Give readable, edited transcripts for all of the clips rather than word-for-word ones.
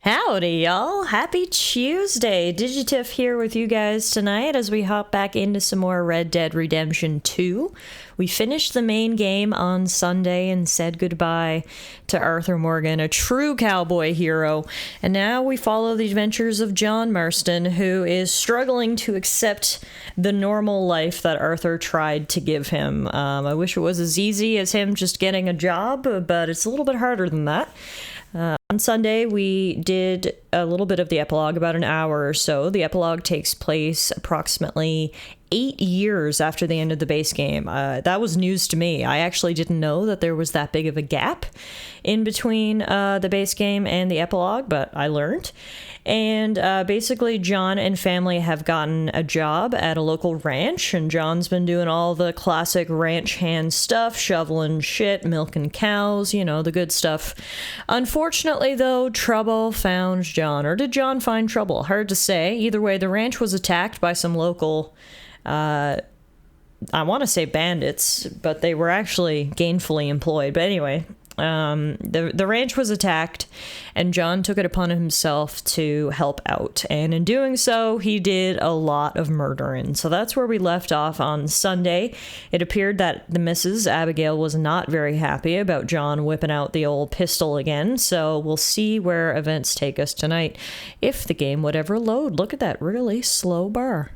Howdy, y'all. Happy Tuesday. Digitif here with you guys tonight as we hop back into some more Red Dead Redemption 2. We finished the main game on Sunday and said goodbye to Arthur Morgan, a true cowboy hero. And now we follow the adventures of John Marston, who is struggling to accept the normal life that Arthur tried to give him. I wish it was as easy as him just getting a job, but it's a little bit harder than that. On Sunday, we did a little bit of the epilogue, about an hour or so. The epilogue takes place approximately 8 years after the end of the base game. That was news to me. I actually didn't know that there was that big of a gap in between the base game and the epilogue, but I learned. And basically, John and family have gotten a job at a local ranch, and John's been doing all the classic ranch hand stuff, shoveling shit, milking cows, you know, the good stuff. Unfortunately, though, trouble found John. Or did John find trouble? Hard to say. Either way, the ranch was attacked by some local, I want to say bandits, but they were actually gainfully employed. But anyway, the ranch was attacked, and John took it upon himself to help out. And in doing so, he did a lot of murdering. So that's where we left off on Sunday. It appeared that the Mrs. Abigail was not very happy about John whipping out the old pistol again. So we'll see where events take us tonight, if the game would ever load. Look at that really slow bar.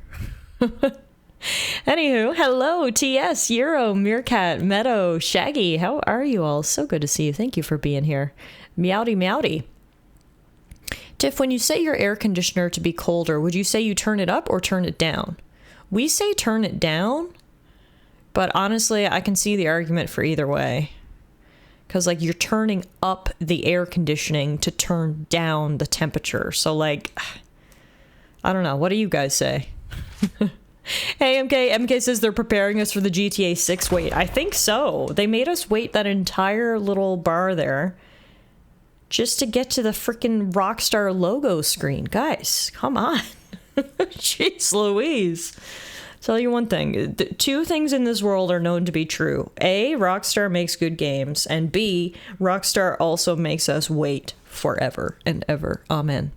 Anywho, hello, TS, Euro, Meerkat, Meadow, Shaggy. How are you all? So good to see you. Thank you for being here. Meowdy, meowdy. Tiff, when you say your air conditioner to be colder, would you say you turn it up or turn it down? We say turn it down, but honestly, I can see the argument for either way. Because, like, you're turning up the air conditioning to turn down the temperature. So, like, I don't know. What do you guys say? Hey, MK says they're preparing us for the GTA 6 wait. I think so. They made us wait that entire little bar there just to get to the freaking Rockstar logo screen. Guys, come on. Jeez Louise. Tell you one thing. Two things in this world are known to be true. A, Rockstar makes good games. And B, Rockstar also makes us wait forever and ever. Amen.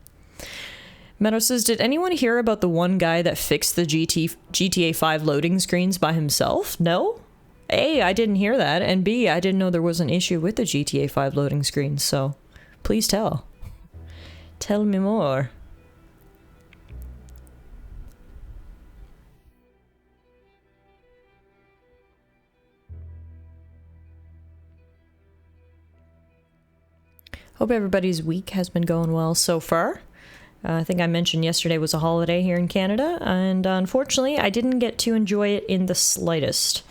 Meadow says, did anyone hear about the one guy that fixed the GTA 5 loading screens by himself? No? A, I didn't hear that, and B, I didn't know there was an issue with the GTA 5 loading screens, so please tell. Tell me more. Hope everybody's week has been going well so far. I think I mentioned yesterday was a holiday here in Canada, and unfortunately, I didn't get to enjoy it in the slightest.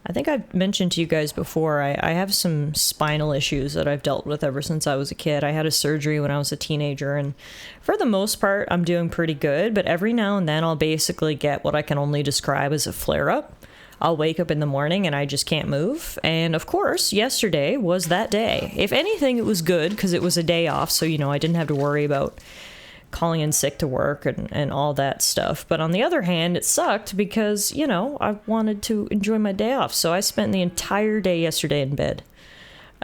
I think I've mentioned to you guys before, I have some spinal issues that I've dealt with ever since I was a kid. I had a surgery when I was a teenager, and for the most part, I'm doing pretty good, but every now and then I'll basically get what I can only describe as a flare-up. I'll wake up in the morning and I just can't move, and of course, yesterday was that day. If anything, it was good, because it was a day off, so, you know, I didn't have to worry about calling in sick to work and all that stuff. But on the other hand, it sucked because, you know, I wanted to enjoy my day off. So I spent the entire day yesterday in bed.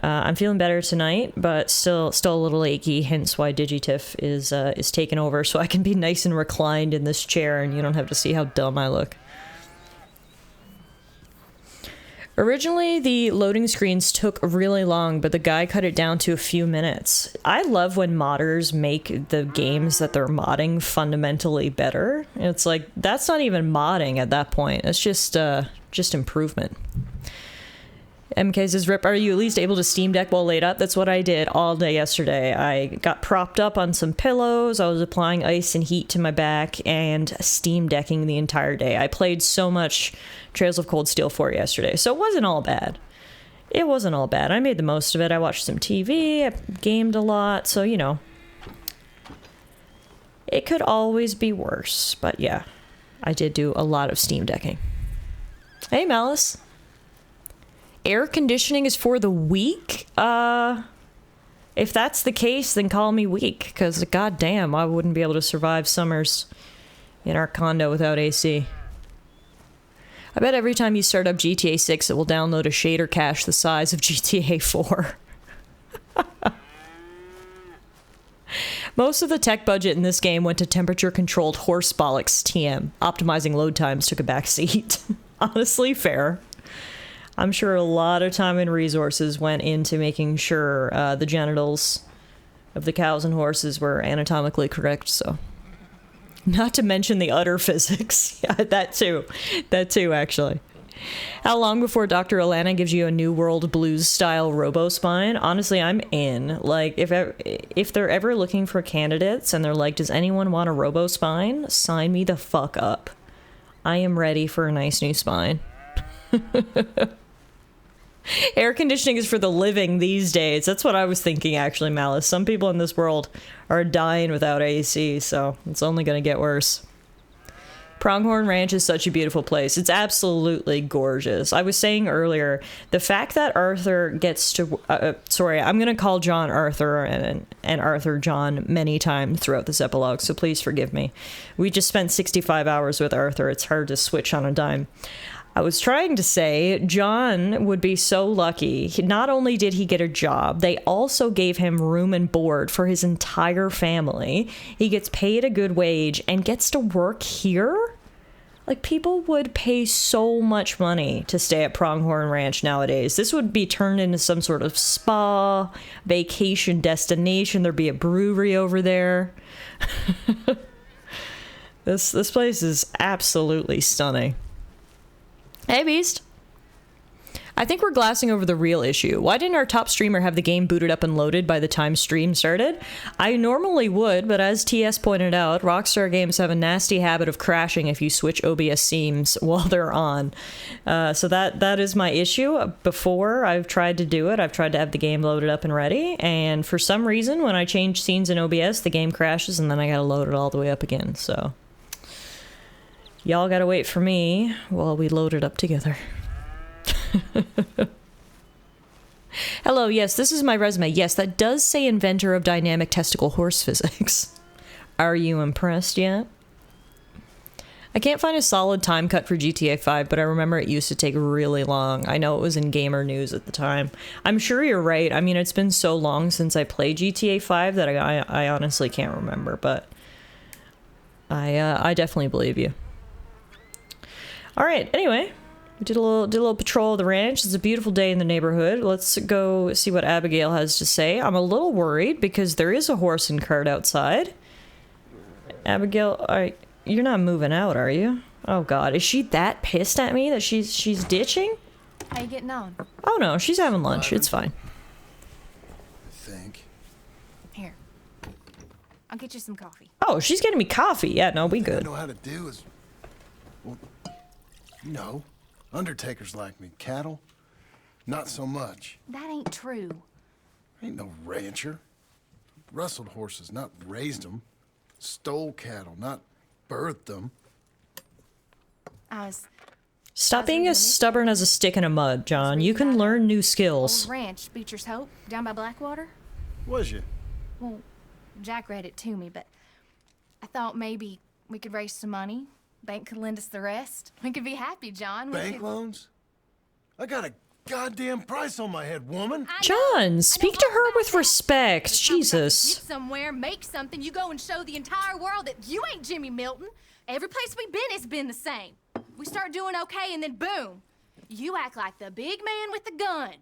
I'm feeling better tonight, but still a little achy, hence why Digitif is taking over, so I can be nice and reclined in this chair and you don't have to see how dumb I look. Originally, the loading screens took really long, but the guy cut it down to a few minutes. I love when modders make the games that they're modding fundamentally better. It's like, that's not even modding at that point. It's just improvement. MK says, Rip, are you at least able to Steam Deck while laid up? That's what I did all day yesterday. I got propped up on some pillows, I was applying ice and heat to my back, and Steam Decking the entire day. I played so much Trails of Cold Steel 4 yesterday, so it wasn't all bad. It wasn't all bad. I made the most of it. I watched some TV, I gamed a lot, so, you know. It could always be worse, but yeah, I did do a lot of Steam Decking. Hey, Malice. Air conditioning is for the weak? If that's the case, then call me weak, because goddamn, I wouldn't be able to survive summers in our condo without AC. I bet every time you start up GTA 6, it will download a shader cache the size of GTA 4. Most of the tech budget in this game went to temperature-controlled horse bollocks TM. Optimizing load times took a backseat. Honestly, fair. I'm sure a lot of time and resources went into making sure the genitals of the cows and horses were anatomically correct, so... Not to mention the utter physics. Yeah, that too. That too, actually. How long before Dr. Alana gives you a New World Blues-style robo-spine? Honestly, I'm in. Like, if they're ever looking for candidates and they're like, does anyone want a robo-spine? Sign me the fuck up. I am ready for a nice new spine. Air conditioning is for the living these days. That's what I was thinking, actually, Malice. Some people in this world are dying without AC, so it's only going to get worse. Pronghorn Ranch is such a beautiful place. It's absolutely gorgeous. I was saying earlier, the fact that Arthur gets to... sorry, I'm going to call John Arthur and Arthur John many times throughout this epilogue, so please forgive me. We just spent 65 hours with Arthur. It's hard to switch on a dime. I was trying to say John would be so lucky. Not only did he get a job, they also gave him room and board for his entire family. He gets paid a good wage and gets to work here? Like, people would pay so much money to stay at Pronghorn Ranch nowadays. This would be turned into some sort of spa, vacation destination. There'd be a brewery over there. This place is absolutely stunning. Hey, Beast. I think we're glassing over the real issue. Why didn't our top streamer have the game booted up and loaded by the time stream started? I normally would, but as TS pointed out, Rockstar Games have a nasty habit of crashing if you switch OBS scenes while they're on. So that is my issue. Before I've tried to do it, I've tried to have the game loaded up and ready, and for some reason, when I change scenes in OBS, the game crashes, and then I gotta load it all the way up again, so... Y'all gotta wait for me while we load it up together. Hello, yes, this is my resume. Yes, that does say inventor of dynamic testicle horse physics. Are you impressed yet? I can't find a solid time cut for GTA 5, but I remember it used to take really long. I know it was in Gamer News at the time. I'm sure you're right. I mean, it's been so long since I played GTA 5 that I honestly can't remember, but I definitely believe you. All right, anyway, we did a little patrol of the ranch. It's a beautiful day in the neighborhood. Let's go see what Abigail has to say. I'm a little worried because there is a horse and cart outside. Abigail, you're not moving out, are you? Oh God, is she that pissed at me that she's ditching? How you getting on? Oh no, she's having lunch. It's fine. I think. Here, I'll get you some coffee. Oh, she's getting me coffee. Yeah, no, we good. I know how to do is, well, you know, undertakers like me. Cattle, not so much. That ain't true. Ain't no rancher. Rustled horses, not raised them. Stole cattle, not birthed them. Stop being as stubborn as a stick in a mud, John. You can learn new skills. Old ranch, Beecher's Hope, down by Blackwater. Was you? Well, Jack read it to me, but I thought maybe we could raise some money. Bank could lend us the rest. We could be happy, John. Bank loans? I got a goddamn price on my head, woman. John, speak to her with respect. Jesus. Get somewhere, make something. You go and show the entire world that you ain't Jimmy Milton. Every place we've been has been the same. We start doing okay, and then boom, you act like the big man with the gun.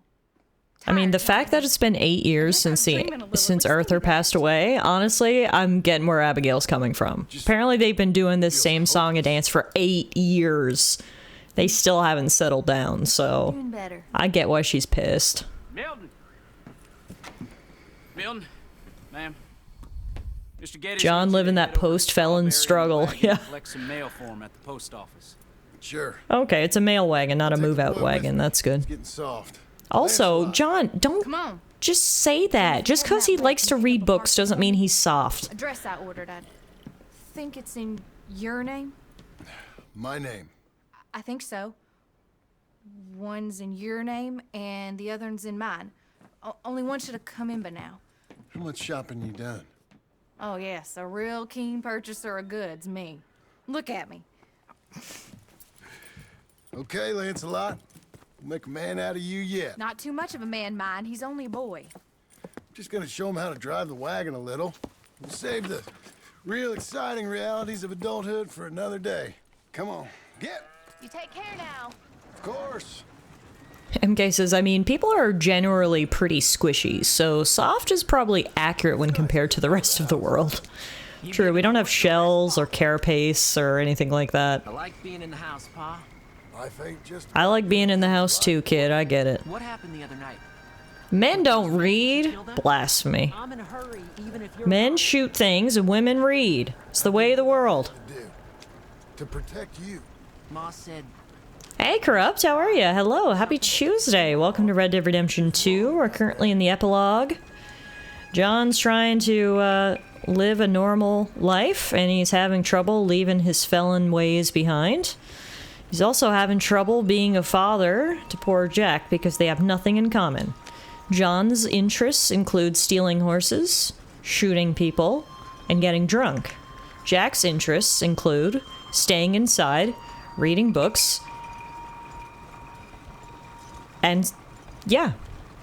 I mean, the fact that it's been 8 years since Arthur passed away, honestly, I'm getting where Abigail's coming from. Apparently, they've been doing this same song and dance for 8 years. They still haven't settled down, so I get why she's pissed. Milton, ma'am. Mr. Geddes, John living that post-felon struggle. Yeah. Collect some mail for him at the post office. Sure. Okay, it's a mail wagon, not a move-out wagon. That's good. It's getting soft. Also, John, don't just say that. Just because he likes to read books doesn't mean he's soft. Address I ordered, I think it's in your name? My name. I think so. One's in your name, and the other one's in mine. Only one should have come in by now. How much shopping you done? Oh, yes, a real keen purchaser of goods, me. Look at me. Okay, Lancelot. We'll make a man out of you yet. Not too much of a man, mind. He's only a boy. Just gonna show him how to drive the wagon a little. We'll save the real exciting realities of adulthood for another day. Come on, get. You take care now. Of course. MK says, I mean, people are generally pretty squishy, so soft is probably accurate when compared to the rest of the world. True, we don't have shells or carapace or anything like that. I like being in the house, Pa. Life ain't just. I like being in the house too, kid, I get it. What happened the other night? Men don't read. Blasphemy. I'm in a hurry, even if you're Men shoot things and women read. It's the way of the world. To do. To protect you. Ma said, Hey, Corrupt, how are you? Hello, happy Tuesday. Welcome to Red Dead Redemption 2. We're currently in the epilogue. John's trying to live a normal life, and he's having trouble leaving his felon ways behind. He's also having trouble being a father to poor Jack because they have nothing in common. John's interests include stealing horses, shooting people, and getting drunk. Jack's interests include staying inside, reading books, and yeah,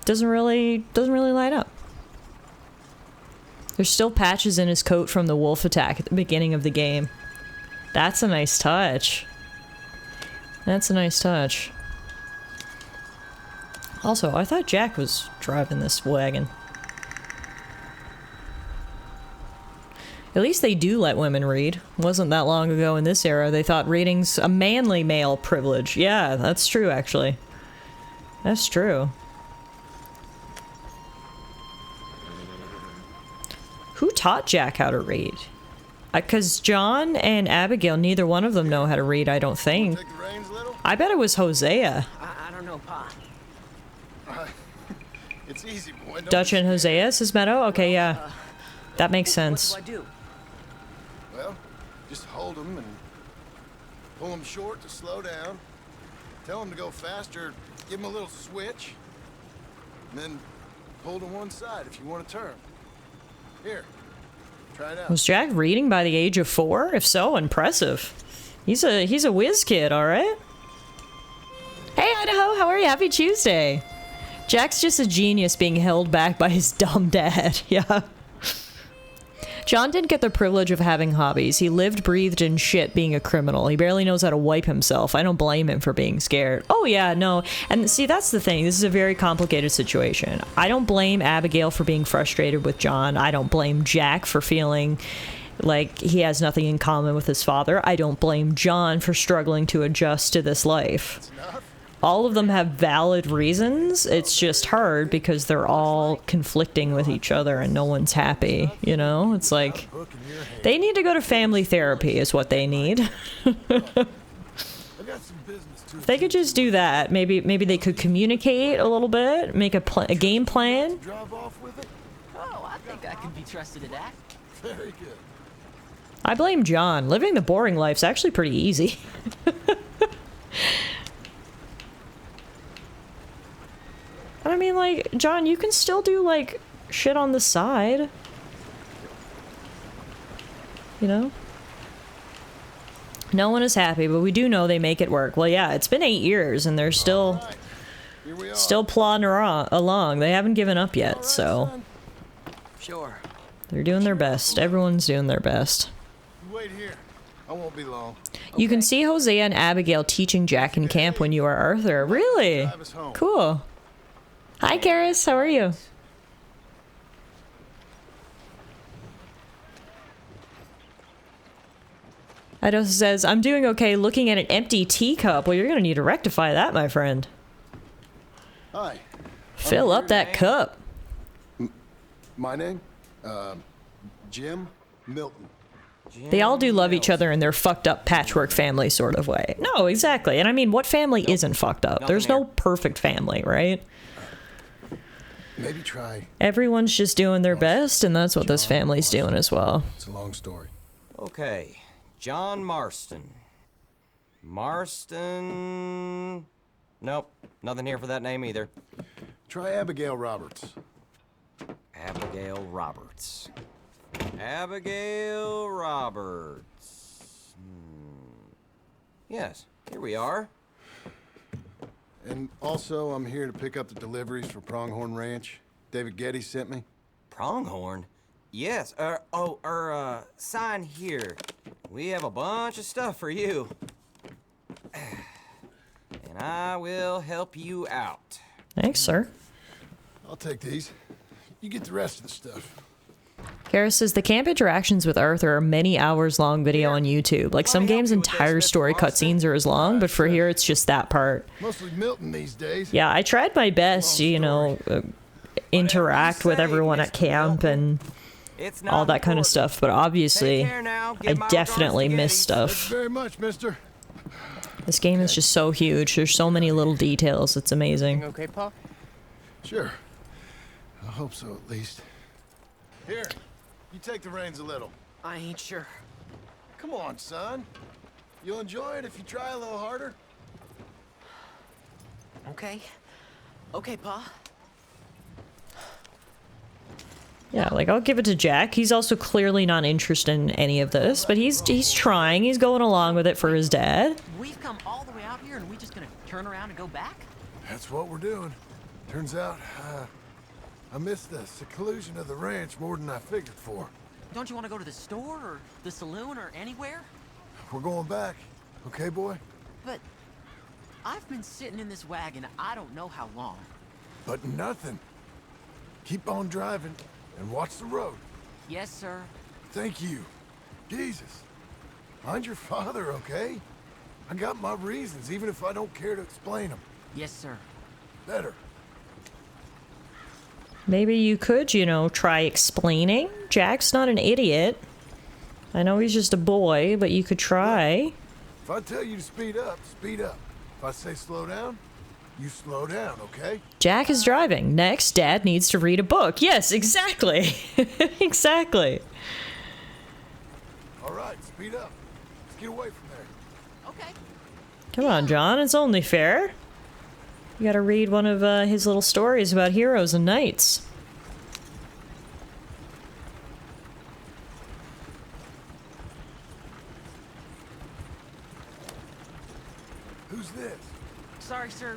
doesn't really line up. There's still patches in his coat from the wolf attack at the beginning of the game. That's a nice touch. That's a nice touch. Also, I thought Jack was driving this wagon. At least they do let women read. Wasn't that long ago in this era they thought reading's a manly male privilege. Yeah, that's true actually. That's true. Who taught Jack how to read? Because John and Abigail, neither one of them know how to read, I don't think. Take the reins, little. I bet it was Hosea. I don't know, Pa. It's easy, boy. Don't Dutch be and scared. Hosea, says Meadow? Okay, yeah. That makes sense. What do I do? Well, just hold them and pull them short to slow down. Tell them to go faster. Give them a little switch. And then pull to one side if you want to turn. Here, try it out. Was Jack reading by the age of 4? If so, impressive. He's a whiz kid, alright? Hey Idaho, how are you? Happy Tuesday. Jack's just a genius being held back by his dumb dad. Yeah. John didn't get the privilege of having hobbies. He lived, breathed, and shit being a criminal. He barely knows how to wipe himself. I don't blame him for being scared. Oh yeah, no. And see, that's the thing. This is a very complicated situation. I don't blame Abigail for being frustrated with John. I don't blame Jack for feeling like he has nothing in common with his father. I don't blame John for struggling to adjust to this life. All of them have valid reasons. It's just hard because they're all conflicting with each other and no one's happy, you know? It's like, they need to go to family therapy is what they need. I got some business too. If they could just do that, maybe they could communicate a little bit, make a game plan. Drive off with it? Oh, I think I can be trusted at that. Very good. I blame John. Living the boring life's actually pretty easy. And I mean, like, John, you can still do, like, shit on the side. You know? No one is happy, but we do know they make it work. Well, yeah, it's been 8 years, and they're still All right, here we are. still plodding along. They haven't given up All yet, right, so son. Sure. they're doing their best. Everyone's doing their best. You wait here. I won't be long. You can see Hosea and Abigail teaching Jack in camp when you are Arthur. Really? Drive us home. Cool. Hi, Karis. How are you? Ido says, I'm doing okay looking at an empty teacup. Well, you're going to need to rectify that, my friend. Hi. Fill up that cup. My name? Jim Milton. They all do love each other in their fucked up patchwork family sort of way. No, exactly. And I mean, what family isn't fucked up? There's no perfect family, right? Maybe try. Everyone's just doing their best, and that's what this family's doing as well. It's a long story. Okay, John Marston. Marston... Nope, nothing here for that name either. Try Abigail Roberts. Abigail Roberts. Abigail Roberts. Yes, here we are. And also, I'm here to pick up the deliveries for Pronghorn Ranch. David Getty sent me. Pronghorn? Yes, sign here. We have a bunch of stuff for you. And I will help you out. Thanks, sir. I'll take these. You get the rest of the stuff. Kara says the camp interactions with Arthur are many hours long video on YouTube. Like some games' entire story cutscenes are as long, but for here it's just that part. Mostly Milton these days. Yeah, I tried my best, you know, interact with everyone at camp and all that kind of stuff, but obviously I definitely missed Thank stuff. you very much, mister. This game is just so huge. There's so many little details. It's amazing. Okay, Pa? Sure. I hope so, at least. Here, you take the reins a little. I ain't sure. Come on, son. You'll enjoy it if you try a little harder. Okay. Okay, Pa. Yeah, like I'll give it to Jack. He's also clearly not interested in any of this, but he's trying. He's going along with it for his dad. We've come all the way out here and we just gonna turn around and go back? That's what we're doing. Turns out, I missed the seclusion of the ranch more than I figured for. Don't you want to go to the store or the saloon or anywhere? We're going back. Okay, boy? But I've been sitting in this wagon I don't know how long. But nothing. Keep on driving and watch the road. Yes, sir. Thank you. Jesus. Mind your father, okay? I got my reasons, even if I don't care to explain them. Yes, sir. Better. Maybe you could, you know, try explaining. Jack's not an idiot. I know he's just a boy, but you could try. If I tell you to speed up, speed up. If I say slow down, you slow down, okay? Jack is driving. Next, Dad needs to read a book. Yes, exactly. Exactly. All right, speed up. Let's get away from there. Okay. Come on, John. It's only fair. You gotta read one of his little stories about heroes and knights. Who's this? Sorry, sir.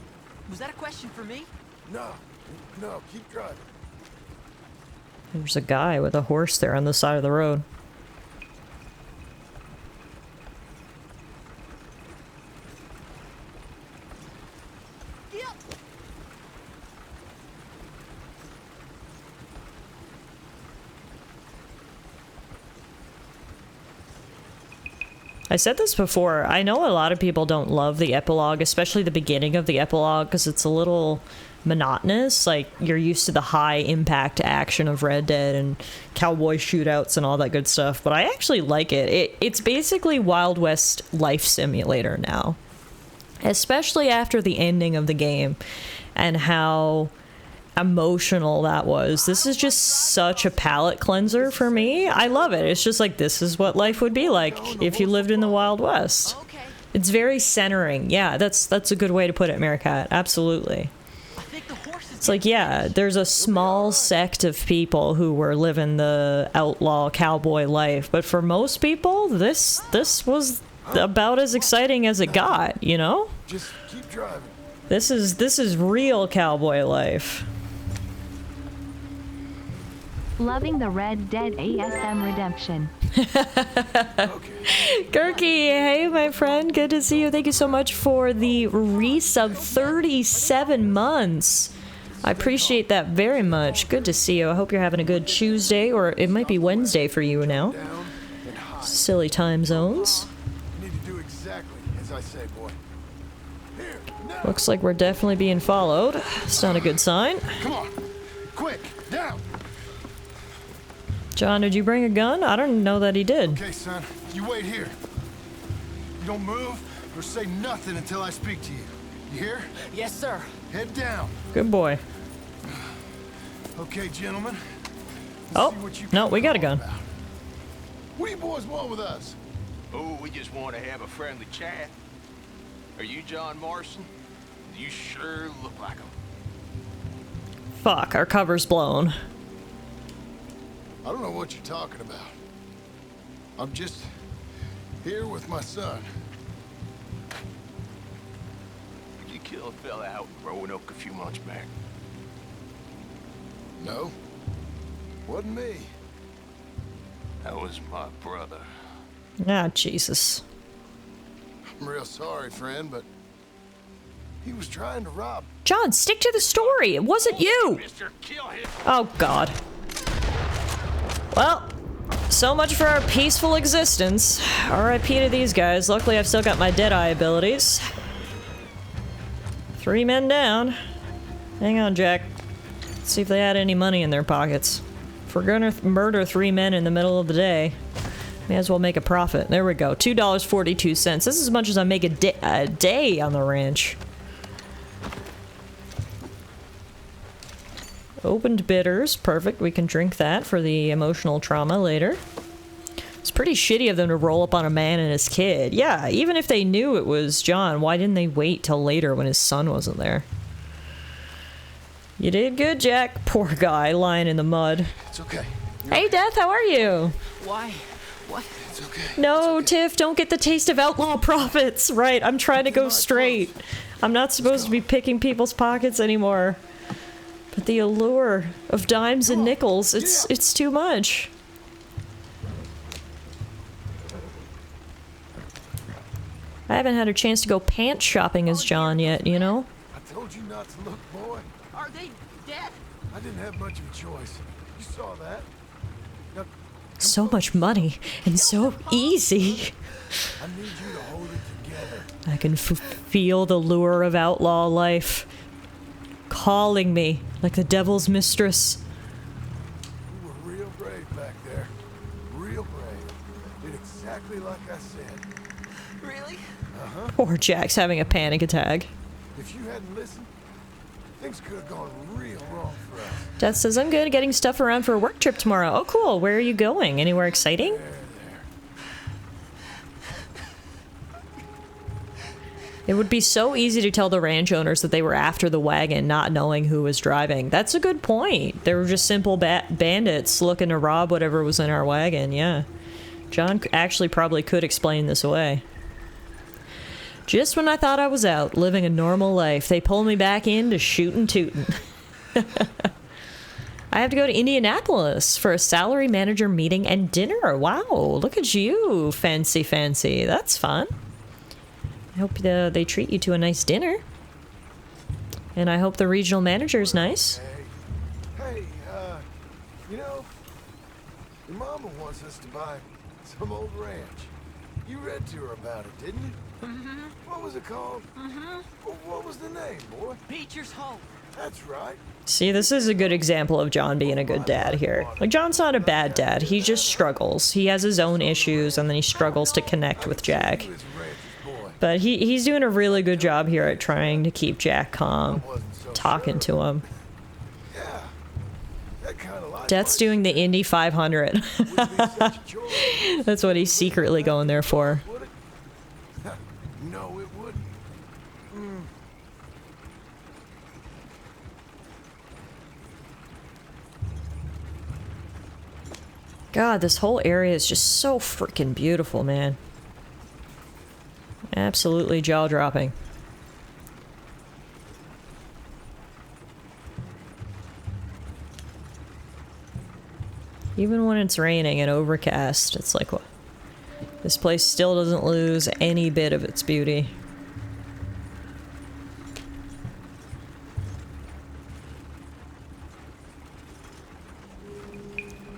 Was that a question for me? No, keep driving. There's a guy with a horse there on the side of the road. Yep. I said this before, I know a lot of people don't love the epilogue, especially the beginning of the epilogue, because it's a little monotonous. Like, you're used to the high impact action of Red Dead and cowboy shootouts and all that good stuff, but I actually like it. It's basically Wild West life simulator now, especially after the ending of the game and how emotional that was. This is just such a palate cleanser for me. I love it. It's just like, this is what life would be like if you lived in the Wild West. Okay. It's very centering. Yeah, that's a good way to put it, Meerkat. Absolutely. I think the horse is It's like, yeah, there's a small sect of people who were living the outlaw cowboy life, but for most people, this was about as exciting as it got, you know? Just keep driving. This is real cowboy life. Loving the Red Dead ASM Redemption. Gurky, hey my friend, good to see you. Thank you so much for the resub, 37 months. I appreciate that very much. Good to see you. I hope you're having a good Tuesday, or it might be Wednesday for you now. Down and high. Silly time zones. You need to do exactly as I say, boy. Here, now. Looks like we're definitely being followed. It's not a good sign. Come on. Quick, down. John, did you bring a gun? I don't know that he did. Okay, son, you wait here. You don't move or say nothing until I speak to you. You hear? Yes, sir. Head down. Good boy. Okay, gentlemen. Let's Oh, see what you no, can we got a talk gun. about. What do you boys want with us? Oh, we just want to have a friendly chat. Are you John Marston? You sure look like him. Fuck, our cover's blown. I don't know what you're talking about. I'm just here with my son. Did you kill a fella out in Roanoke a few months back? No, wasn't me. That was my brother. Ah, Jesus. I'm real sorry, friend, but he was trying to rob. John, stick to the story. It wasn't you. Mister, kill him. Oh, God. Well, so much for our peaceful existence. R.I.P. to these guys. Luckily, I've still got my Deadeye abilities. 3 men down. Hang on, Jack. Let's see if they had any money in their pockets. If we're gonna murder 3 men in the middle of the day, may as well make a profit. There we go. $2.42. This is as much as I make a day on the ranch. Opened bitters. Perfect. We can drink that for the emotional trauma later. It's pretty shitty of them to roll up on a man and his kid. Yeah, even if they knew it was John, why didn't they wait till later when his son wasn't there? You did good, Jack. Poor guy lying in the mud. It's okay. Hey, Death, how are you? Why? What? It's okay. No, Tiff, don't get the taste of outlaw profits. Right, I'm trying to go straight. I'm not supposed to be picking people's pockets anymore. But the allure of dimes and nickels, it's too much. I haven't had a chance to go pants shopping as John yet, you know? I told you not to look, boy. Are they dead? I didn't have much of a choice. You saw that. Now, So much money and so easy. I need you to hold it together. I can feel the lure of outlaw life calling me like the devil's mistress. You were real brave back there. Real brave. Did exactly like I said. Really? Poor Jack's having a panic attack. If you hadn't listened, things could have gone real wrong for us. Death says, I'm good, getting stuff around for a work trip tomorrow. Oh, cool. Where are you going? Anywhere exciting? It would be so easy to tell the ranch owners that they were after the wagon, not knowing who was driving. That's a good point. They were just simple bandits looking to rob whatever was in our wagon, yeah. John actually probably could explain this away. Just when I thought I was out, living a normal life, they pull me back in to shootin' tootin'. I have to go to Indianapolis for a salary manager meeting and dinner. Wow, look at you, fancy. That's fun. I hope they treat you to a nice dinner. And I hope the regional manager's nice. Hey, you know, your mama wants us to buy some old ranch. You read to her about it, didn't you? Mm-hmm. What was it called? Mm-hmm. What was the name, boy? Beecher's Hope. That's right. See, this is a good example of John being a good dad here. Like, John's not a bad dad. He just struggles. He has his own issues, and then he struggles to connect with Jack. But he's doing a really good job here at trying to keep Jack calm, talking to him. Yeah, that kind of life. Death's doing the Indy 500. That's what he's secretly going there for. Would it? No, it wouldn't. God, this whole area is just so freaking beautiful, man. Absolutely jaw-dropping. Even when it's raining and overcast, it's like, what? This place still doesn't lose any bit of its beauty.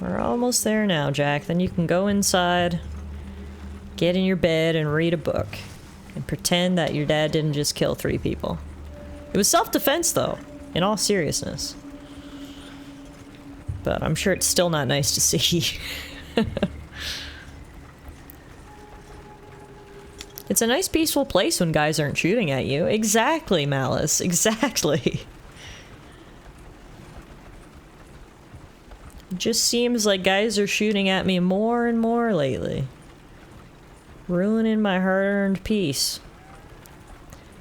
We're almost there now, Jack. Then you can go inside, get in your bed, and read a book. And pretend that your dad didn't just kill 3 people. It was self-defense, though, in all seriousness. But I'm sure it's still not nice to see. It's a nice, peaceful place when guys aren't shooting at you. Exactly, Malice. Exactly. It just seems like guys are shooting at me more and more lately. Ruining my hard-earned peace.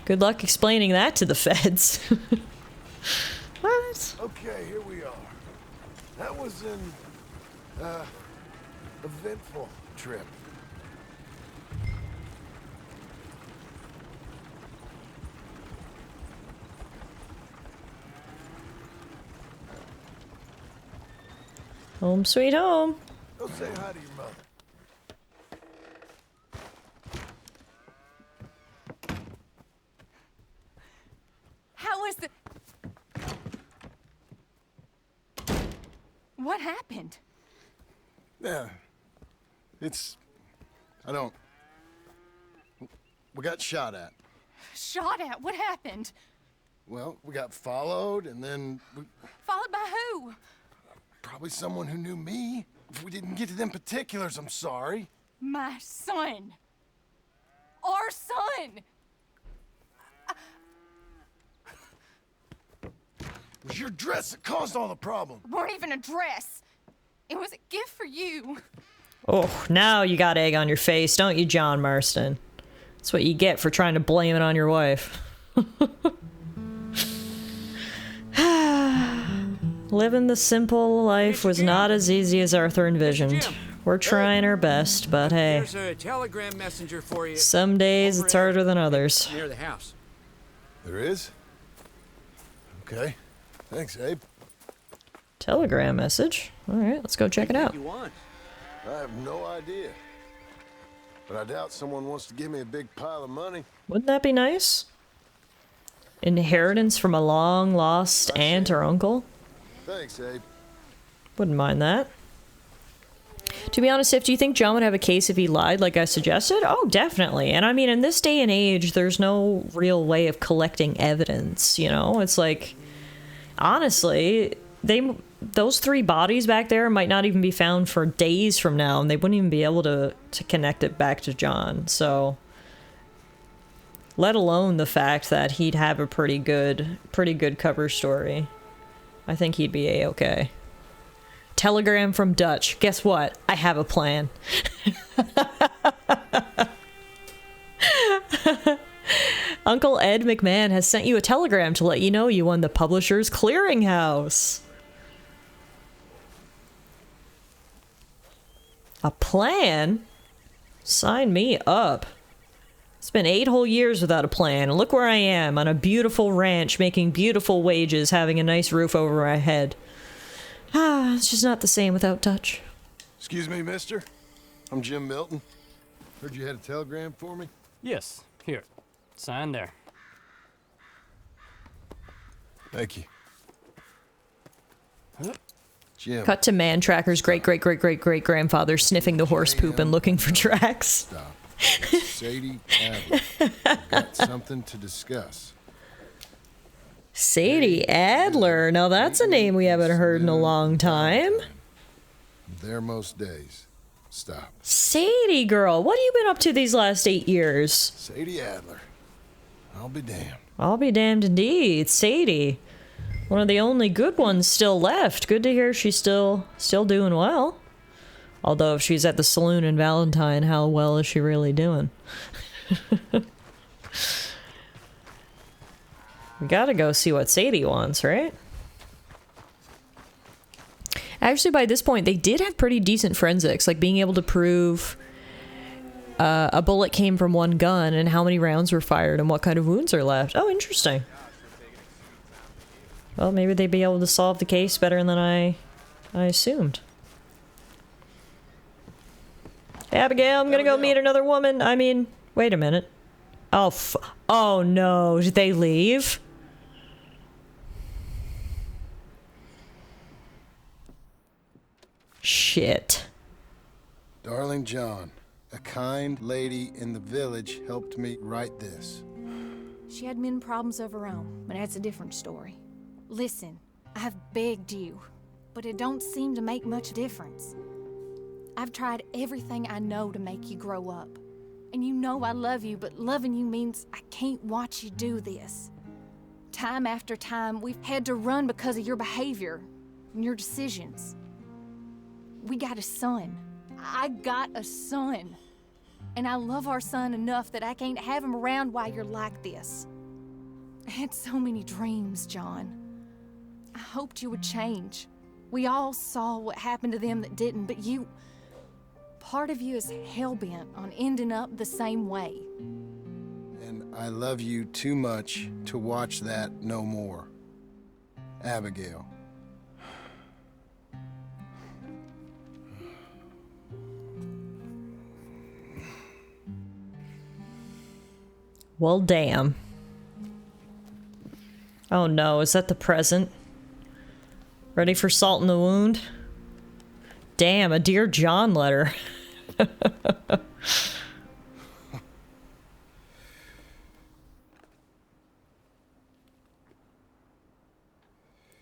Good luck explaining that to the feds. What? Okay, here we are. That was an eventful trip. Home sweet home. Go say hi to your mother. How was the... What happened? Yeah. I don't... We got shot at. Shot at? What happened? Well, we got followed, and then Followed by who? probably someone who knew me. If we didn't get to them particulars, I'm sorry. My son. Our son. It was your dress that caused all the problem. Weren't even a dress. It was a gift for you. Oh, now you got egg on your face, don't you, John Marston? That's what you get for trying to blame it on your wife. Living the simple life was not as easy as Arthur envisioned. We're trying our best, but hey, There's a telegram messenger for you. some days it's harder than others. Near the house. There is? Okay. Thanks, Abe. Telegram message. All right, let's go check it out. You want? I have no idea. But I doubt someone wants to give me a big pile of money. Wouldn't that be nice? Inheritance from a long-lost aunt or uncle? Thanks, Abe. Wouldn't mind that. To be honest, do you think John would have a case if he lied like I suggested? Oh, definitely. And I mean, in this day and age, there's no real way of collecting evidence, you know? It's like, honestly, those 3 bodies back there might not even be found for days from now, and they wouldn't even be able to connect it back to John. So, let alone the fact that he'd have a pretty good cover story. I think he'd be a-okay. Telegram from Dutch. Guess what? I have a plan. Uncle Ed McMahon has sent you a telegram to let you know you won the Publishers Clearinghouse. A plan? Sign me up. It's been 8 whole years without a plan, and look where I am, on a beautiful ranch, making beautiful wages, having a nice roof over my head. Ah, it's just not the same without Dutch. Excuse me, mister. I'm Jim Milton. Heard you had a telegram for me? Yes, here. Sign there. Thank you. Jim. Cut to Man Tracker's great-great-great-great-great-grandfather sniffing the horse poop and looking for tracks. Stop. It's Sadie Adler. We've got something to discuss. Sadie Adler. Now that's a name we haven't heard in a long time. There most days. Stop. Sadie girl, what have you been up to these last 8 years? Sadie Adler. I'll be damned. I'll be damned indeed. Sadie. One of the only good ones still left. Good to hear she's still doing well. Although if she's at the saloon in Valentine, how well is she really doing? We gotta go see what Sadie wants, right? Actually, by this point, they did have pretty decent forensics, like being able to prove a bullet came from one gun and how many rounds were fired and what kind of wounds are left. Oh, interesting. Well, maybe they'd be able to solve the case better than I assumed. Abigail, I'm gonna go meet another woman. I mean, wait a minute. Oh no, did they leave? Shit. Darling John, a kind lady in the village helped me write this. She had men problems of her own, but that's a different story. Listen, I've begged you, but it don't seem to make much difference. I've tried everything I know to make you grow up. And you know I love you, but loving you means I can't watch you do this. Time after time, we've had to run because of your behavior and your decisions. We got a son. I got a son. And I love our son enough that I can't have him around while you're like this. I had so many dreams, John. I hoped you would change. We all saw what happened to them that didn't, but you... Part of you is hell-bent on ending up the same way. And I love you too much to watch that no more. Abigail. Well, damn. Oh no, is that the present? Ready for salt in the wound? Damn, a Dear John letter.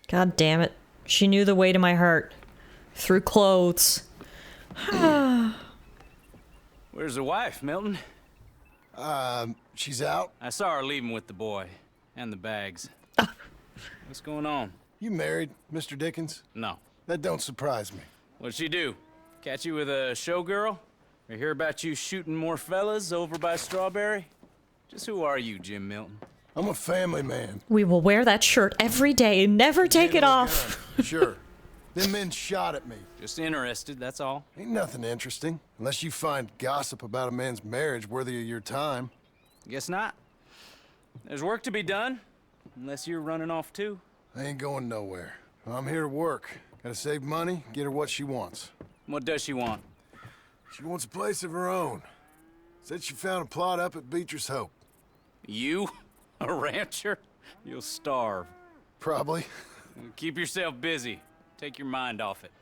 God damn it. She knew the way to my heart. Through clothes. Where's the wife, Milton? She's out. I saw her leaving with the boy. And the bags. What's going on? You married, Mr. Dickens? No. That don't surprise me. What'd she do? Catch you with a showgirl? Or hear about you shooting more fellas over by Strawberry? Just who are you, Jim Milton? I'm a family man. We will wear that shirt every day and never take it off. Sure. Them men shot at me. Just interested, that's all. Ain't nothing interesting. Unless you find gossip about a man's marriage worthy of your time. Guess not. There's work to be done. Unless you're running off too. I ain't going nowhere. I'm here to work. Gotta save money, get her what she wants. What does she want? She wants a place of her own. Said she found a plot up at Beecher's Hope. You? A rancher? You'll starve. Probably. Keep yourself busy. Take your mind off it.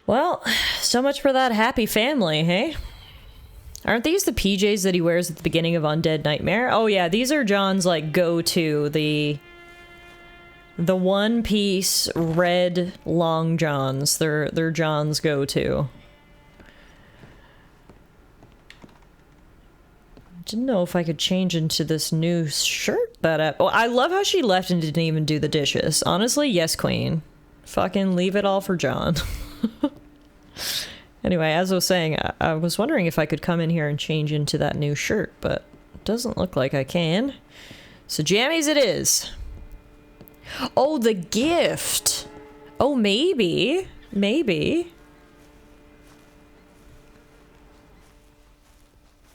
Well, so much for that happy family, hey? Aren't these the PJs that he wears at the beginning of Undead Nightmare? Oh yeah, these are John's, like, go-to. The one-piece red long johns. They're John's go-to. Didn't know if I could change into this new shirt that I love how she left and didn't even do the dishes. Honestly, yes, queen. Fucking leave it all for John. Anyway, as I was saying, I was wondering if I could come in here and change into that new shirt, but it doesn't look like I can. So jammies it is. Oh, the gift. Oh, maybe. Maybe.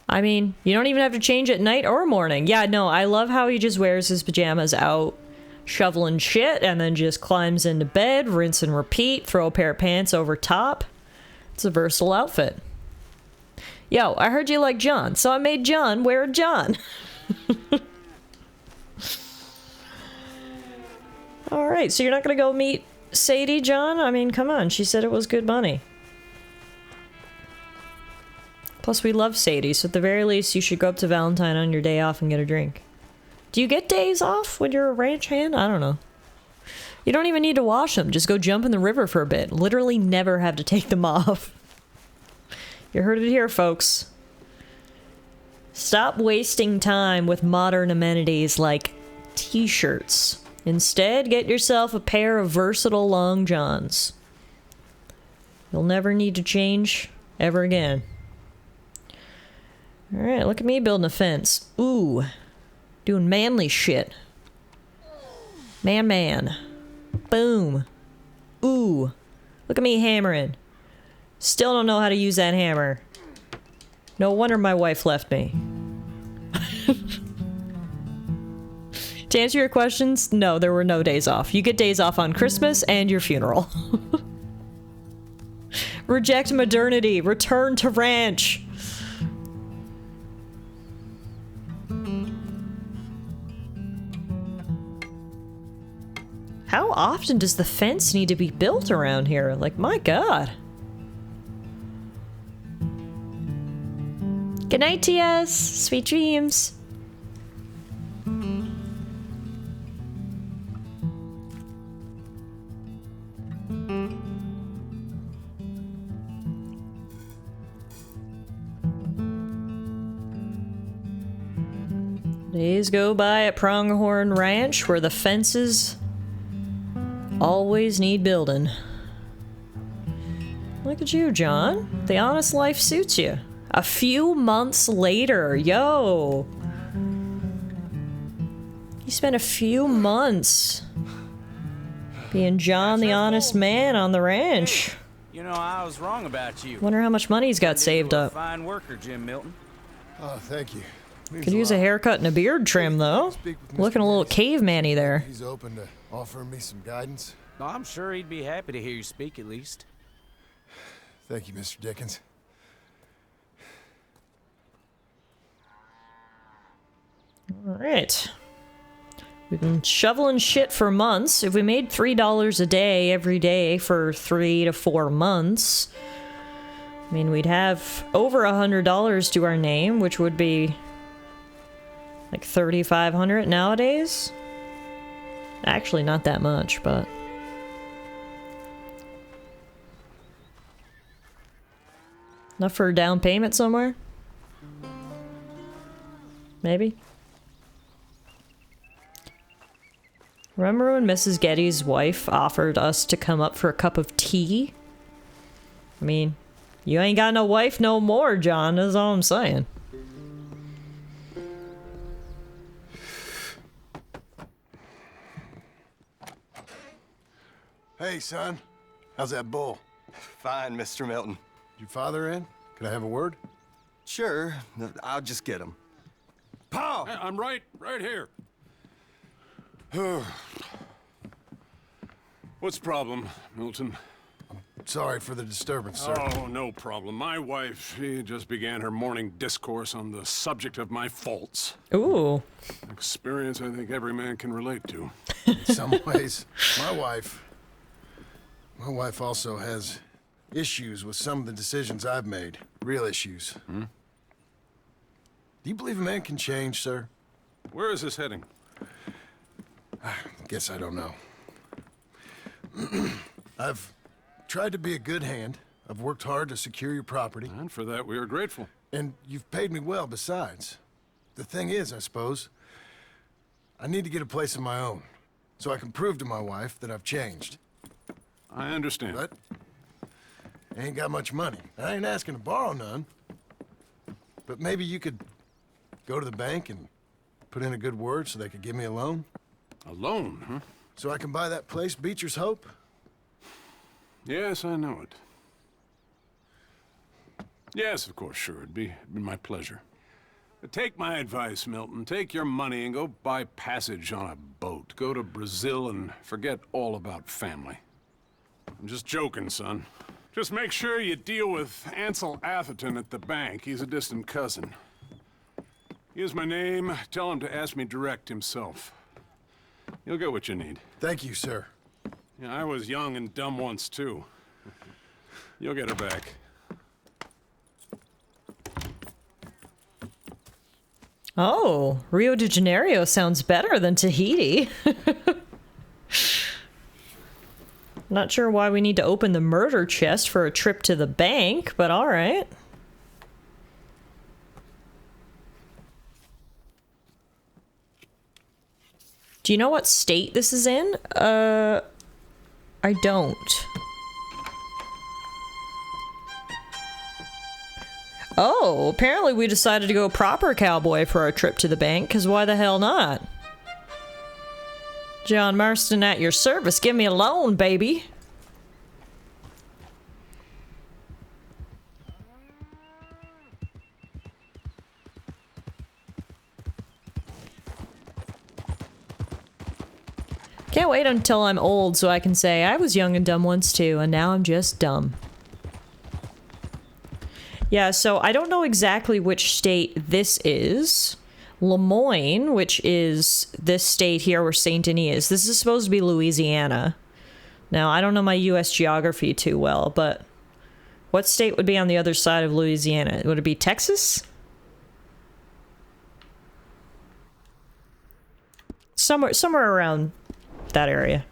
I mean, you don't even have to change at night or morning. Yeah, no, I love how he just wears his pajamas out, shoveling shit, and then just climbs into bed, rinse and repeat, throw a pair of pants over top. It's a versatile outfit. Yo, I heard you like John, so I made John wear a John. Alright, so you're not gonna go meet Sadie, John? I mean, come on, she said it was good money. Plus, we love Sadie, so at the very least, you should go up to Valentine on your day off and get a drink. Do you get days off when you're a ranch hand? I don't know. You don't even need to wash them. Just go jump in the river for a bit. Literally never have to take them off. You heard it here, folks. Stop wasting time with modern amenities like t-shirts. Instead, get yourself a pair of versatile long johns. You'll never need to change ever again. Alright, look at me building a fence. Ooh. Doing manly shit. Man. Boom. Ooh. Look at me hammering. Still don't know how to use that hammer. No wonder my wife left me. To answer your questions, no, there were no days off. You get days off on Christmas and your funeral. Reject modernity. Return to ranch. How often does the fence need to be built around here? Like, my God. Good night, TS. Sweet dreams. Days go by at Pronghorn Ranch where the fences always need building. Look at you, John. The honest life suits you. A few months later, yo. You spent a few months being John the honest man on the ranch. You know, I was wrong about you. Wonder how much money he's got saved up. Fine worker, Jim Milton. Oh, thank you. Could use a haircut and a beard trim, though. Looking a little caveman-y there. He's open to offering me some guidance. I'm sure he'd be happy to hear you speak, at least. Thank you, Mr. Dickens. Alright. We've been shoveling shit for months. If we made $3 a day every day for 3 to 4 months, I mean, we'd have over $100 to our name, which would be like $3,500 nowadays. Actually, not that much, but... enough for a down payment somewhere? Maybe? Remember when Mrs. Getty's wife offered us to come up for a cup of tea? I mean, you ain't got no wife no more, John, that's all I'm saying. Hey, son. How's that bull? Fine, Mr. Milton. Your father in? Could I have a word? Sure, I'll just get him. Pa! Hey, I'm right here. What's the problem, Milton? Sorry for the disturbance, sir. Oh, no problem. My wife, she just began her morning discourse on the subject of my faults. Ooh. Experience I think every man can relate to. In some ways, my wife also has issues with some of the decisions I've made. Real issues. Hmm? Do you believe a man can change, sir? Where is this heading? Guess I don't know. I've tried to be a good hand. I've worked hard to secure your property. And for that, we are grateful. And you've paid me well besides. The thing is, I suppose, I need to get a place of my own, so I can prove to my wife that I've changed. I understand. But I ain't got much money. I ain't asking to borrow none. But maybe you could go to the bank and put in a good word so they could give me a loan. A loan, huh? So I can buy that place, Beecher's Hope? Yes, I know it. Yes, of course, sure. It'd be my pleasure. But take my advice, Milton. Take your money and go buy passage on a boat. Go to Brazil and forget all about family. I'm just joking, son. Just make sure you deal with Ansel Atherton at the bank. He's a distant cousin. Here's my name. Tell him to ask me direct himself. You'll get what you need. Thank you, sir. Yeah, I was young and dumb once, too. You'll get her back. Oh, Rio de Janeiro sounds better than Tahiti. Not sure why we need to open the murder chest for a trip to the bank, but alright. Do you know what state this is in? I don't. Oh, apparently we decided to go proper cowboy for our trip to the bank, because why the hell not? John Marston at your service. Give me a loan, baby. Can't wait until I'm old so I can say, I was young and dumb once too, and now I'm just dumb. Yeah, so I don't know exactly which state this is. Lemoyne, which is this state here where Saint Denis is. This is supposed to be Louisiana. Now, I don't know my U.S. geography too well, but what state would be on the other side of Louisiana? Would it be Texas? Somewhere around that area.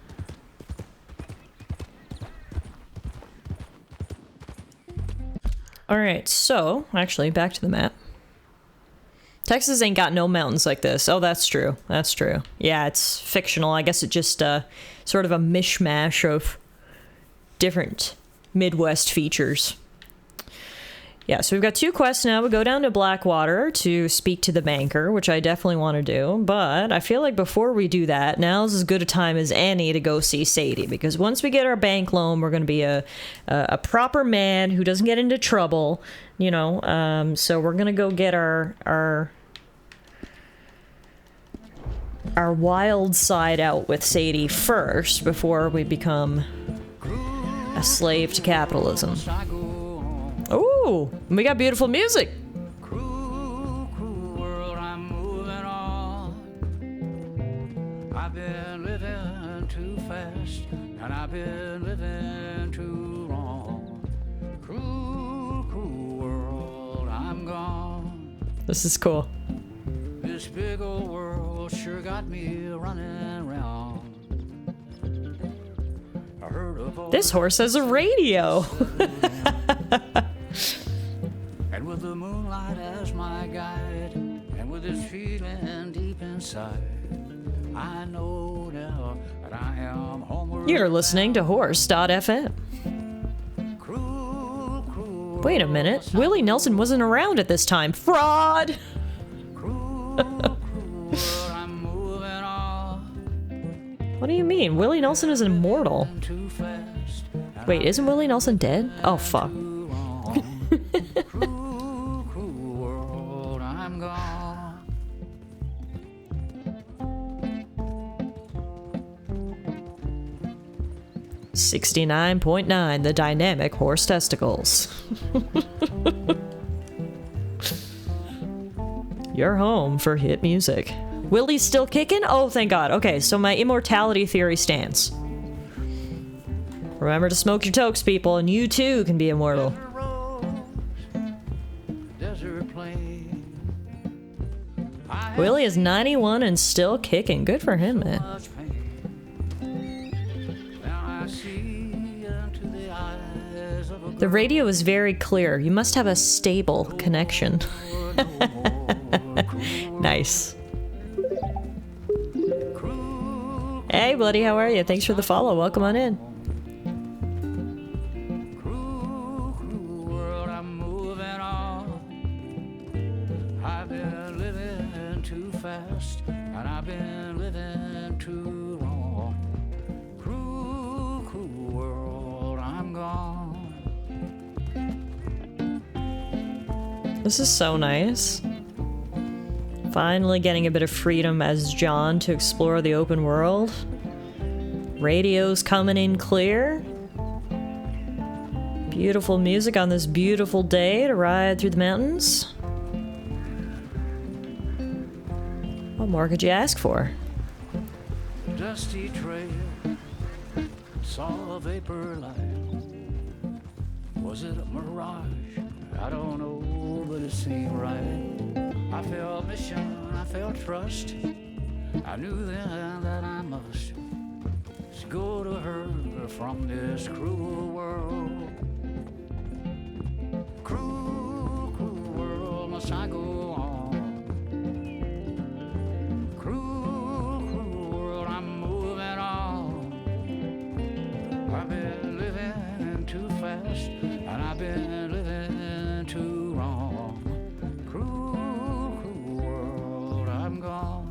Alright, so, actually, back to the map. Texas ain't got no mountains like this. Oh, that's true. That's true. Yeah, it's fictional. I guess it just, sort of a mishmash of different Midwest features. Yeah, so we've got 2 quests now. We go down to Blackwater to speak to the banker, which I definitely want to do. But I feel like before we do that, now's as good a time as any to go see Sadie. Because once we get our bank loan, we're going to be a proper man who doesn't get into trouble. You know, so we're going to go get our wild side out with Sadie first before we become a slave to capitalism. Ooh, we got beautiful music. Cruel, cruel world, I'm moving on. fast, and I've been living too long. Cruel, cruel world, I'm gone. This is cool. This big old world sure got me running around. I heard a voice. This horse has a radio. And with the moonlight as my guide, and with this feeling deep inside, I know now that I am homeward. You're listening to Horse.fm. Wait a minute. Willie Nelson wasn't around at this time. Fraud! What do you mean? Willie Nelson is immortal. Wait, isn't Willie Nelson dead? Oh, fuck. I'm gone. 69.9, the dynamic horse testicles. You're home for hit music. Willie's still kicking? Oh, thank God. Okay, so my immortality theory stands. Remember to smoke your tokes, people, and you too can be immortal. Willie is 91 and still kicking. Good for him, man. The radio is very clear. You must have a stable connection. Nice. Hey, buddy, how are you? Thanks for the follow. Welcome on in. I've been living too fast, and I've been living too long. Cruel, cruel world, I'm gone. This is so nice. Finally getting a bit of freedom as John to explore the open world. Radio's coming in clear. Beautiful music on this beautiful day to ride through the mountains. What more could you ask for? Dusty trail, saw a vapor light. Was it a mirage? I don't know, but it seemed right. I felt mission, I felt trust. I knew then that I must go to her from this cruel world. Cruel, cruel world, must I go on? Cruel, cruel world, I'm moving on. I've been living too fast, and I've been living too wrong. Cruel, cruel world, I'm gone.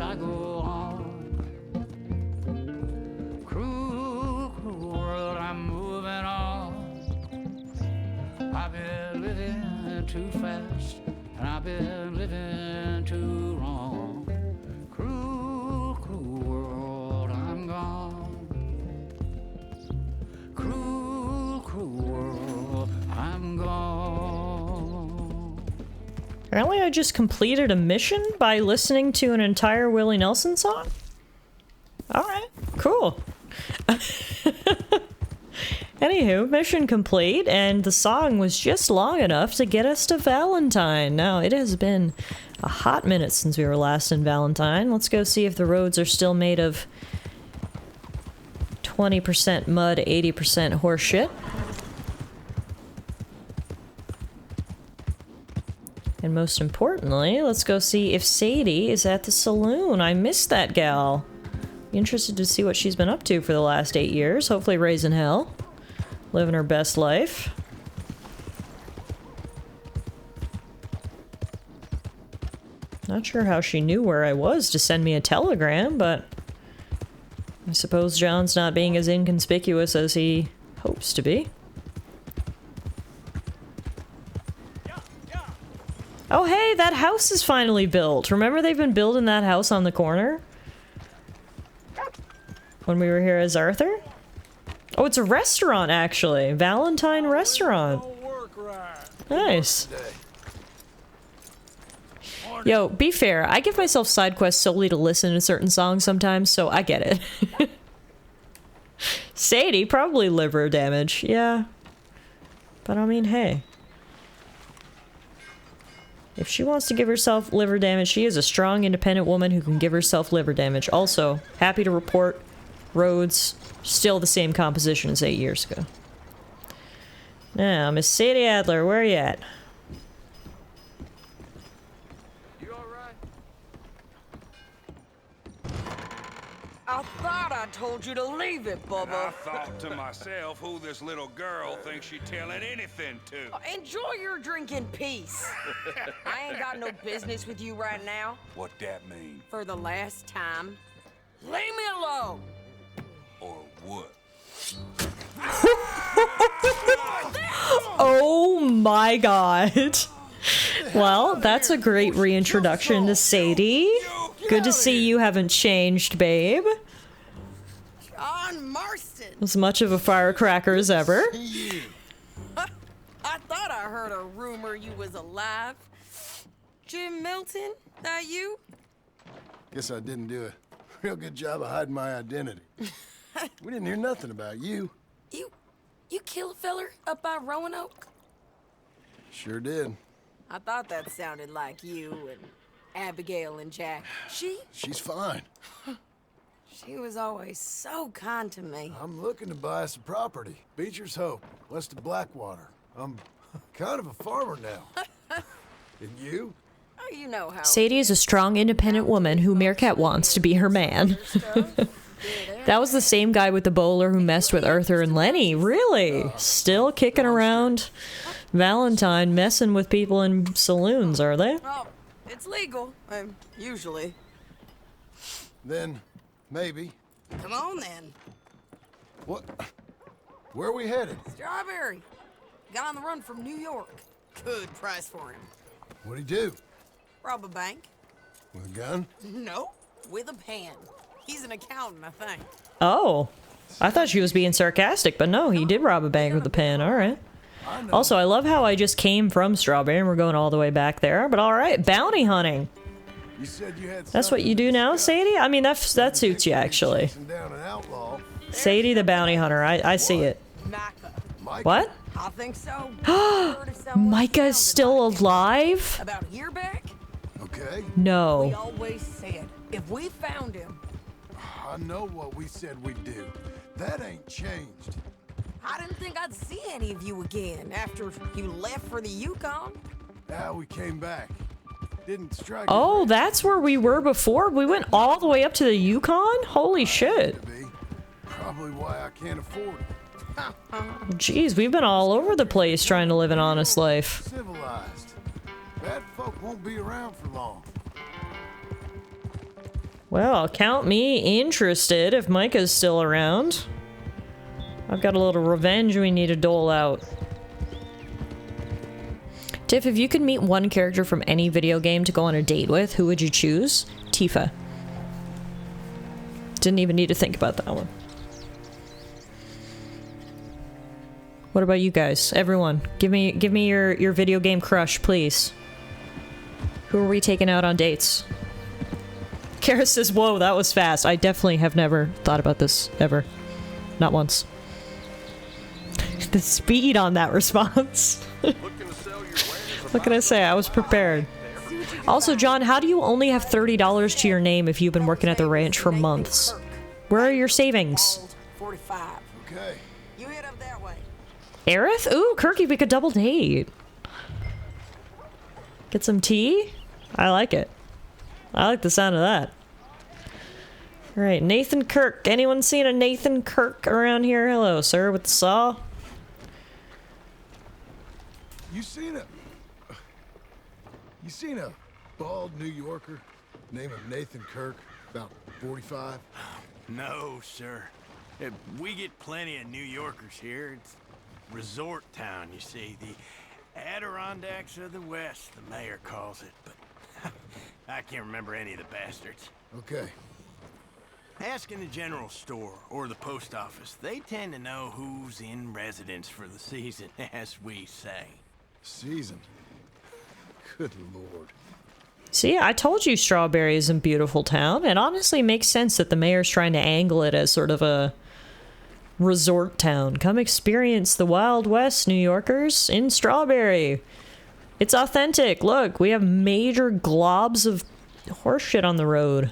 I go on. Cruel, cruel world, I'm moving on. I've been living too fast, and I've been living too wrong. Cruel, cruel world, I'm gone. Cruel, cruel world, I'm gone. Apparently I just completed a mission by listening to an entire Willie Nelson song? Alright, cool. Anywho, mission complete, and the song was just long enough to get us to Valentine. Now, it has been a hot minute since we were last in Valentine. Let's go see if the roads are still made of 20% mud, 80% horse shit. And most importantly, let's go see if Sadie is at the saloon. I missed that gal. Be interested to see what she's been up to for the last 8 years. Hopefully raising hell. Living her best life. Not sure how she knew where I was to send me a telegram, but I suppose John's not being as inconspicuous as he hopes to be. Oh, hey, that house is finally built. Remember they've been building that house on the corner? When we were here as Arthur? Oh, it's a restaurant, actually. Valentine restaurant. Nice. Yo, be fair. I give myself side quests solely to listen to certain songs sometimes, so I get it. Sadie, probably liver damage. Yeah. But I mean, hey. If she wants to give herself liver damage, she is a strong, independent woman who can give herself liver damage. Also, happy to report, roads, still the same composition as 8 years ago. Now, Miss Sadie Adler, where are you at? I thought I told you to leave it, Bubba. And I thought to myself who this little girl thinks she's telling anything to. Enjoy your drink in peace. I ain't got no business with you right now. What that mean? For the last time, leave me alone. Or what? Oh my god. Well, that's a great reintroduction to Sadie. Good to see you haven't changed, babe. John Marston. As much of a firecracker as ever. I thought I heard a rumor you was alive. Jim Milton, that you? Guess I didn't do a real good job of hiding my identity. We didn't hear nothing about you. You kill a feller up by Roanoke? Sure did. I thought that sounded like you and Abigail and Jack. She's fine. She was always so kind to me. I'm looking to buy some property. Beecher's Hope, west of Blackwater. I'm kind of a farmer now. And you? Oh, you know how. Sadie is a strong, independent woman who Meerkat wants to be her man. That was the same guy with the bowler who messed with Arthur and Lenny. Really? Still kicking around Valentine, messing with people in saloons, are they? Oh, it's legal. Usually. Then, maybe. Come on, then. What? Where are we headed? Strawberry. Got on the run from New York. Good price for him. What'd he do? Rob a bank. With a gun? No, with a pen. He's an accountant, I think. Oh. I thought she was being sarcastic, but no, he did rob a bank with a pen. Alright. Also, I love how I just came from Strawberry and we're going all the way back there, but alright, bounty hunting. You said you had That's what you do now, Sadie? I mean, that suits you, actually. Sadie the bounty hunter, I see it. What? I think so. Micah's still alive? About a year back? Okay. We No. always said, if we found him, I know what we said we'd do. That ain't changed. I didn't think I'd see any of you again after you left for the Yukon. Now we came back. Didn't strike. Oh, that's where we were before? We went all the way up to the Yukon? Holy shit. Probably why I can't afford it. Jeez, we've been all over the place trying to live an honest life. Civilized. Bad folk won't be around for long. Well, count me interested if Micah's still around. I've got a little revenge we need to dole out. Tiff, if you could meet one character from any video game to go on a date with, who would you choose? Tifa. Didn't even need to think about that one. What about you guys? Everyone, give me your video game crush, please. Who are we taking out on dates? Kara says, whoa, that was fast. I definitely have never thought about this, ever. Not once. The speed on that response. What can I say? I was prepared. Also, John, how do you only have $30 to your name if you've been working at the ranch for months? Where are your savings? 45. Okay. You head up that way. Aerith? Ooh, Kirky, we could double date. Get some tea? I like it. I like the sound of that. Alright, Nathan Kirk. Anyone seen a Nathan Kirk around here? Hello, sir, with the saw. You seen a bald New Yorker named Nathan Kirk, about 45? No, sir. We get plenty of New Yorkers here. It's resort town, you see. Adirondacks of the West, the mayor calls it, but I can't remember any of the bastards. Okay. Ask in the general store or the post office. They tend to know who's in residence for the season, as we say. Season? Good lord. See, I told you Strawberry is a beautiful town. It honestly makes sense that the mayor's trying to angle it as sort of a resort town. Come experience the Wild West, New Yorkers, in Strawberry. It's authentic. Look, we have major globs of horse shit on the road.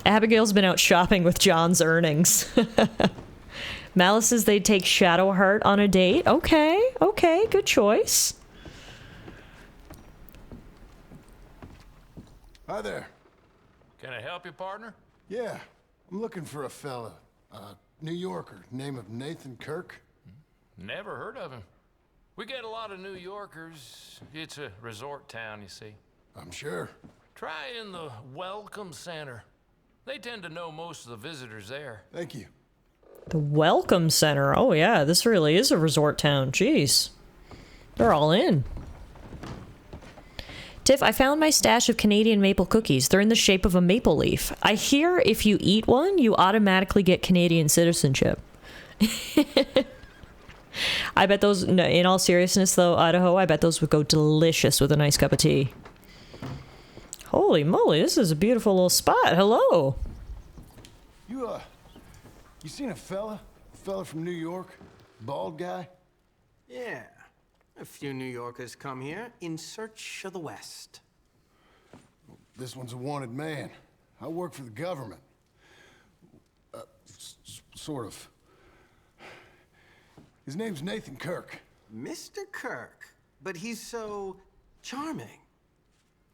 Abigail's been out shopping with John's earnings. Malice says they'd take Shadowheart on a date. Okay, okay, good choice. Hi there. Can I help you, partner? Yeah, I'm looking for a fella. New Yorker, name of Nathan Kirk. Never heard of him. We get a lot of New Yorkers. It's a resort town, you see. I'm sure. Try in the Welcome Center. They tend to know most of the visitors there. Thank you. The Welcome Center. Oh yeah, this really is a resort town. Jeez. They're all in. Tiff, I found my stash of Canadian maple cookies. They're in the shape of a maple leaf. I hear if you eat one, you automatically get Canadian citizenship. I bet those, no, in all seriousness though, Idaho, I bet those would go delicious with a nice cup of tea. Holy moly, this is a beautiful little spot. Hello. You seen a fella? A fella from New York? Bald guy? Yeah. A few New Yorkers come here in search of the West. This one's a wanted man. I work for the government. Sort of. His name's Nathan Kirk. Mr. Kirk? But he's so charming.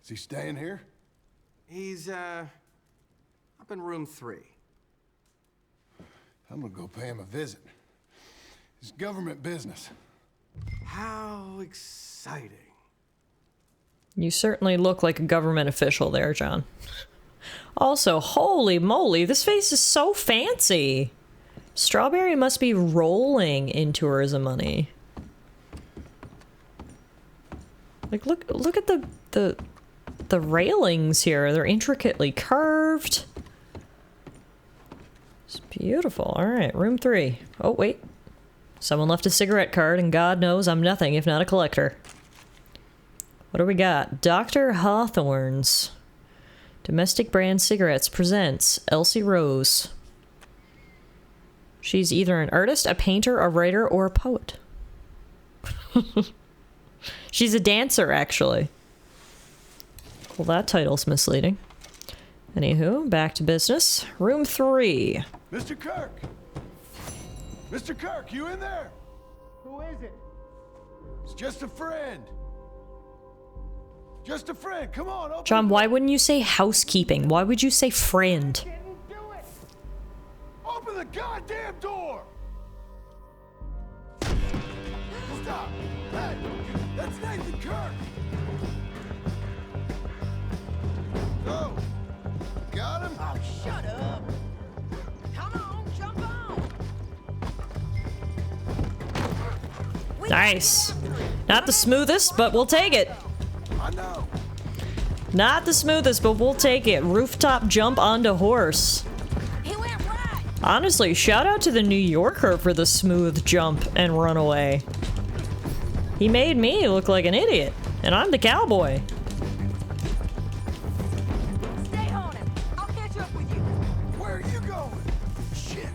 Is he staying here? He's, up in room 3. I'm gonna go pay him a visit. It's government business. How exciting. You certainly look like a government official there, John. Also, holy moly, this face is so fancy. Strawberry must be rolling in tourism money. Like, look at the railings here. They're intricately curved. It's beautiful. All right, room 3. Oh, wait. Someone left a cigarette card, and God knows I'm nothing if not a collector. What do we got? Dr. Hawthorne's Domestic Brand Cigarettes presents Elsie Rose. She's either an artist, a painter, a writer, or a poet. She's a dancer, actually. Well, that title's misleading. Anywho, back to business. Room 3. Mr. Kirk! Mr. Kirk, you in there? Who is it? It's just a friend. Just a friend. Come on, open John, why wouldn't you say housekeeping? Why would you say friend? Open the goddamn door! Stop! Hey, that's Nathan Kirk! Oh, got him? Oh, shut up! Come on, jump on! Nice. Not the smoothest, but we'll take it. I know. Not the smoothest, but we'll take it. Rooftop jump onto horse. Honestly, shout out to the New Yorker for the smooth jump and run away. He made me look like an idiot, and I'm the cowboy. Stay on him. I'll catch up with you. Where are you going? Shit.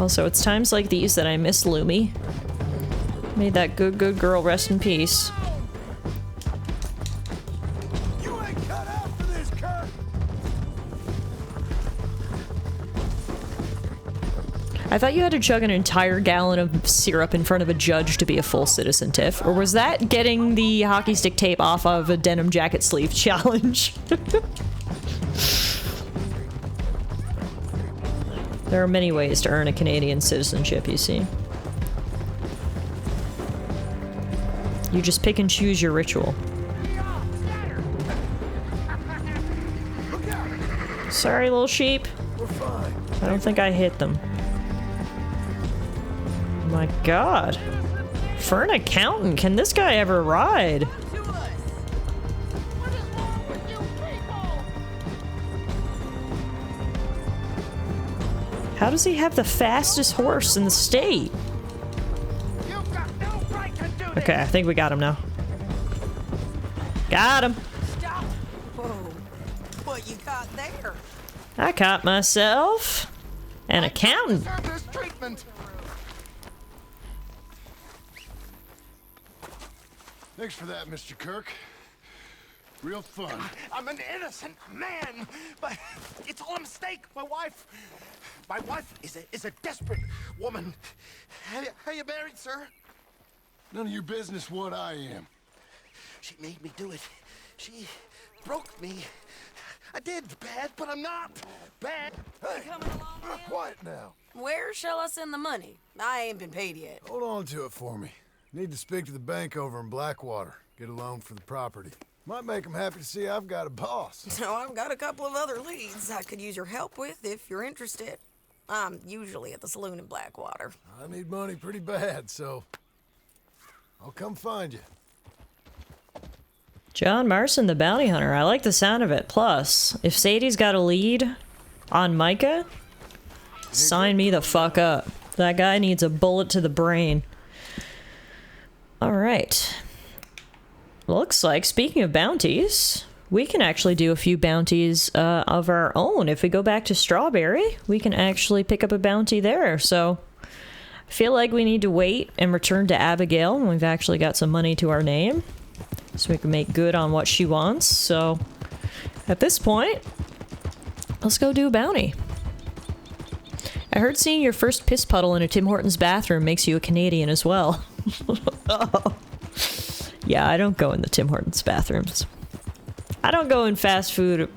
Also, it's times like these that I miss Lumi. May that good girl rest in peace. You ain't cut out for this, Kirk. I thought you had to chug an entire gallon of syrup in front of a judge to be a full citizen, Tiff. Or was that getting the hockey stick tape off of a denim jacket sleeve challenge? There are many ways to earn a Canadian citizenship, you see. You just pick and choose your ritual. Sorry, little sheep. We're fine. I don't think I hit them. My god. For an accountant, can this guy ever ride? How does he have the fastest horse in the state? Okay, I think we got him now. Got him. Stop. Whoa. What you got there? I caught myself an accountant. Thanks for that, Mr. Kirk. Real fun. I'm an innocent man, but it's all a mistake. My wife is a desperate woman. Are you married, sir? None of your business what I am. She made me do it. She broke me. I did bad, but I'm not bad. Hey, quiet now. Where shall I send the money? I ain't been paid yet. Hold on to it for me. Need to speak to the bank over in Blackwater. Get a loan for the property. Might make them happy to see I've got a boss. So I've got a couple of other leads I could use your help with if you're interested. I'm usually at the saloon in Blackwater. I need money pretty bad, so I'll come find you. John Marston, the bounty hunter. I like the sound of it. Plus, if Sadie's got a lead on Micah, sign me the fuck up. That guy needs a bullet to the brain. Alright. Looks like, speaking of bounties, we can actually do a few bounties of our own. If we go back to Strawberry, we can actually pick up a bounty there. So, I feel like we need to wait and return to Abigail when we've actually got some money to our name, so we can make good on what she wants. So, at this point, let's go do a bounty. I heard seeing your first piss puddle in a Tim Hortons bathroom makes you a Canadian as well. Oh. Yeah, I don't go in the Tim Hortons bathrooms. I don't go in fast food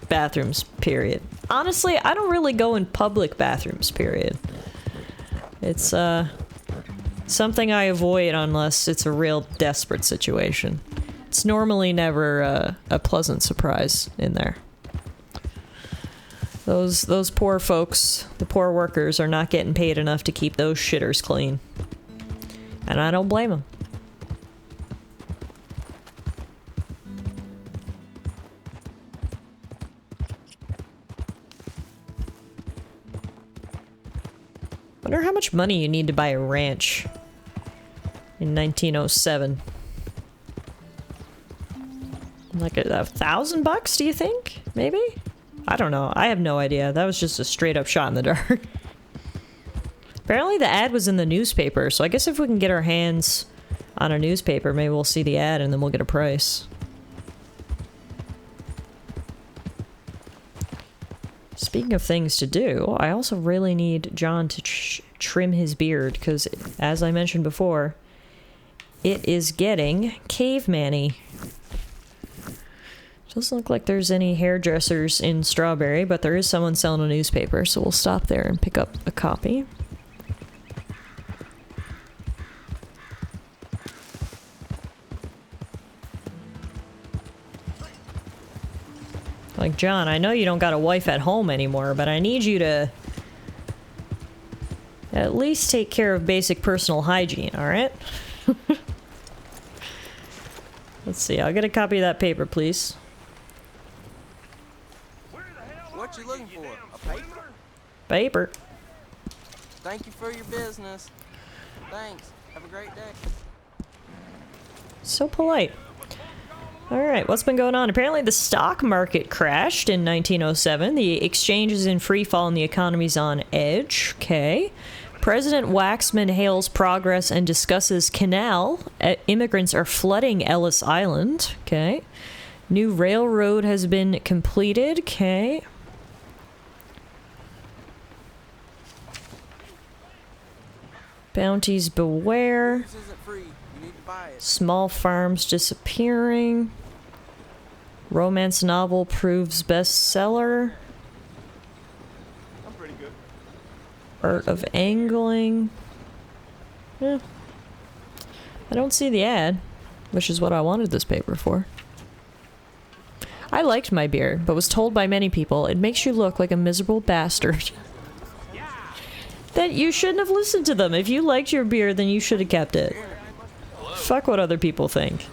bathrooms, period. Honestly, I don't really go in public bathrooms, period. It's, something I avoid unless it's a real desperate situation. It's normally never a pleasant surprise in there. Those poor folks, the poor workers, are not getting paid enough to keep those shitters clean. And I don't blame them. Wonder how much money you need to buy a ranch in 1907. Like $1,000, do you think? Maybe? I don't know. I have no idea. That was just a straight up shot in the dark. Apparently the ad was in the newspaper, so I guess if we can get our hands on a newspaper, maybe we'll see the ad and then we'll get a price. Speaking of things to do, I also really need John to trim his beard, because as I mentioned before, it is getting caveman-y. Doesn't look like there's any hairdressers in Strawberry, but there is someone selling a newspaper, so we'll stop there and pick up a copy. Like, John, I know you don't got a wife at home anymore, but I need you to at least take care of basic personal hygiene, alright? Let's see, I'll get a copy of that paper, please. What you looking for? A paper? Paper. Thank you for your business. Thanks. Have a great day. So polite. Alright, what's been going on? Apparently the stock market crashed in 1907. The exchange is in free fall and the economy's on edge. Okay. President Waxman hails progress and discusses canal. Immigrants are flooding Ellis Island. Okay. New railroad has been completed. Okay. Bounties beware. Small farms disappearing. Romance novel proves bestseller. I'm pretty good. Art of angling. I don't see the ad, which is what I wanted this paper for. I liked my beer, but was told by many people it makes you look like a miserable bastard. That you shouldn't have listened to them. If you liked your beer, then you should have kept it. Fuck what other people think.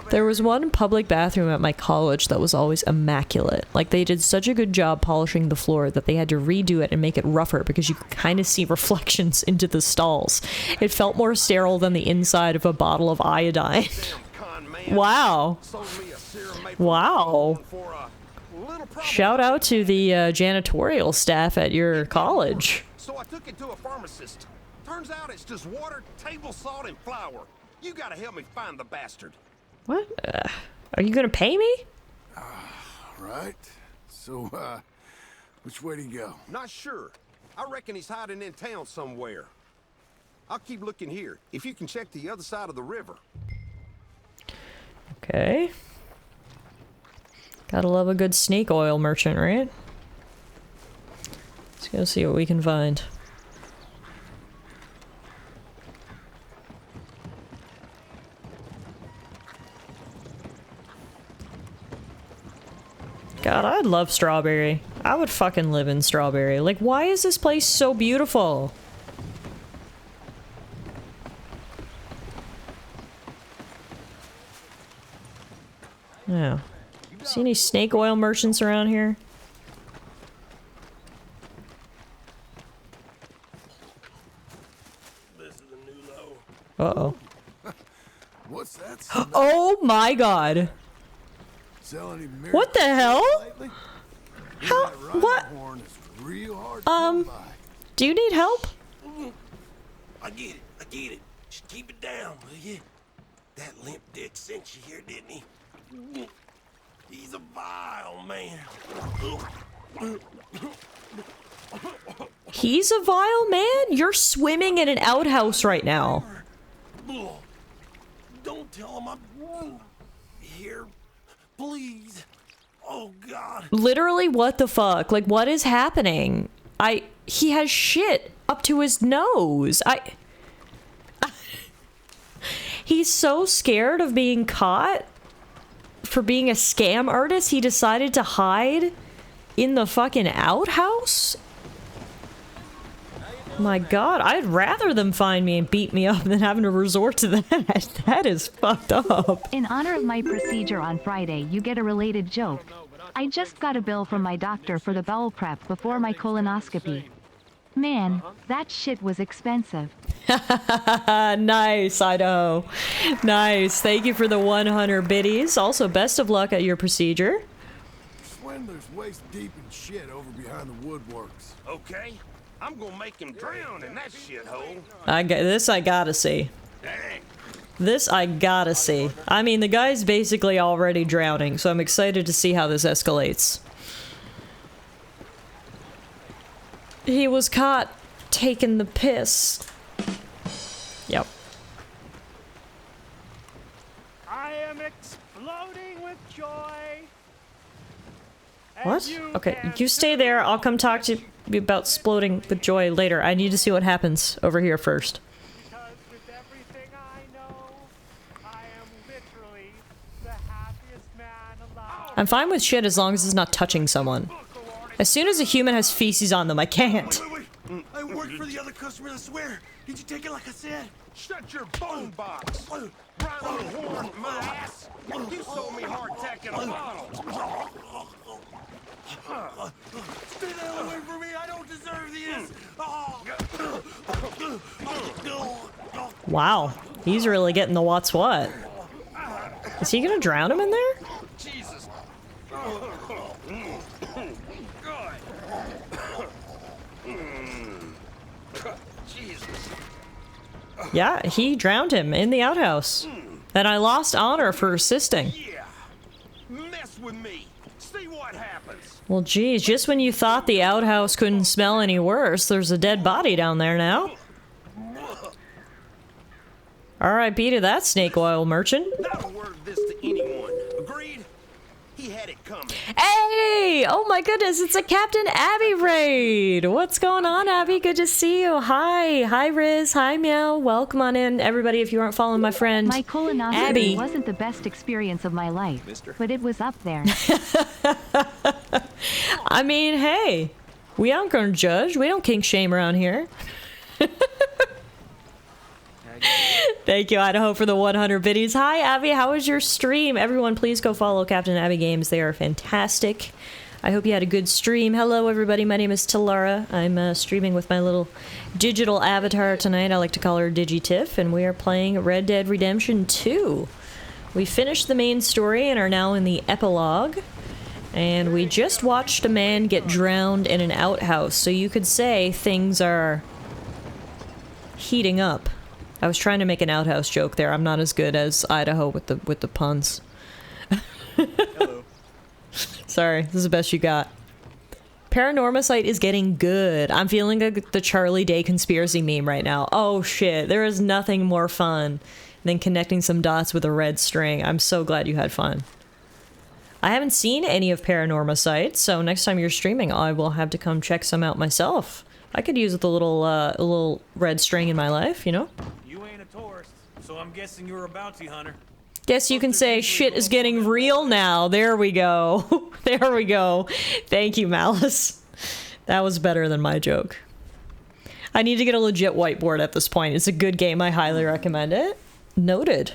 There was one public bathroom at my college that was always immaculate. Like, they did such a good job polishing the floor that they had to redo it and make it rougher because you could kind of see reflections into the stalls. It felt more sterile than the inside of a bottle of iodine. Wow. Wow. Shout out to the janitorial staff at your college. So I took it to a pharmacist. Turns out it's just water, table salt, and flour. You gotta help me find the bastard. What? Are you gonna pay me? Right. So, which way do you go? Not sure. I reckon he's hiding in town somewhere. I'll keep looking here. If you can check the other side of the river. Okay. Gotta love a good snake oil merchant, right? Let's go see what we can find. God, I'd love Strawberry. I would fucking live in Strawberry. Like, why is this place so beautiful? Yeah. See any snake oil merchants around here? Uh-oh. What's that? Oh my god. What the hell? How? What? Do you need help? I get it. Just keep it down, will you? That limp dick sent you here, didn't he? He's a vile man. He's a vile man? You're swimming in an outhouse right now. Don't tell him I'm here. Please. Oh, God. Literally, what the fuck? Like, what is happening? He has shit up to his nose. He's so scared of being caught for being a scam artist, he decided to hide in the fucking outhouse? My god, I'd rather them find me and beat me up than having to resort to that. That is fucked up. In honor of my procedure on Friday, you get a related joke. I just got a bill from my doctor for the bowel prep before my colonoscopy. Man, that shit was expensive. Nice, Idaho. Nice. Thank you for the 100 biddies. Also, best of luck at your procedure. Swindler's waist deep in shit over behind the woodworks. Okay, I'm gonna make him drown in that shithole. I gotta see. Dang. This I gotta see. I mean, the guy's basically already drowning, so I'm excited to see how this escalates. He was caught taking the piss. Yep. I am exploding with joy. What? Okay, you stay there. I'll come talk to you about exploding with joy later. I need to see what happens over here first. Because with everything I know, I am literally the happiest man alive. I'm fine with shit as long as it's not touching someone. As soon as a human has feces on them, I can't. Wait. I worked for the other customers, I swear. Did you take it like I said? Shut your bone box. Right on the horn, my ass. You sold me hardtack in a bottle. Stay the hell away from me. I don't deserve this. Wow, he's really getting the what's what. Is he gonna drown him in there? Jesus. Jesus. Yeah, he drowned him in the outhouse. And I lost honor for assisting. Yeah. Mess with me. See what happens. Well, geez, just when you thought the outhouse couldn't smell any worse, there's a dead body down there now. R.I.P. to that snake oil merchant. Not a word of this to anyone. Agreed? He had it coming. Hey! Oh my goodness, it's a Captain Abby raid! What's going on, Abby? Good to see you. Hi. Hi, Riz. Hi, Meow. Welcome on in, everybody, if you aren't following my friend My colonoscopy Abby. wasn't the best experience of my life, but it was up there. I mean, hey, we aren't gonna judge. We don't kink shame around here. Thank you, Idaho, for the 100 biddies. Hi, Abby. How was your stream? Everyone, please go follow Captain Abby Games. They are fantastic. I hope you had a good stream. Hello, everybody. My name is Tallara. I'm streaming with my little digital avatar tonight. I like to call her DigiTiff, and we are playing Red Dead Redemption 2. We finished the main story and are now in the epilogue. And we just watched a man get drowned in an outhouse, so you could say things are heating up. I was trying to make an outhouse joke there. I'm not as good as Idaho with the puns. Hello. Sorry, this is the best you got. Paranormacite is getting good. I'm feeling the Charlie Day conspiracy meme right now. Oh shit, there is nothing more fun than connecting some dots with a red string. I'm so glad you had fun. I haven't seen any of Paranormacite, so next time you're streaming, I will have to come check some out myself. I could use the little red string in my life, you know? You ain't a tourist, so I'm guessing you're a bounty hunter. Guess you can say shit is getting real now. There we go. There we go. Thank you, Malice. That was better than my joke. I need to get a legit whiteboard at this point. It's a good game. I highly recommend it. Noted.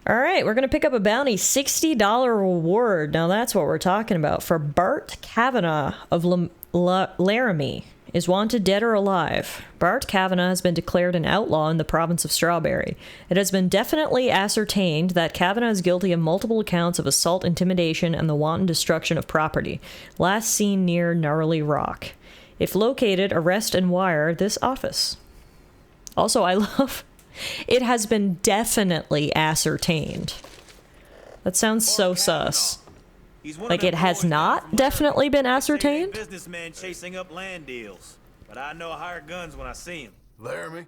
All right, we're going to pick up a bounty. $60 reward. Now that's what we're talking about. For Bart Kavanaugh of Laramie is wanted dead or alive. Bart Kavanaugh has been declared an outlaw in the province of Strawberry. It has been definitely ascertained that Kavanaugh is guilty of multiple counts of assault, intimidation, and the wanton destruction of property. Last seen near Gnarly Rock. If located, arrest and wire this office. Also, I love... It has been definitely ascertained. That sounds so sus. Like it has not definitely been ascertained? Businessman chasing up land deals. But I know higher guns when I see him. Laramie?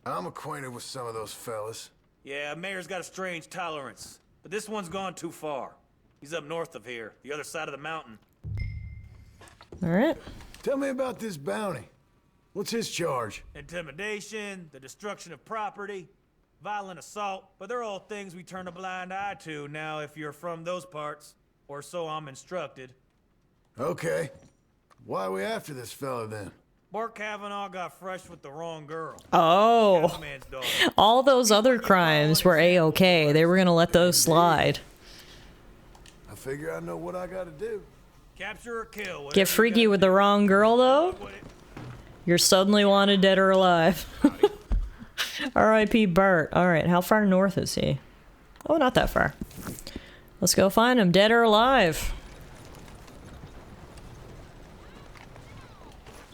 I'm acquainted with some of those fellas. Yeah, Mayor's got a strange tolerance. But this one's gone too far. He's up north of here, the other side of the mountain. Alright. Tell me about this bounty. What's his charge? Intimidation, the destruction of property, violent assault. But they're all things we turn a blind eye to now if you're from those parts. Or so I'm instructed. Okay. Why are we after this fella then? Bart Kavanaugh got fresh with the wrong girl. Oh. All those other crimes were A-okay. They were gonna let those slide. I figure I know what I gotta do. Capture or kill. Get freaky with the wrong girl, though? You're suddenly wanted dead or alive. R.I.P. Bart. Alright, how far north is he? Oh, not that far. Let's go find him, dead or alive.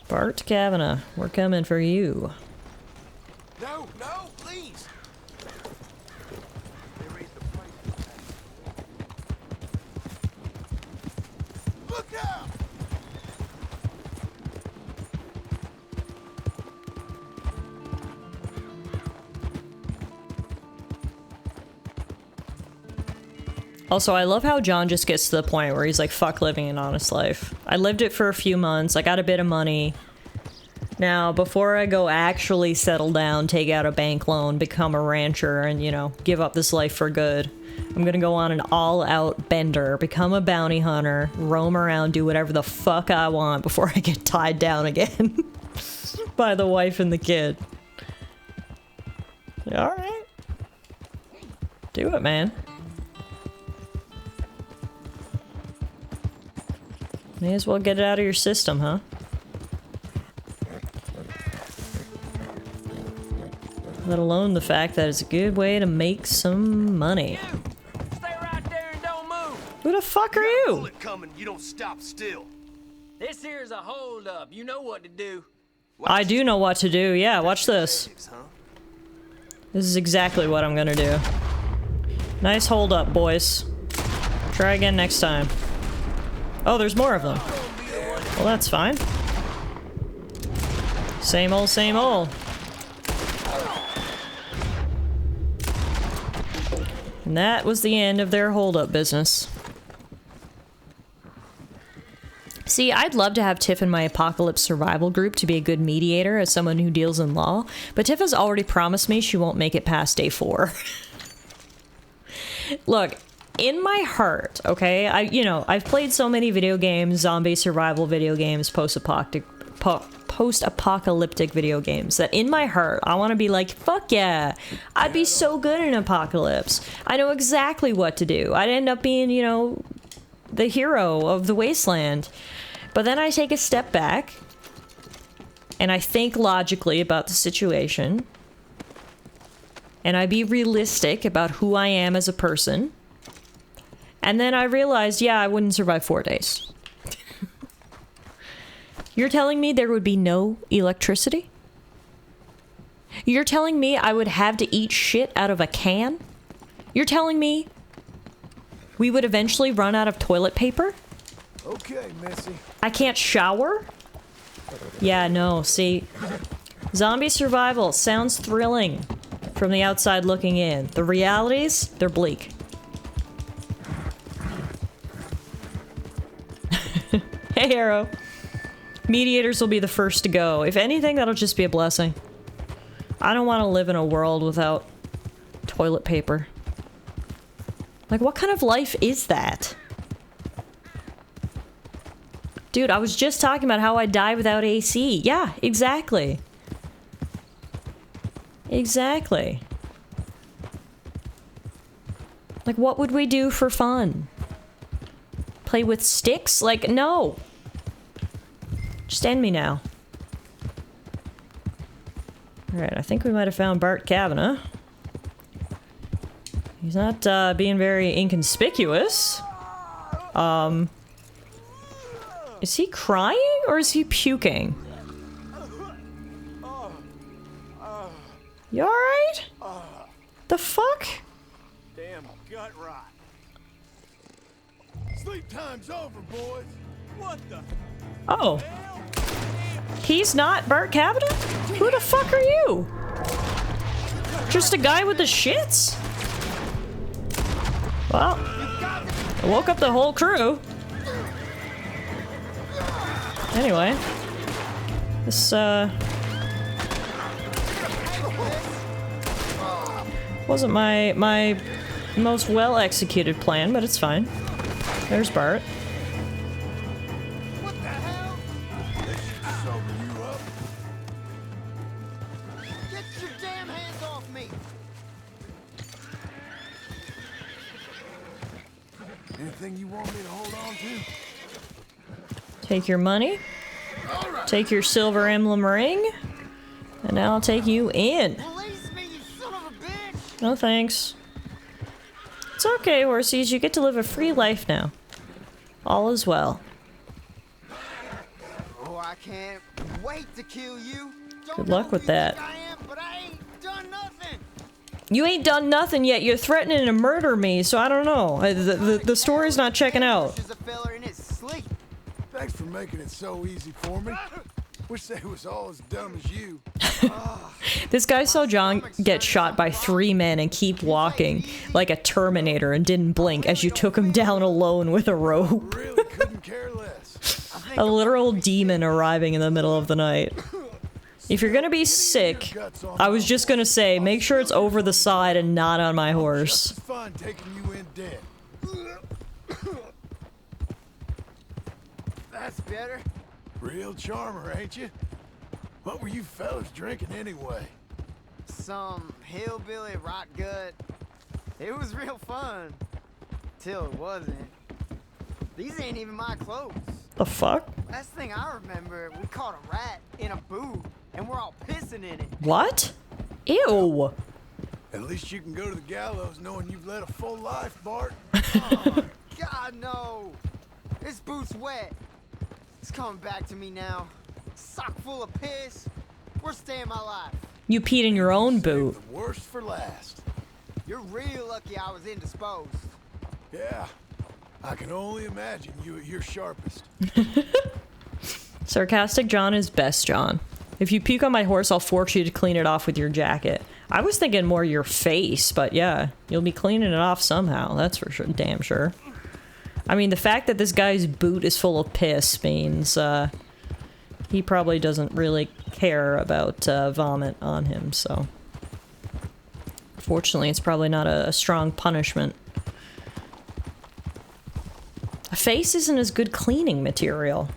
Bart Kavanaugh, we're coming for you. No, no, please. Look out! Also, I love how John just gets to the point where he's like, fuck living an honest life. I lived it for a few months, I got a bit of money. Now, before I go actually settle down, take out a bank loan, become a rancher, and, you know, give up this life for good, I'm gonna go on an all-out bender, become a bounty hunter, roam around, do whatever the fuck I want before I get tied down again by the wife and the kid. Alright. Do it, man. May as well get it out of your system, huh? Let alone the fact that it's a good way to make some money. Stay right there and don't move. Who the fuck are you? Bullet coming, you don't stop still. This here's a holdup. You know what to do. I do know what to do. Yeah, watch this. This is exactly what I'm gonna do. Nice hold up, boys. Try again next time. Oh, there's more of them. Well, that's fine. Same old, same old. And that was the end of their hold-up business. See, I'd love to have Tiff in my apocalypse survival group to be a good mediator as someone who deals in law, but Tiff has already promised me she won't make it past day 4. Look, in my heart, okay, I've played so many video games, zombie survival video games, post-apocalyptic video games, that in my heart, I want to be like, fuck yeah, I'd be so good in apocalypse. I know exactly what to do. I'd end up being, the hero of the wasteland. But then I take a step back, and I think logically about the situation, and I be realistic about who I am as a person, and then I realized, yeah, I wouldn't survive 4 days. You're telling me there would be no electricity? You're telling me I would have to eat shit out of a can? You're telling me we would eventually run out of toilet paper? Okay, Missy. I can't shower? Yeah, no, see. Zombie survival sounds thrilling from the outside looking in. The realities, they're bleak. Hey, Arrow. Mediators will be the first to go. If anything, that'll just be a blessing. I don't want to live in a world without toilet paper. Like, what kind of life is that? Dude, I was just talking about how I die without AC. Yeah, exactly. Exactly. Like, what would we do for fun? Play with sticks? Like, no. Just end me now. Alright, I think we might have found Bart Kavanaugh. He's not being very inconspicuous. Is he crying or is he puking? You alright? The fuck? Damn gut rot. Sleep time's over, boys. What the? Oh. He's not Bart Kavanaugh? Who the fuck are you? Just a guy with the shits? Well, I woke up the whole crew. Anyway, this wasn't my most well executed plan, but it's fine. There's Bart. What the hell? This should sober you up. Get your damn hands off me! Anything you want me to hold on to? Take your money. Take your silver emblem ring. And now I'll take you in. Release me, you son of a bitch! No thanks. It's okay, horsies. You get to live a free life now. All is well. Oh, I can't wait to kill you. Good luck with that. I am, but I ain't done nothing. You ain't done nothing yet. You're threatening to murder me, so I don't know. The story's not checking out. A fella in his sleep. Thanks for making it so easy for me. Wish they was all as dumb as you. This guy saw John get shot by 3 men and keep walking like a Terminator and didn't blink as you took him down alone with a rope. Really couldn't care less. A literal demon arriving in the middle of the night. If you're gonna be sick, I was just gonna say, make sure it's over the side and not on my horse. It's fun taking you in dead. That's better. Real charmer, ain't you? What were you fellas drinking anyway? Some hillbilly rot gut. It was real fun. Till it wasn't. These ain't even my clothes. The fuck? Last thing I remember, we caught a rat in a boot, and we're all pissing in it. What? Ew. At least you can go to the gallows knowing you've led a full life, Bart. Oh, God, no. This boot's wet. It's coming back to me now. Sock full of piss. Worst day of my life. You peed in your own boot. The worst for last. You're real lucky I was indisposed. Yeah. I can only imagine you at your sharpest. Sarcastic John is best John. If you puke on my horse, I'll force you to clean it off with your jacket. I was thinking more your face, but yeah, you'll be cleaning it off somehow. That's for sure. Damn sure. I mean, the fact that this guy's boot is full of piss means, he probably doesn't really care about, vomit on him, so... Fortunately, it's probably not a strong punishment. A face isn't as good cleaning material.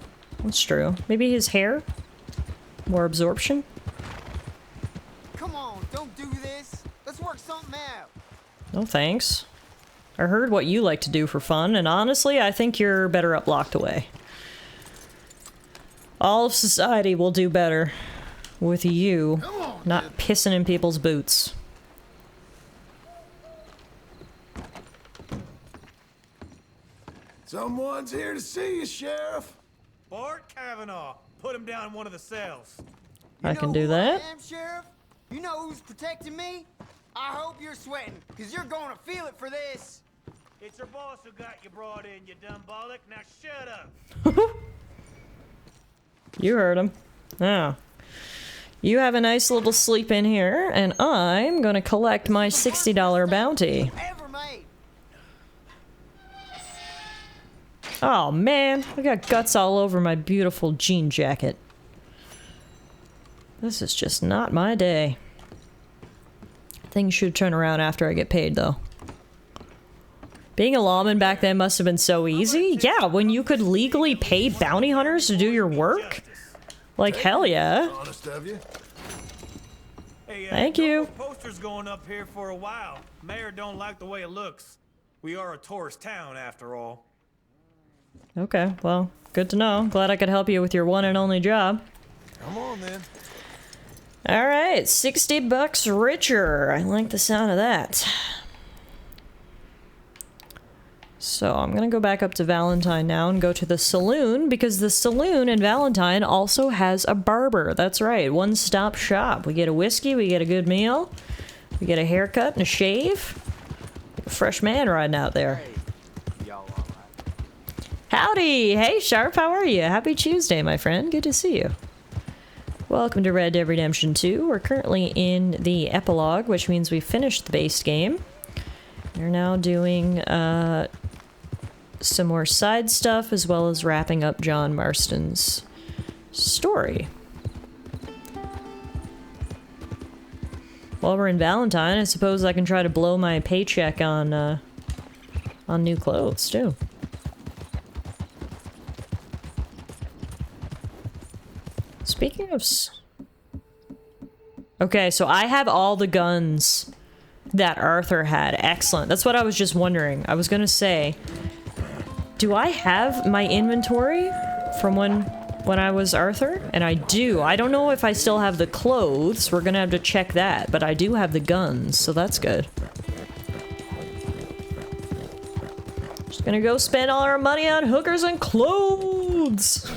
That's true. Maybe his hair? More absorption? Come on, don't do this. Let's work something out. No thanks. I heard what you like to do for fun, and honestly, I think you're better up locked away. All of society will do better with you not pissing in people's boots. Someone's here to see you, Sheriff. Bart Kavanaugh. Put him down in one of the cells. I can do that. I am, Sheriff? You know who's protecting me? I hope you're sweating, because you're going to feel it for this. It's your boss who got you brought in, you dumb bollock. Now shut up. You heard him. Now, you have a nice little sleep in here, and I'm gonna collect my $60 bounty. Oh man, I got guts all over my beautiful jean jacket. This is just not my day. Things should turn around after I get paid, though. Being a lawman back then must have been so easy. Yeah, when you could legally pay bounty hunters to do your work. Like, hell yeah. Honest of you. Hey, Thank no you. more posters going up here for a while. Mayor don't like the way it looks. We are a tourist town, after all. Okay, well, good to know. Glad I could help you with your one and only job. Come on, then. Alright, 60 bucks richer. I like the sound of that. So I'm gonna go back up to Valentine now and go to the saloon, because the saloon in Valentine also has a barber. That's right, one-stop shop. We get a whiskey, we get a good meal, we get a haircut and a shave. A fresh man riding out there. Howdy! Hey Sharp, how are you? Happy Tuesday, my friend. Good to see you. Welcome to Red Dead Redemption 2. We're currently in the Epilogue, which means we finished the base game. We're now doing, some more side stuff, as well as wrapping up John Marston's story. While we're in Valentine, I suppose I can try to blow my paycheck on new clothes, too. Speaking of... Okay, so I have all the guns that Arthur had. Excellent. That's what I was just wondering. I was gonna say... Do I have my inventory from when I was Arthur? And I do. I don't know if I still have the clothes. We're gonna have to check that. But I do have the guns, so that's good. Just gonna go spend all our money on hookers and clothes!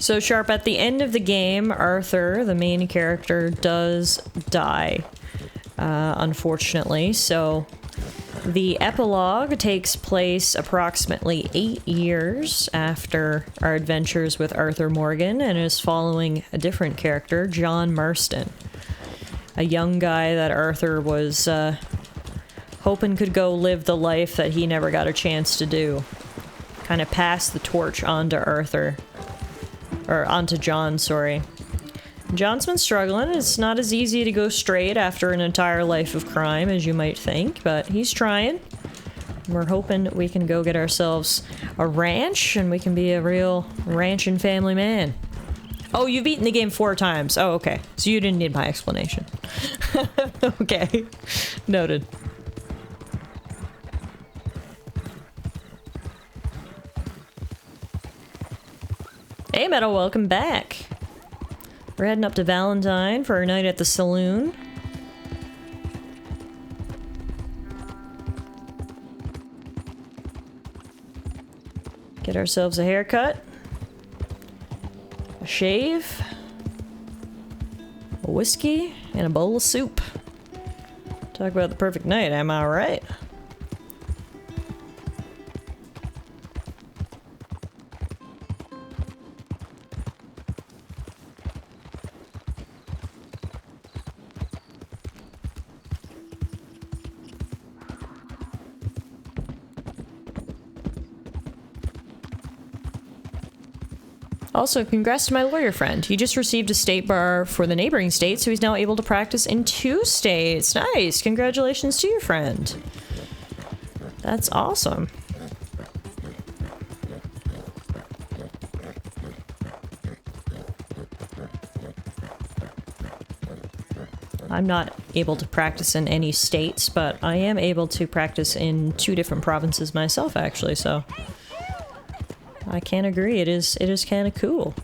So Sharp, at the end of the game, Arthur, the main character, does die. Unfortunately, so the epilogue takes place approximately 8 years after our adventures with Arthur Morgan and is following a different character, John Marston. A young guy that Arthur was hoping could go live the life that he never got a chance to do. Kind of pass the torch onto Arthur. Or onto John, sorry. John's been struggling. It's not as easy to go straight after an entire life of crime as you might think, but he's trying. We're hoping we can go get ourselves a ranch and we can be a real ranch and family man. Oh, you've beaten the game 4 times. Oh, okay. So you didn't need my explanation. Okay. Noted. Hey, Meadow, welcome back. We're heading up to Valentine for a night at the saloon. Get ourselves a haircut, a shave, a whiskey, and a bowl of soup. Talk about the perfect night, am I right? Also, congrats to my lawyer friend. He just received a state bar for the neighboring state, so he's now able to practice in 2 states. Nice. Congratulations to your friend. That's awesome. I'm not able to practice in any states, but I am able to practice in 2 different provinces myself, actually, so I can agree. It is kind of cool.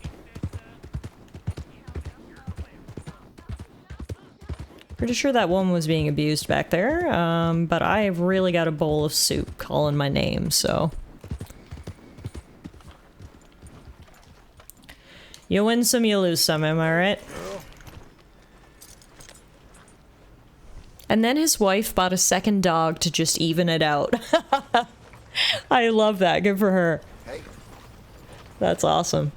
Pretty sure that woman was being abused back there, but I've really got a bowl of soup calling my name, so. You win some, you lose some, am I right? And then his wife bought a second dog to just even it out. I love that. Good for her. That's awesome.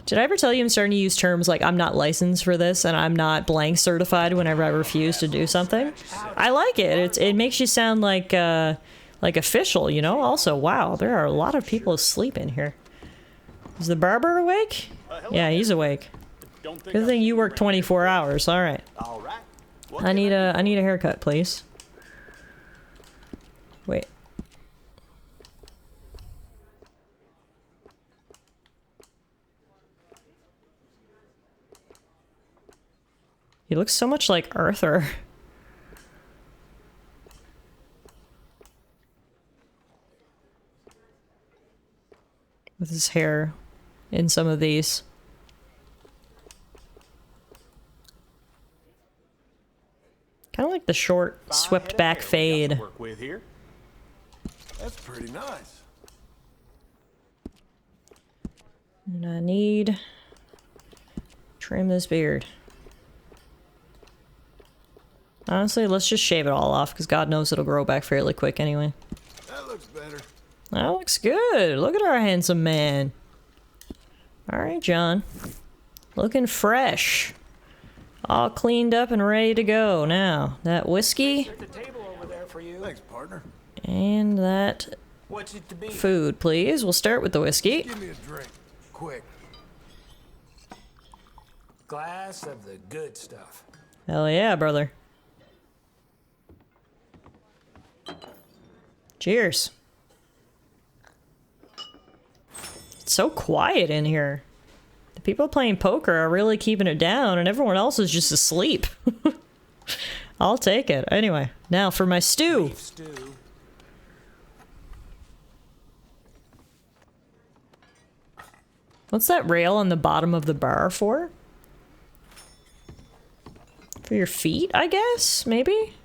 Did I ever tell you I'm starting to use terms like I'm not licensed for this and I'm not blank certified whenever I refuse to do something? I like it. It makes you sound like official, you know? Also, wow, there are a lot of people asleep in here. Is the barber awake? Yeah, he's awake. Good thing you work 24 hours. All right. I need a haircut, please. Wait. He looks so much like Arthur. With his hair in some of these. Kind of like the short, swept back fade. Work with here. That's pretty nice. And I need trim this beard. Honestly, let's just shave it all off because God knows it'll grow back fairly quick anyway. That looks better. That looks good. Look at our handsome man. All right, John. Looking fresh. All cleaned up and ready to go. Now, that whiskey. Thanks, partner. And that food, please. We'll start with the whiskey. Give me a drink, quick. Glass of the good stuff. Hell yeah, brother. Cheers. It's so quiet in here. The people playing poker are really keeping it down and everyone else is just asleep. I'll take it. Anyway, now for my stew. What's that rail on the bottom of the bar for? For your feet, I guess? Maybe?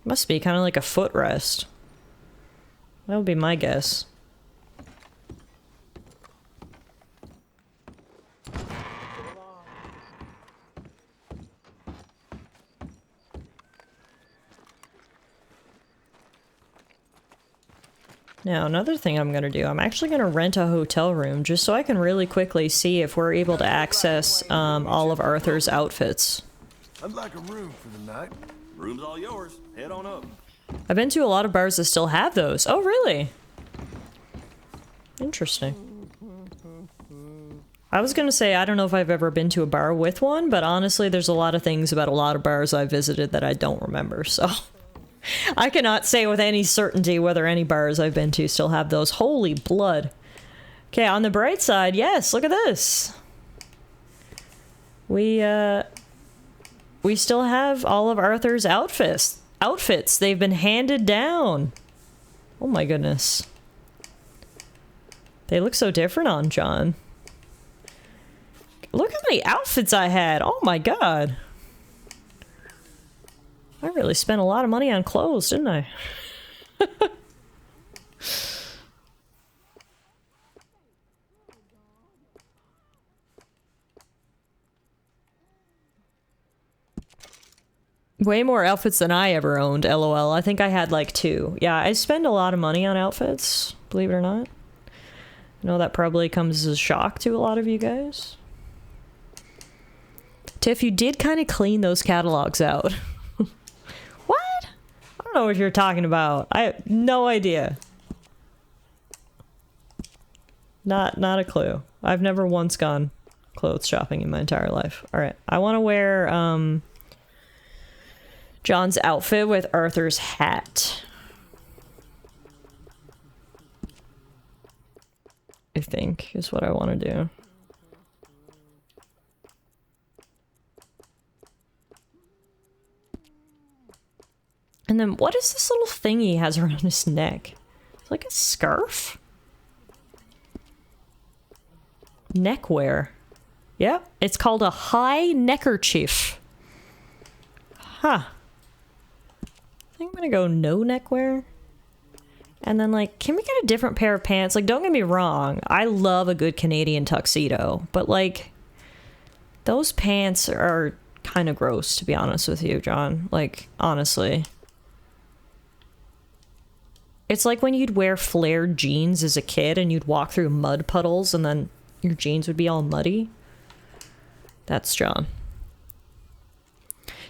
Must be kind of like a footrest. That would be my guess. Now, another thing I'm going to do, I'm actually going to rent a hotel room just so I can really quickly see if we're able to access all of Arthur's outfits. I'd like a room for the night. Room's all yours. Head on up. I've been to a lot of bars that still have those. Oh, really? Interesting. I was going to say, I don't know if I've ever been to a bar with one, but honestly, there's a lot of things about a lot of bars I visited that I don't remember, so... I cannot say with any certainty whether any bars I've been to still have those. Holy blood. Okay, on the bright side, yes, look at this. We still have all of Arthur's outfits. They've been handed down. Oh my goodness. They look so different on John. Look how many outfits I had. Oh my god. I really spent a lot of money on clothes, didn't I? Way more outfits than I ever owned, LOL. I think I had like 2. Yeah, I spend a lot of money on outfits, believe it or not. I know that probably comes as a shock to a lot of you guys. Tiff, you did kind of clean those catalogs out. I don't know what you're talking about. I have no idea. Not a clue. I've never once gone clothes shopping in my entire life. All right, I want to wear John's outfit with Arthur's hat. I think is what I want to do. And then what is this little thing he has around his neck? It's like a scarf? Neckwear. Yep, it's called a high neckerchief. Huh. I think I'm gonna go no neckwear. And then, like, can we get a different pair of pants? Like, don't get me wrong, I love a good Canadian tuxedo, but, like, those pants are kind of gross, to be honest with you, John. Like, honestly. It's like when you'd wear flared jeans as a kid and you'd walk through mud puddles and then your jeans would be all muddy. That's John.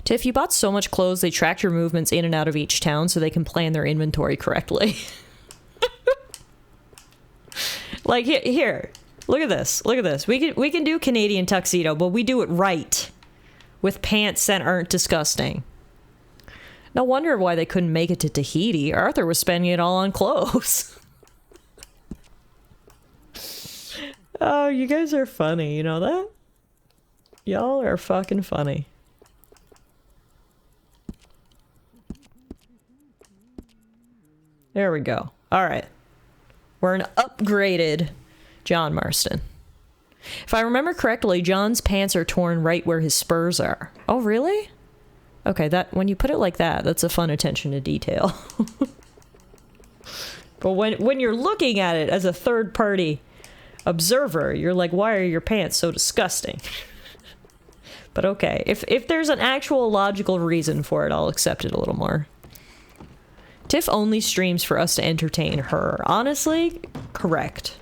Tiff, you bought so much clothes, they tracked your movements in and out of each town so they can plan their inventory correctly. Like, here, look at this. Look at this. We can do Canadian tuxedo, but we do it right. With pants that aren't disgusting. No wonder why they couldn't make it to Tahiti. Arthur was spending it all on clothes. Oh, you guys are funny, you know that? Y'all are fucking funny. There we go. All right. We're an upgraded John Marston. If I remember correctly, John's pants are torn right where his spurs are. Oh, really? Okay, that when you put it like that, that's a fun attention to detail. But when you're looking at it as a third-party observer, you're like, why are your pants so disgusting? But okay, if there's an actual logical reason for it, I'll accept it a little more. Tiff only streams for us to entertain her. Honestly, correct.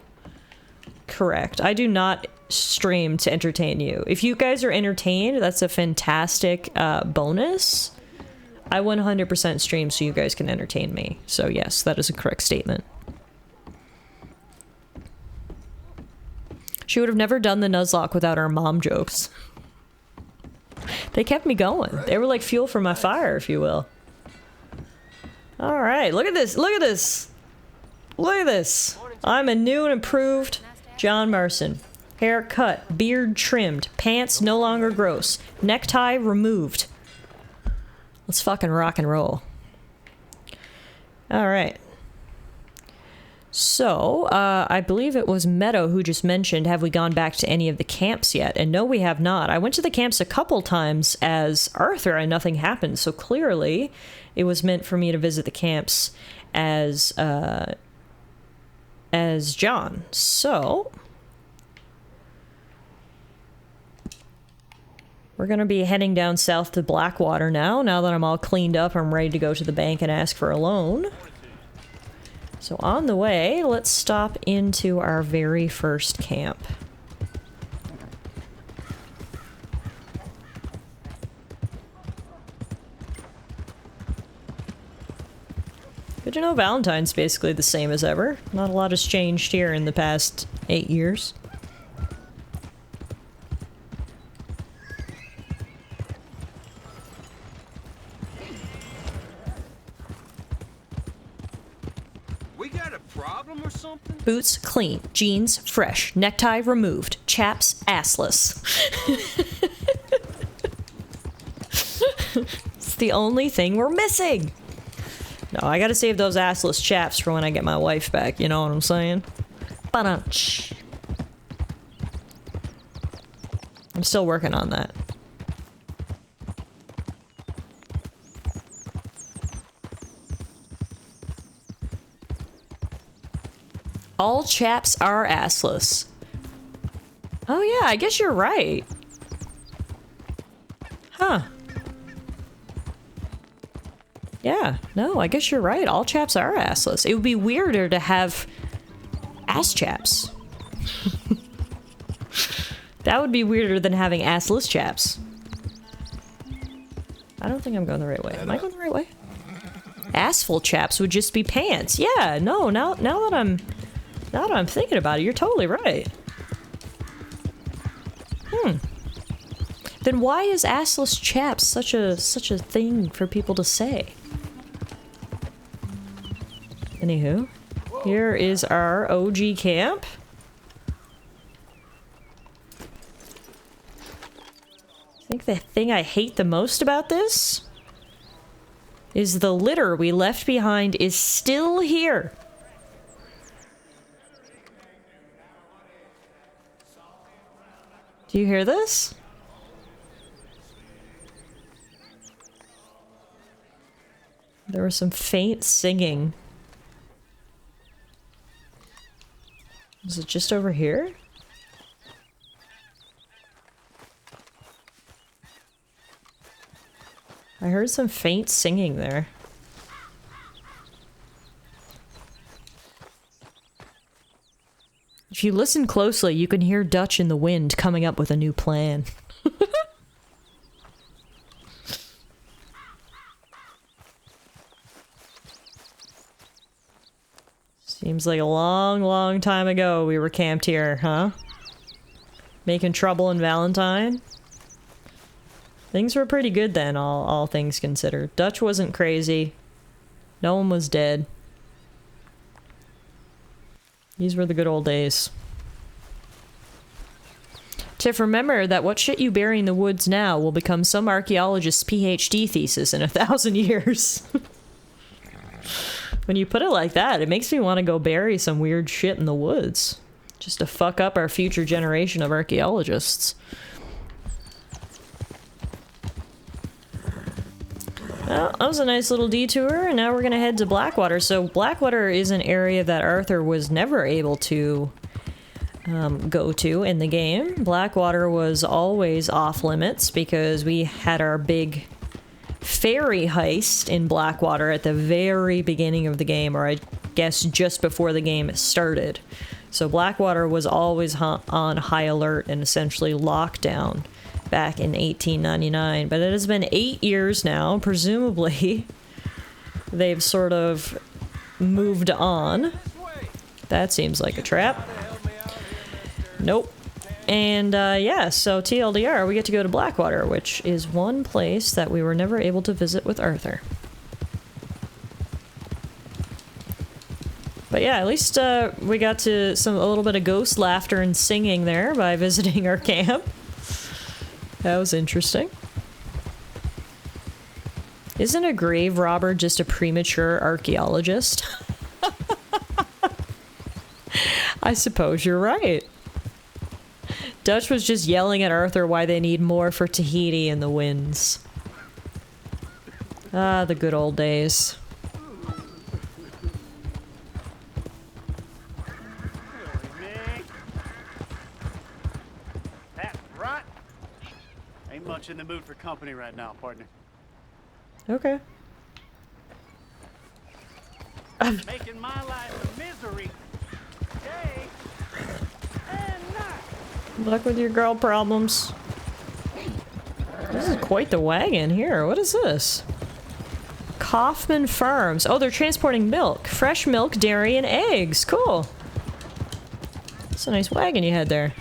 Correct. I do not stream to entertain you. If you guys are entertained, that's a fantastic bonus. I 100% stream so you guys can entertain me. So yes, that is a correct statement. She would have never done the Nuzlocke without our mom jokes. They kept me going. They were like fuel for my fire, if you will. All right, look at this. Look at this. Look at this. I'm a new and improved John Marston. Hair cut, beard trimmed, pants no longer gross, necktie removed. Let's fucking rock and roll. All right. So, I believe it was Meadow who just mentioned, have we gone back to any of the camps yet? And no, we have not. I went to the camps a couple times as Arthur and nothing happened. So clearly, it was meant for me to visit the camps as John. So, we're going to be heading down south to Blackwater now that I'm all cleaned up, I'm ready to go to the bank and ask for a loan. So on the way, let's stop into our very first camp. Good to know Valentine's basically the same as ever. Not a lot has changed here in the past 8 years. Boots clean, jeans fresh, necktie removed, chaps assless. It's the only thing we're missing. No, I gotta save those assless chaps for when I get my wife back, you know what I'm saying? Ba-dunch. I'm still working on that. All chaps are assless. Oh yeah, I guess you're right. Huh. Yeah, no, I guess you're right. All chaps are assless. It would be weirder to have ass chaps. That would be weirder than having assless chaps. I don't think I'm going the right way. Am I going the right way? Assful chaps would just be pants. Yeah, no, now that I'm Now that I'm thinking about it, you're totally right. Then why is assless chaps such a thing for people to say? Anywho, here is our OG camp. I think the thing I hate the most about this is the litter we left behind is still here. Do you hear this? There was some faint singing. Is it just over here? I heard some faint singing there. If you listen closely, you can hear Dutch in the wind coming up with a new plan. Seems like a long, long time ago we were camped here, huh? Making trouble in Valentine? Things were pretty good then, all things considered. Dutch wasn't crazy. No one was dead. These were the good old days. Tiff, remember that what shit you bury in the woods now will become some archaeologist's PhD thesis in 1,000 years. When you put it like that, it makes me want to go bury some weird shit in the woods. Just to fuck up our future generation of archaeologists. Well, that was a nice little detour, and now we're gonna head to Blackwater. So Blackwater is an area that Arthur was never able to go to in the game. Blackwater was always off limits because we had our big ferry heist in Blackwater at the very beginning of the game, or I guess just before the game started. So Blackwater was always on high alert and essentially locked down back in 1899. But it has been 8 years now. Presumably, they've sort of moved on. That seems like a trap. Nope. And yeah, so TLDR, we get to go to Blackwater, which is one place that we were never able to visit with Arthur. But yeah, at least we got to a little bit of ghost laughter and singing there by visiting our camp. That was interesting. Isn't a grave robber just a premature archaeologist? I suppose you're right. Dutch was just yelling at Arthur why they need more for Tahiti and the winds. Ah, the good old days. That's right. Ain't much in the mood for company right now, partner. Okay. Making my life a misery. Day and night. Good luck with your girl problems. This is quite the wagon here. What is this? Kaufman Farms. Oh, they're transporting milk. Fresh milk, dairy, and eggs. Cool. That's a nice wagon you had there.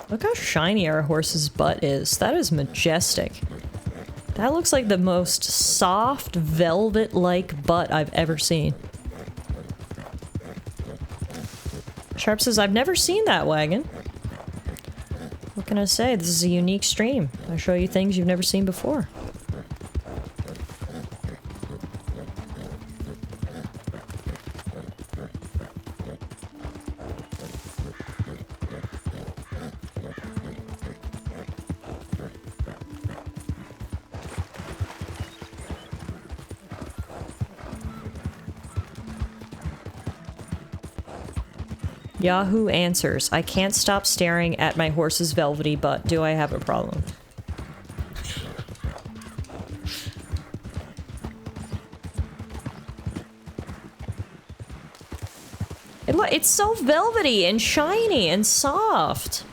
Look how shiny our horse's butt is. That is majestic. That looks like the most soft, velvet-like butt I've ever seen. Sharp says, I've never seen that wagon. What can I say? This is a unique stream. I show you things you've never seen before. Yahoo answers, I can't stop staring at my horse's velvety butt. Do I have a problem? What? It's so velvety and shiny and soft.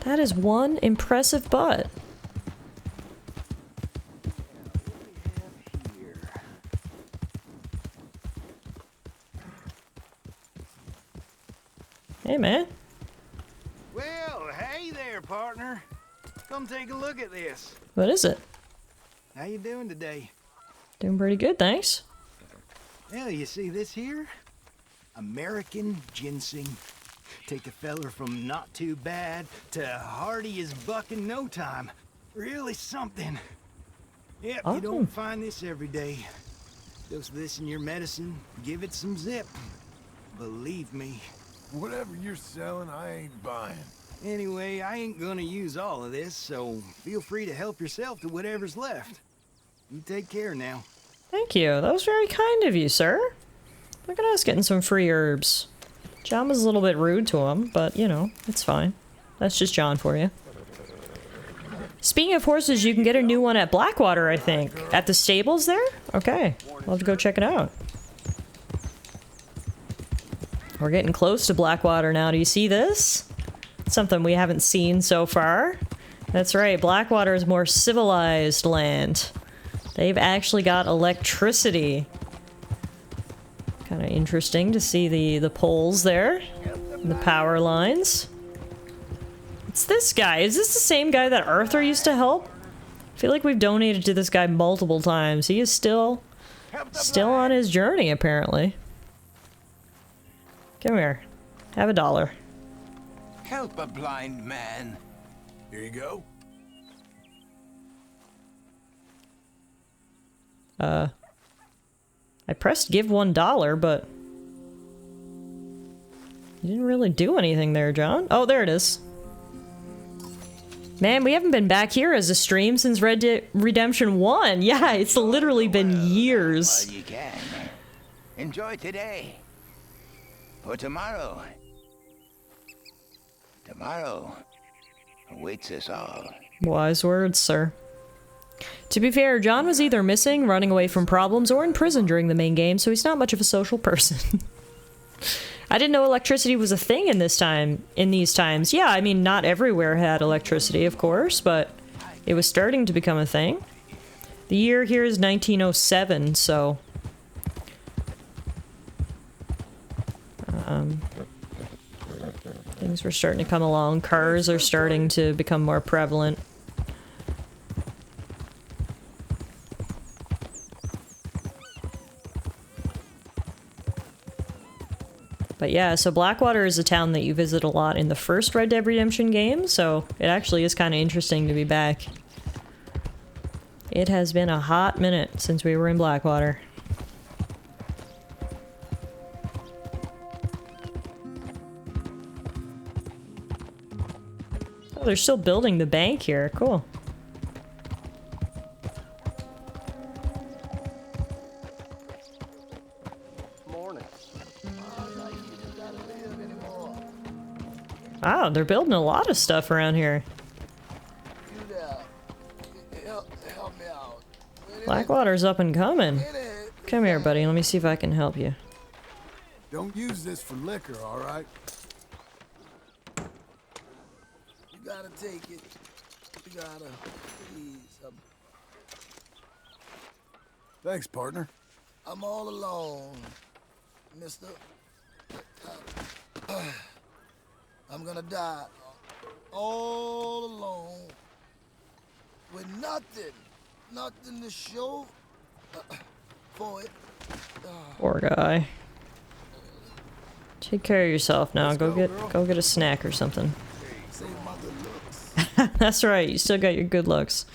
That is one impressive butt. Hey, man. Well, hey there, partner. Come take a look at this. What is it? How you doing today? Doing pretty good, thanks. Well, you see this here? American ginseng. Take a feller from not too bad to hardy as buck in no time. Really something. Yep, you don't find this every day. Dose this in your medicine, give it some zip. Believe me. Whatever you're selling, I ain't buying. Anyway, I ain't gonna use all of this, so feel free to help yourself to whatever's left. You take care now. Thank you. That was very kind of you, sir. Look at us getting some free herbs. John was a little bit rude to him, but, you know, it's fine. That's just John for you. Speaking of horses, you can get a new one at Blackwater, I think. At the stables there? Okay. I'll have to go check it out. We're getting close to Blackwater now. Do you see this? Something we haven't seen so far. That's right, Blackwater is more civilized land. They've actually got electricity. Kind of interesting to see the poles there. And the power lines. It's this guy. Is this the same guy that Arthur used to help? I feel like we've donated to this guy multiple times. He is still on his journey, apparently. Come here. Have $1. Help a blind man. Here you go. I pressed give $1, but you didn't really do anything there, John. Oh, there it is. Man, we haven't been back here as a stream since Red Dead Redemption 1. Yeah, it's literally been years. Well, you can. Enjoy today. For tomorrow. Tomorrow awaits us all. Wise words, sir. To be fair, John was either missing, running away from problems, or in prison during the main game, so he's not much of a social person. I didn't know electricity was a thing in these times. Yeah, I mean, not everywhere had electricity, of course, but it was starting to become a thing. The year here is 1907, so... things were starting to come along. Cars are starting to become more prevalent. But yeah, so Blackwater is a town that you visit a lot in the first Red Dead Redemption game, so it actually is kind of interesting to be back. It has been a hot minute since we were in Blackwater. Oh, they're still building the bank here. Cool. Wow, they're building a lot of stuff around here. Help me out. Blackwater's up and coming. Come here, buddy. Let me see if I can help you. Don't use this for liquor, all right? You gotta take it. You gotta, please. Thanks, partner. I'm all alone, mister. I'm gonna die all alone with nothing to show for it. Poor guy. Take care of yourself now. Go get a snack or something. That's right. You still got your good looks.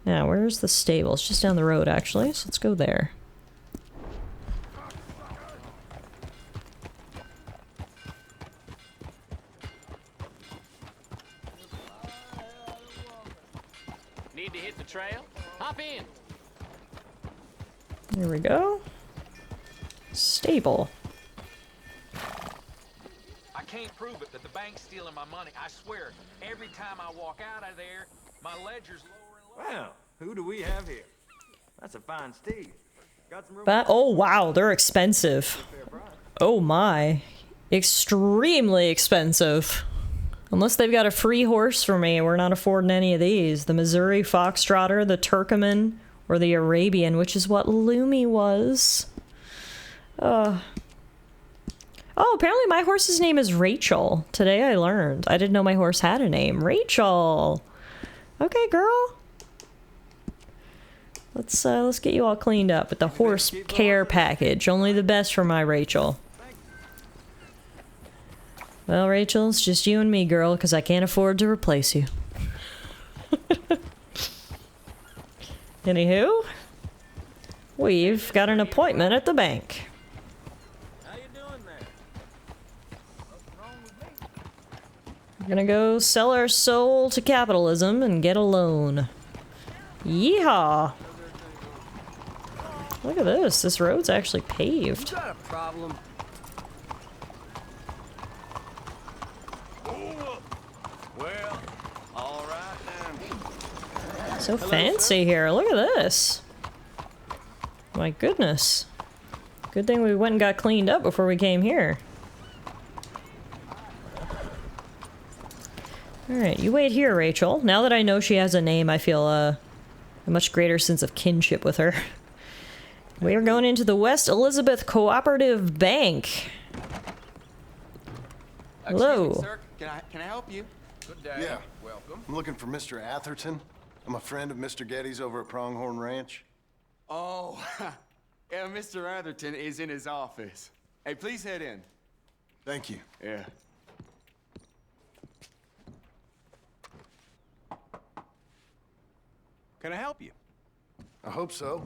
Now, where's the stable? It's just down the road, actually. So let's go there. Need to hit the trail? Hop in. There we go. Stable. I can't prove it, but the bank's stealing my money. I swear, every time I walk out of there, my ledger's lower and lower. Well, who do we have here? That's a fine steed. Got some room. Oh wow, they're expensive. Oh my. Extremely expensive. Unless they've got a free horse for me, we're not affording any of these. The Missouri Foxtrotter, the Turkoman, or the Arabian, which is what Lumi was. Oh, apparently my horse's name is Rachel. Today I learned. I didn't know my horse had a name. Rachel! Okay, girl. Let's get you all cleaned up with the horse care package. Only the best for my Rachel. Well, Rachel, it's just you and me, girl, because I can't afford to replace you. Anywho, we've got an appointment at the bank. We're gonna go sell our soul to capitalism and get a loan. Yeehaw! Look at this. This road's actually paved. You got a problem? Well, all right then. So fancy here. Look at this. My goodness. Good thing we went and got cleaned up before we came here. Alright, you wait here, Rachel. Now that I know she has a name, I feel a much greater sense of kinship with her. We are going into the West Elizabeth Cooperative Bank. Hello. Excuse me, Sir, can I help you? Good day. Yeah. Welcome. I'm looking for Mr. Atherton. I'm a friend of Mr. Getty's over at Pronghorn Ranch. Oh, yeah, Mr. Atherton is in his office. Hey, please head in. Thank you. Yeah. Can I help you? I hope so.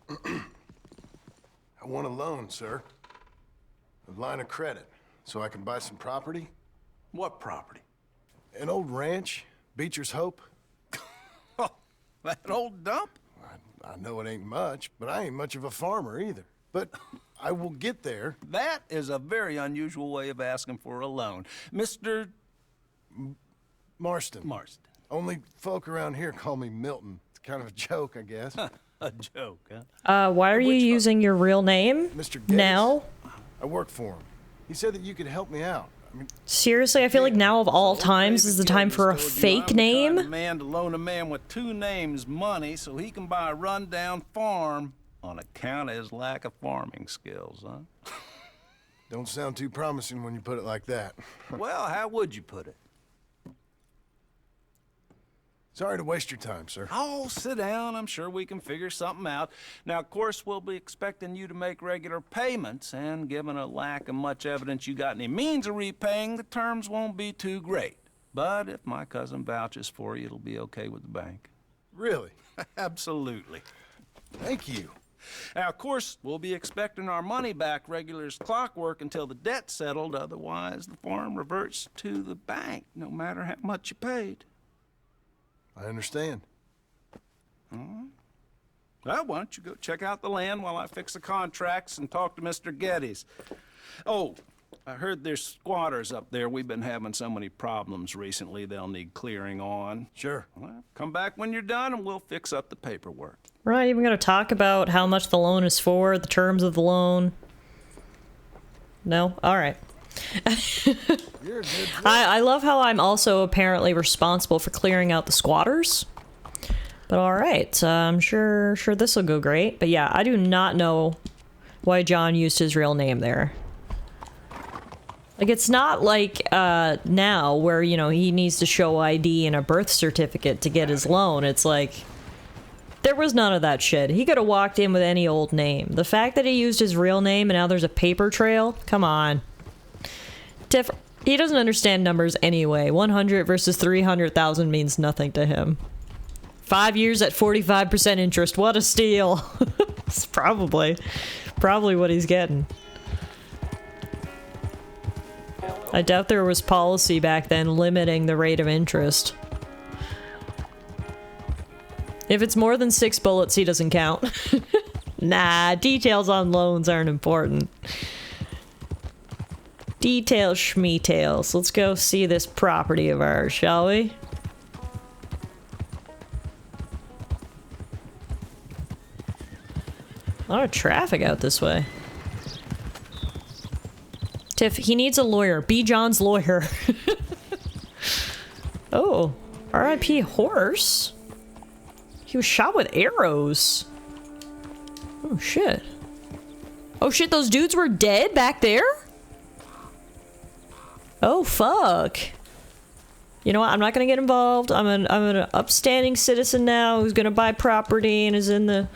I want a loan, sir. A line of credit, so I can buy some property. What property? An old ranch, Beecher's Hope. Oh, that old dump? I know it ain't much, but I ain't much of a farmer either. But I will get there. That is a very unusual way of asking for a loan. Mr. Marston. Marston. Only folk around here call me Milton. It's kind of a joke, I guess. A joke, huh? Why are you using your real name? Mr. Getty's. Now? I work for him. He said that you could help me out. I mean, seriously, I feel like now of all times is the time for a fake name. I'm the kind of man to loan a man with two names money so he can buy a rundown farm on account of his lack of farming skills, huh? Don't sound too promising when you put it like that. Well, how would you put it? Sorry to waste your time, sir. Oh, sit down. I'm sure we can figure something out. Now, of course, we'll be expecting you to make regular payments, and given a lack of much evidence you got any means of repaying, the terms won't be too great. But if my cousin vouches for you, it'll be okay with the bank. Really? Absolutely. Thank you. Now, of course, we'll be expecting our money back regular as clockwork until the debt's settled. Otherwise, the farm reverts to the bank, no matter how much you paid. I understand. Well, why don't you go check out the land while I fix the contracts and talk to Mr. Getty's. Oh, I heard there's squatters up there. We've been having so many problems recently, they'll need clearing on. Sure. Well, come back when you're done and we'll fix up the paperwork. We're not even going to talk about how much the loan is for, the terms of the loan. No? Alright. You're a good I love how I'm also apparently responsible for clearing out the squatters. But alright, I'm sure this will go great. But yeah, I do not know why John used his real name there. Like, it's not like now where, you know, he needs to show ID and a birth certificate to get his loan. It's like, there was none of that shit. He could have walked in with any old name. The fact that he used his real name and now there's a paper trail, come on. He doesn't understand numbers anyway. 100 versus 300,000 means nothing to him. 5 years at 45% interest. What a steal. It's probably what he's getting. I doubt there was policy back then limiting the rate of interest. If it's more than 6 bullets, he doesn't count. Nah, details on loans aren't important. Details schmeetails. Let's go see this property of ours, shall we? A lot of traffic out this way. Tiff, he needs a lawyer. Be John's lawyer. Oh, R.I.P. horse. He was shot with arrows. Oh shit. Oh shit, those dudes were dead back there? Oh fuck. You know what, I'm not gonna get involved. I'm an upstanding citizen now who's gonna buy property and is in the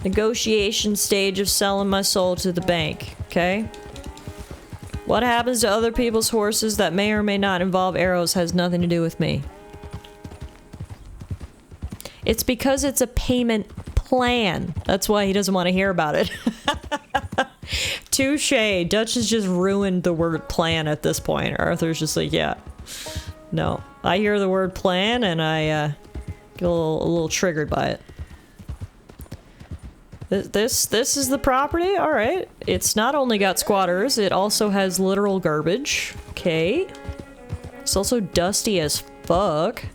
negotiation stage of selling my soul to the bank, okay? What happens to other people's horses that may or may not involve arrows has nothing to do with me. It's because it's a payment plan. That's why he doesn't want to hear about it. Touche. Dutch has just ruined the word plan at this point. Arthur's just like, yeah. No. I hear the word plan and I get a little triggered by it. This is the property? Alright. It's not only got squatters, it also has literal garbage. Okay. It's also dusty as fuck.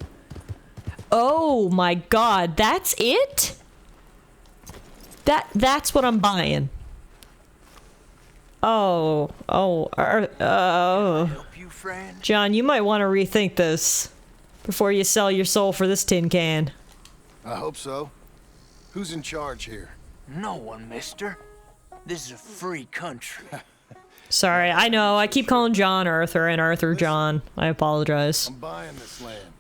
Oh my god, that's it? That's what I'm buying. Oh. John, you might want to rethink this before you sell your soul for this tin can. I hope so. Who's in charge here? No one, mister. This is a free country. Sorry, I know. I keep calling John Arthur and Arthur John. I apologize. I'm buying this land.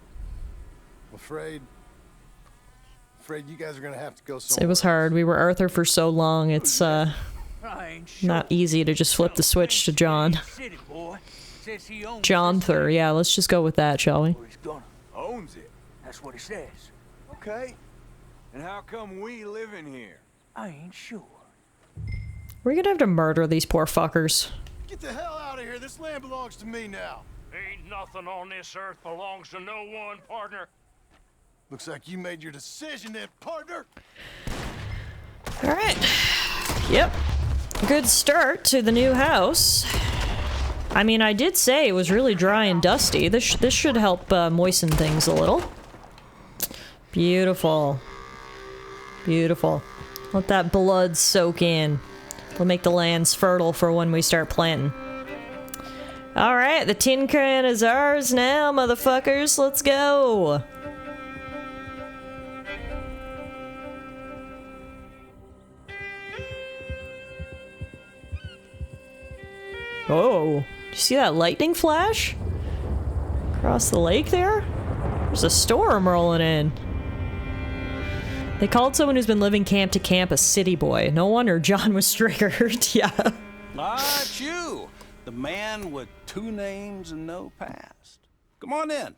I'm afraid you guys are gonna have to go somewhere. It was hard. We were Arthur for so long. It's not easy to just flip the switch to John. Johnthur. Yeah, let's just go with that, shall we? Owns it. That's what he says. Okay. And how come we live in here? I ain't sure. We're gonna have to murder these poor fuckers. Get the hell out of here. This land belongs to me now. Ain't nothing on this earth belongs to no one, partner. Looks like you made your decision then, partner. All right. Yep. Good start to the new house. I mean, I did say it was really dry and dusty. This should help moisten things a little. Beautiful. Beautiful. Let that blood soak in. It'll make the lands fertile for when we start planting. Alright, the tin can is ours now, motherfuckers. Let's go. Oh, did you see that lightning flash? Across the lake there? There's a storm rolling in. They called someone who's been living camp to camp a city boy. No wonder John was triggered. Yeah. Ah, it's you. The man with 2 names and no past. Come on in.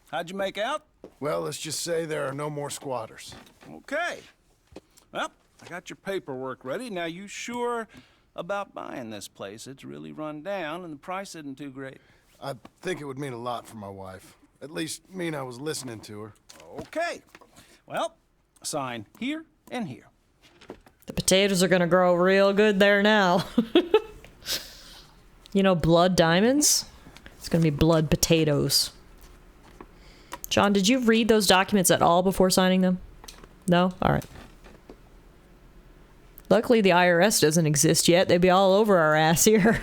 How'd you make out? Well, let's just say there are no more squatters. Okay. Well, I got your paperwork ready. Now, you sure about buying this place? It's really run down and the price isn't too great. I think it would mean a lot for my wife. At least mean I was listening to her. Okay. Well, sign here and here. The potatoes are gonna grow real good there now. You know, blood diamonds? It's gonna be blood potatoes. John, did you read those documents at all before signing them? No? Alright. Luckily the IRS doesn't exist yet. They'd be all over our ass here.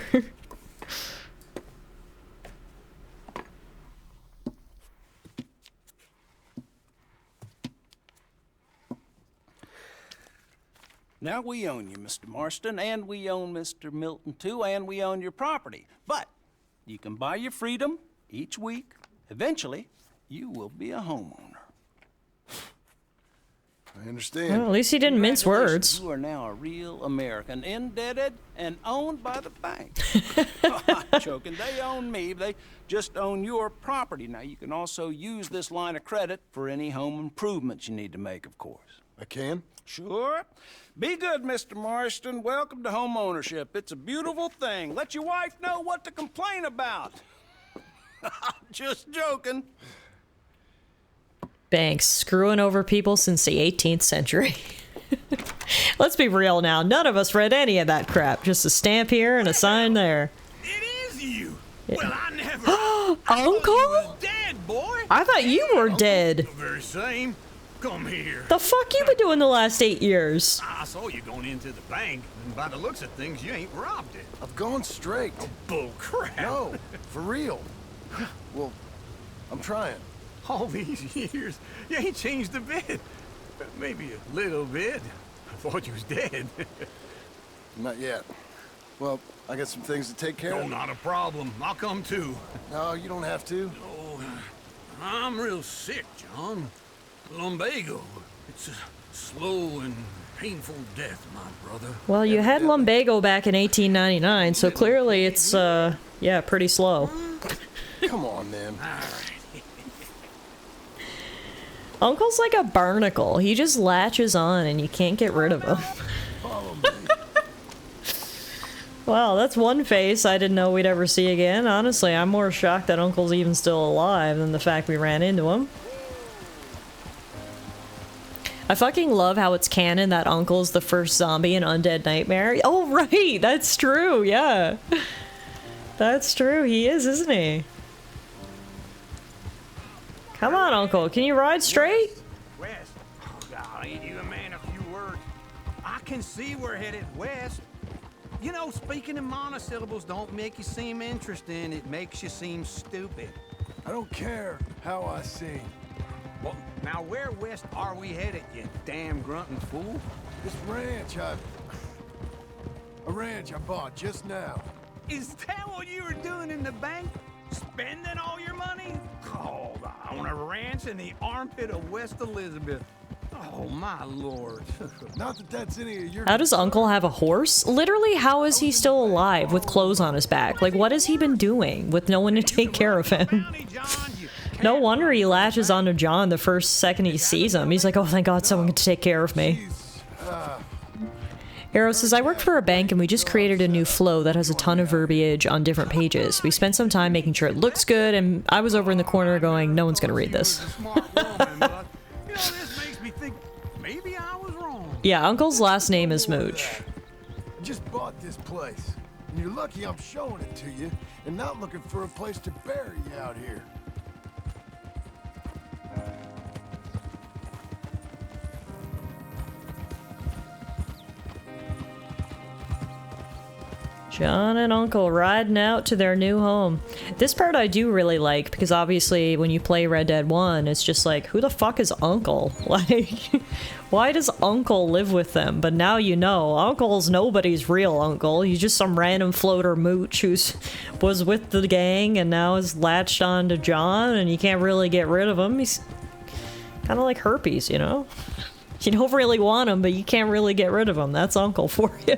Now we own you, Mr. Marston, and we own Mr. Milton too, and we own your property. But you can buy your freedom each week. Eventually, you will be a homeowner. I understand. Well, at least he didn't mince words. You are now a real American, indebted and owned by the bank. I'm joking. They own me. They just own your property. Now, you can also use this line of credit for any home improvements you need to make, of course. I can? Sure. Be good, Mr. Marston. Welcome to home ownership. It's a beautiful thing. Let your wife know what to complain about. Just joking. Banks screwing over people since the 18th century. Let's be real now. None of us read any of that crap. Just a stamp here and a sign there. It is you. Yeah. Well, I never. Uncle? Dead, boy. I thought you were dead. The very same. Come here. The fuck you been doing the last 8 years? I saw you going into the bank, and by the looks of things, you ain't robbed it. I've gone straight. Oh, bull crap. No, for real. Well, I'm trying. All these years, you ain't changed a bit. Maybe a little bit. I thought you was dead. Not yet. Well, I got some things to take care No, of. not a problem. I'll come too. No, you don't have to. Oh, I'm real sick, John. Lumbago. It's a slow and painful death, my brother. Well, you had lumbago back in 1899, so clearly it's, yeah, pretty slow. Come on, then. Uncle's like a barnacle. He just latches on and you can't get rid of him. Wow, that's one face I didn't know we'd ever see again. Honestly, I'm more shocked that Uncle's even still alive than the fact we ran into him. I fucking love how it's canon that Uncle's the first zombie in Undead Nightmare. Oh, right! That's true, yeah. That's true, he is, isn't he? Come on, Uncle, can you ride straight? West. Oh, God, ain't you a man of few words? I can see we're headed west. You know, speaking in monosyllables don't make you seem interesting. It makes you seem stupid. I don't care how I sing. Well, now where west are we headed, you damn grunting fool? This ranch a ranch I bought just now. Is that what you were doing in the bank? Spending all your money? Oh, on a ranch in the armpit of West Elizabeth. Oh, my lord. Not that that's any of your... How does Uncle have a horse? Literally, how is he still alive with clothes on his back? Like, what has he been doing with no one to take care of him? No wonder he latches onto John the first second he sees him. He's like, oh, thank God someone to take care of me. Arrow says, I work for a bank and we just created a new flow that has a ton of verbiage on different pages. We spent some time making sure it looks good, and I was over in the corner going, no one's gonna read this. Yeah, Uncle's last name is Mooch. I just bought this place. And you're lucky I'm showing it to you and not looking for a place to bury you out here. John and Uncle riding out to their new home. This part I do really like, because obviously when you play Red Dead 1, it's just like, who the fuck is Uncle? Like, why does Uncle live with them? But now you know, Uncle's nobody's real uncle. He's just some random floater mooch was with the gang and now is latched on to John, and you can't really get rid of him. He's kind of like herpes, you know? You don't really want him, but you can't really get rid of him. That's Uncle for you.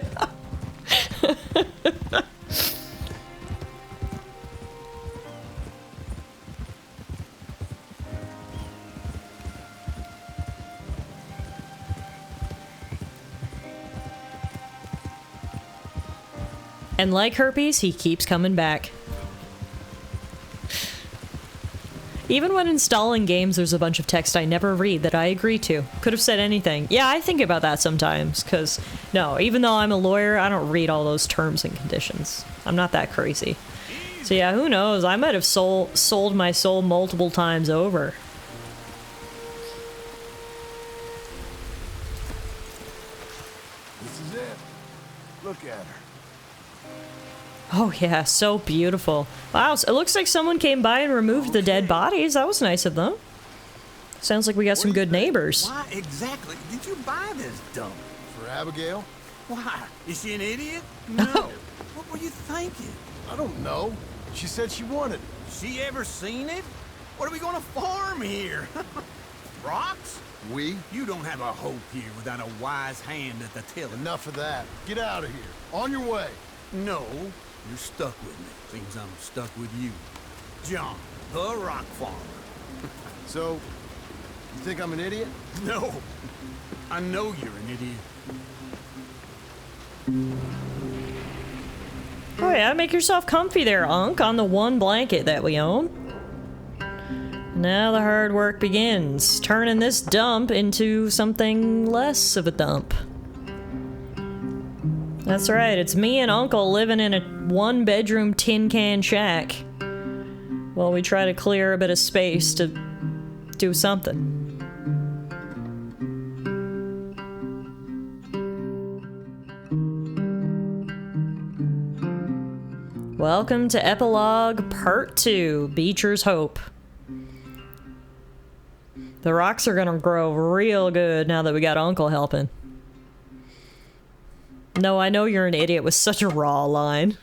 And like herpes, he keeps coming back. Even when installing games, there's a bunch of text I never read that I agree to. Could have said anything. Yeah, I think about that sometimes, because, no, even though I'm a lawyer, I don't read all those terms and conditions. I'm not that crazy. So yeah, who knows? I might have sold my soul multiple times over. This is it. Look at her. Oh yeah, so beautiful. Wow, so it looks like someone came by and removed the dead bodies. That was nice of them. Sounds like we got some good neighbors. Why exactly did you buy this dump? For Abigail? Why? Is she an idiot? No. What were you thinking? I don't know. She said she wanted it. She ever seen it? What are we gonna farm here? Rocks? We? You don't have a hope here without a wise hand at the tiller. Enough of that. Get out of here. On your way. No. You're stuck with me. Seems I'm stuck with you. John, the rock farmer. So, you think I'm an idiot? No. I know you're an idiot. Oh yeah, make yourself comfy there, Unc, on the one blanket that we own. Now the hard work begins, turning this dump into something less of a dump. That's right, it's me and Uncle living in a one-bedroom tin can shack while we try to clear a bit of space to do something. Welcome to Epilogue Part 2, Beecher's Hope. The rocks are gonna grow real good now that we got Uncle helping. No, I know you're an idiot with such a raw line.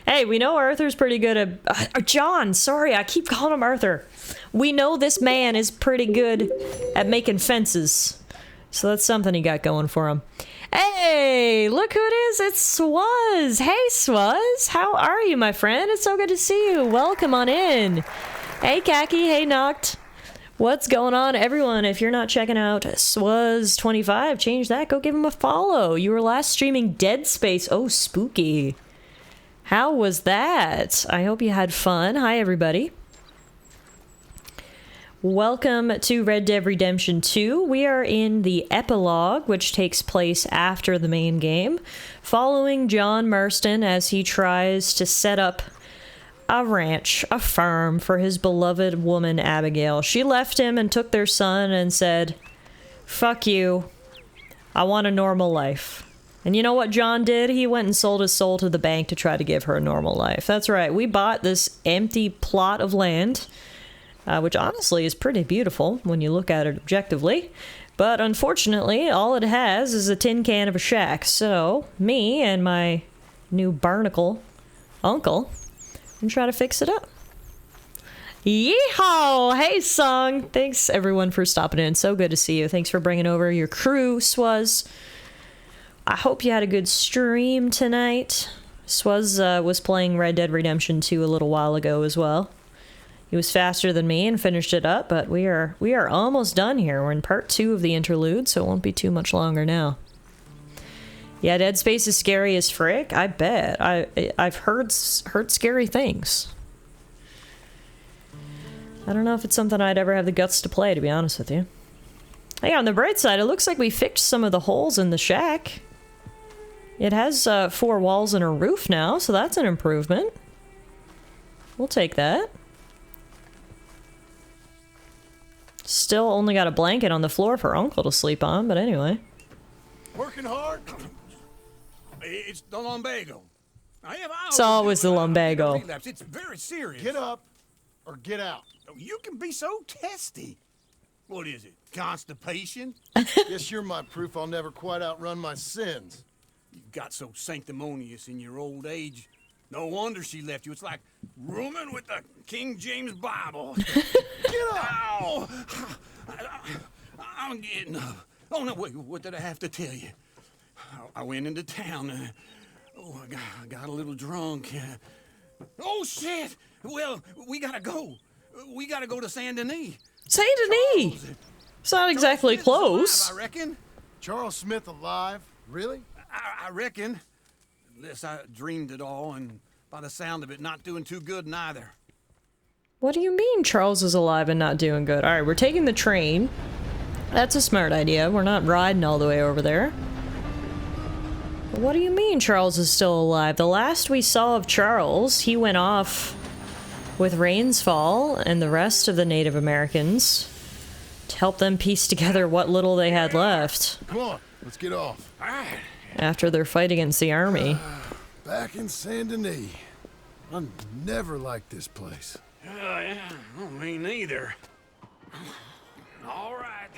Hey, we know Arthur's pretty good at... John, sorry, I keep calling him Arthur. We know this man is pretty good at making fences. So that's something he got going for him. Hey, look who it is. It's Swuzz. Hey, Swuzz. How are you, my friend? It's so good to see you. Welcome on in. Hey, Khaki. Hey, Noct. What's going on, everyone? If you're not checking out Swuzz25, change that. Go give him a follow. You were last streaming Dead Space. Oh, spooky. How was that? I hope you had fun. Hi, everybody. Welcome to Red Dead Redemption 2. We are in the epilogue, which takes place after the main game, following John Marston as he tries to set up a ranch, a farm for his beloved woman, Abigail. She left him and took their son and said, "Fuck you. I want a normal life." And you know what John did? He went and sold his soul to the bank to try to give her a normal life. That's right. We bought this empty plot of land, which honestly is pretty beautiful when you look at it objectively. But unfortunately, all it has is a tin can of a shack. So, me and my new barnacle uncle and try to fix it up. Yeehaw! Hey, Song! Thanks, everyone, for stopping in. So good to see you. Thanks for bringing over your crew, Swuzz. I hope you had a good stream tonight. Swuzz was playing Red Dead Redemption 2 a little while ago as well. He was faster than me and finished it up, but we are almost done here. We're in part 2 of the interlude, so it won't be too much longer now. Yeah, Dead Space is scary as frick. I bet. I've heard scary things. I don't know if it's something I'd ever have the guts to play, to be honest with you. Hey, on the bright side, it looks like we fixed some of the holes in the shack. It has 4 walls and a roof now, so that's an improvement. We'll take that. Still only got a blanket on the floor for Uncle to sleep on, but anyway. Working hard? It's the lumbago. It's always the lumbago. It's very serious. Get up or get out. You can be so testy. What is it? Constipation? Guess you're my proof I'll never quite outrun my sins. You got so sanctimonious in your old age. No wonder she left you. It's like rooming with the King James Bible. Get up! Ow! I'm getting up. Oh, no, wait, what did I have to tell you? I went into town. I got a little drunk. Oh, shit! Well, we gotta go. We gotta go to Saint Denis. Saint Denis? It's not exactly close. Alive, I reckon. Charles Smith alive? Really? I reckon. Unless I dreamed it all, and by the sound of it, not doing too good neither. What do you mean Charles is alive and not doing good? Alright, we're taking the train. That's a smart idea. We're not riding all the way over there. But what do you mean Charles is still alive? The last we saw of Charles, he went off with Rainsfall and the rest of the Native Americans to help them piece together what little they had left. Come on, let's get off. All right. After their fight against the army. Back in Saint Denis. I never liked this place. Yeah, me neither. All right.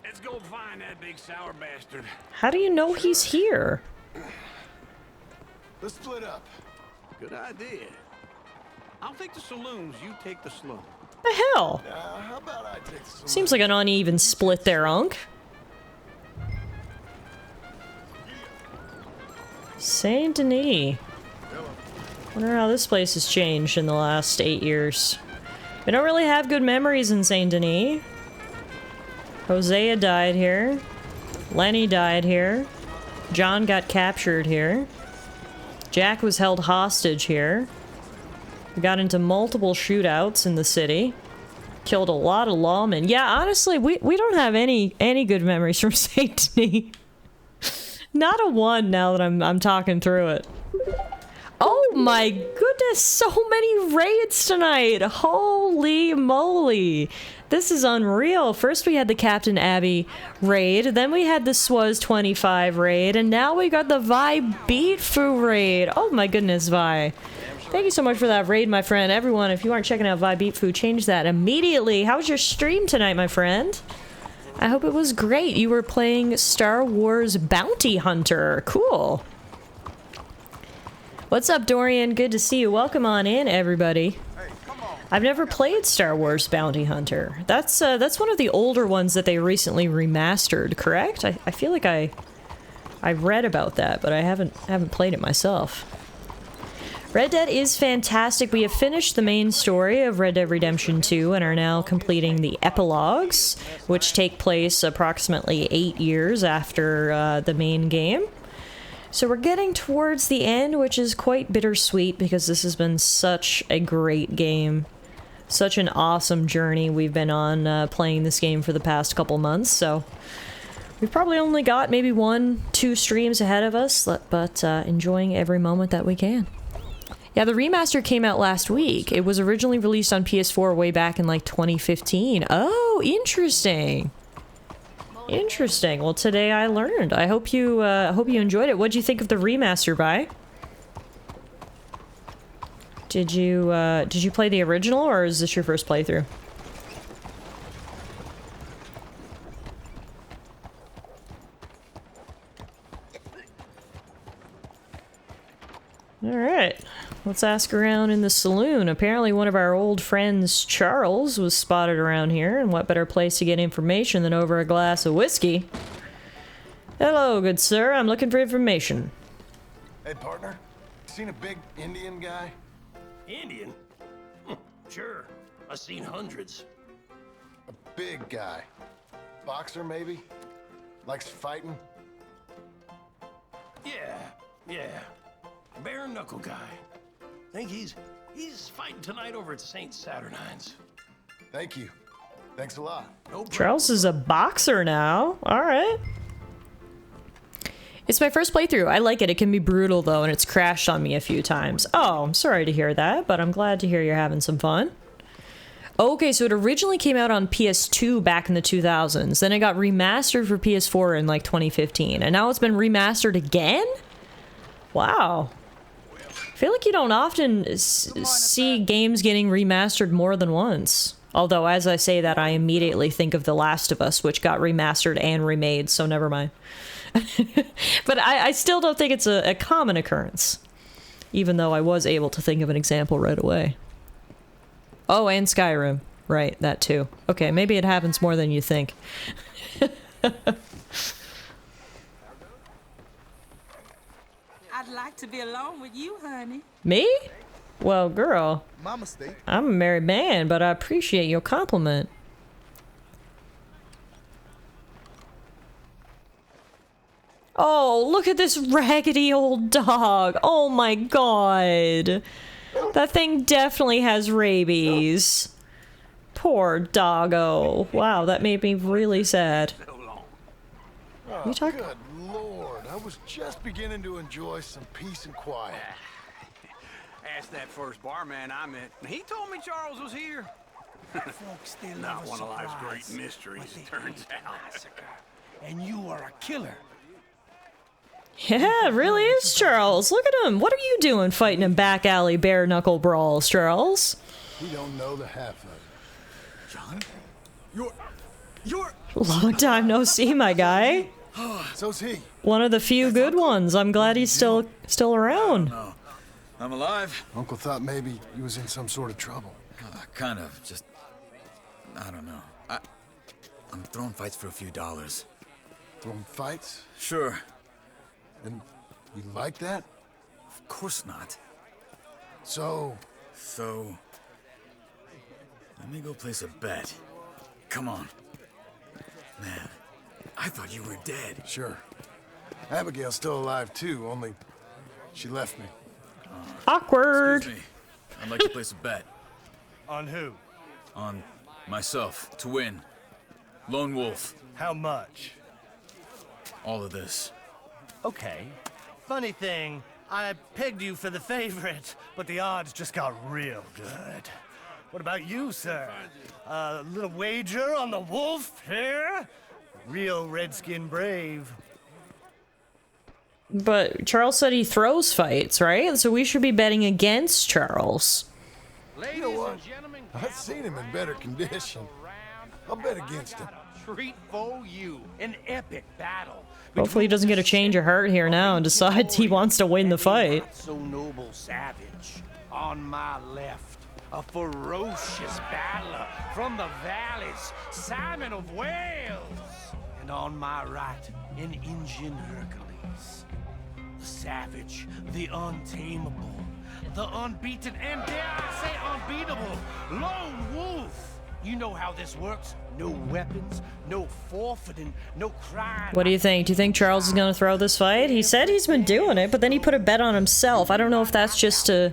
Let's go find that big sour bastard. How do you know he's here? Let's split up. Good idea. I'll take the saloons, you take the slow. The hell? How about I take the saloons? Seems like an uneven split there, Unc. Saint Denis. Wonder how this place has changed in the last 8 years. We don't really have good memories in Saint Denis. Hosea died here. Lenny died here. John got captured here. Jack was held hostage here. We got into multiple shootouts in the city. Killed a lot of lawmen. Yeah, honestly, we don't have any good memories from Saint Denis. Not a one now that I'm talking through it. Oh my goodness, so many raids tonight! Holy moly! This is unreal. First we had the Captain Abby raid, then we had the Swaz 25 raid, and now we got the Vi Beat Fu raid. Oh my goodness, Vi. Thank you so much for that raid, my friend. Everyone, if you aren't checking out Vi Beat Fu, change that immediately. How was your stream tonight, my friend? I hope it was great. You were playing Star Wars Bounty Hunter. Cool. What's up, Dorian? Good to see you. Welcome on in, everybody. I've never played Star Wars Bounty Hunter. That's one of the older ones that they recently remastered, correct? I feel like I read about that, but I haven't played it myself. Red Dead is fantastic. We have finished the main story of Red Dead Redemption 2 and are now completing the epilogues, which take place approximately 8 years after the main game. So we're getting towards the end, which is quite bittersweet because this has been such a great game. Such an awesome journey we've been on playing this game for the past couple months, so we've probably only got maybe 1-2 streams ahead of us, but enjoying every moment that we can. Yeah, the remaster came out last week. It was originally released on PS4 way back in like 2015. Oh, interesting. Interesting. Well, today I learned. I hope you enjoyed it. What'd you think of the remaster, Vi? Did you play the original, or is this your first playthrough? All right. Let's ask around in the saloon. Apparently one of our old friends, Charles, was spotted around here, and what better place to get information than over a glass of whiskey? Hello, good sir. I'm looking for information. Hey, partner. Seen a big Indian guy? Indian? Sure. I've seen hundreds. A big guy. Boxer, maybe? Likes fighting? Yeah. Bare knuckle guy. Think he's fighting tonight over at St. Saturnine's. Thank you. Thanks a lot. Charles is a boxer now. All right. It's my first playthrough. I like it. It can be brutal, though, and it's crashed on me a few times. Oh, I'm sorry to hear that, but I'm glad to hear you're having some fun. Okay, so it originally came out on PS2 back in the 2000s. Then it got remastered for PS4 in, like, 2015. And now it's been remastered again? Wow. I feel like you don't often see games getting remastered more than once. Although, as I say that, I immediately think of The Last of Us, which got remastered and remade, so never mind. But I still don't think it's a common occurrence. Even though I was able to think of an example right away. Oh, and Skyrim. Right, that too. Okay, maybe it happens more than you think. I'd like to be alone with you, honey. Me? Well, girl, My mistake. I'm a married man, but I appreciate your compliment. Oh, look at this raggedy old dog. Oh my god. That thing definitely has rabies. Poor doggo. Wow, that made me really sad. Oh, good Lord. I was just beginning to enjoy some peace and quiet. Asked that first barman I met. He told me Charles was here. Folks still Not love a one of life's surprise, great mysteries, but it they turns hate a out. massacre. And you are a killer. Yeah, it really is, Charles. Look at him. What are you doing fighting in back alley bare knuckle brawls, Charles? We don't know the half of it. John? You're... Long time no see, my guy. So's he. One of the few good ones. I'm glad he's still around. No, I'm alive. Uncle thought maybe he was in some sort of trouble. Kind of, just... I don't know. I'm throwing fights for a few dollars. Throwing fights? Sure. And you like that? Of course not. So, let me go place a bet. Come on. Man, I thought you were dead. Sure. Abigail's still alive too, only she left me. Awkward. Excuse me. I'd like to place a bet. On who? On myself, to win. Lone Wolf. How much? All of this. Okay. Funny thing, I pegged you for the favorite, but the odds just got real good. What about you, sir? A little wager on the wolf here? Real redskin brave. But Charles said he throws fights, right? So we should be betting against Charles. You know what? I've seen him in better condition. I'll bet against him. Treat for you, an epic battle. Hopefully he doesn't get a change of heart here now and decides he wants to win the fight. So noble savage. On my left, a ferocious battler from the valleys, Simon of Wales. And on my right, an Indian Hercules. The savage, the untamable, the unbeaten, and dare I say unbeatable, lone wolf. You know how this works. No weapons, no forfeiting, no crime. What do you think? Do you think Charles is going to throw this fight? He said he's been doing it, but then he put a bet on himself. I don't know if that's just to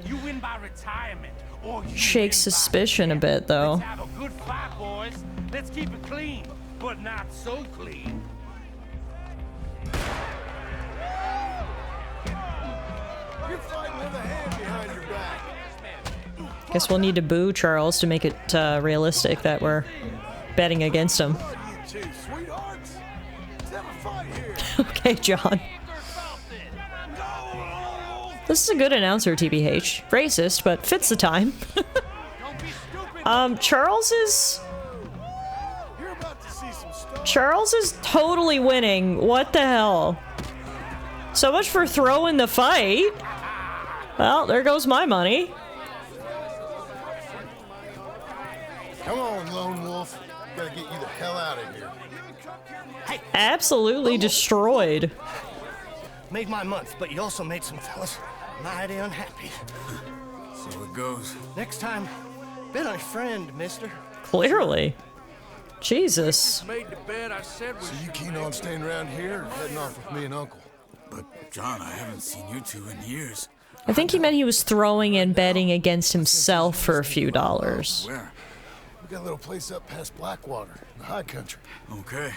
shake suspicion a bit, though. Let's have a good fight, boys. Let's keep it clean, but not so clean. You're fighting with a hand behind your back. Guess we'll need to boo Charles to make it realistic that we're betting against him. Okay, John. This is a good announcer, TBH. Racist, but fits the time. Charles is totally winning. What the hell? So much for throwing the fight. Well, there goes my money. Come on, Lone Wolf. Gotta get you the hell out of here. Absolutely destroyed. Made my month, but you also made some fellas mighty unhappy. So it goes. Next time, bet on your friend, mister. Clearly. Jesus. So you keen on staying around here or heading off with me and Uncle? But, John, I haven't seen you two in years. I think he meant he was throwing and betting against himself for a few dollars. Where? We got a little place up past Blackwater, in the high country. Okay.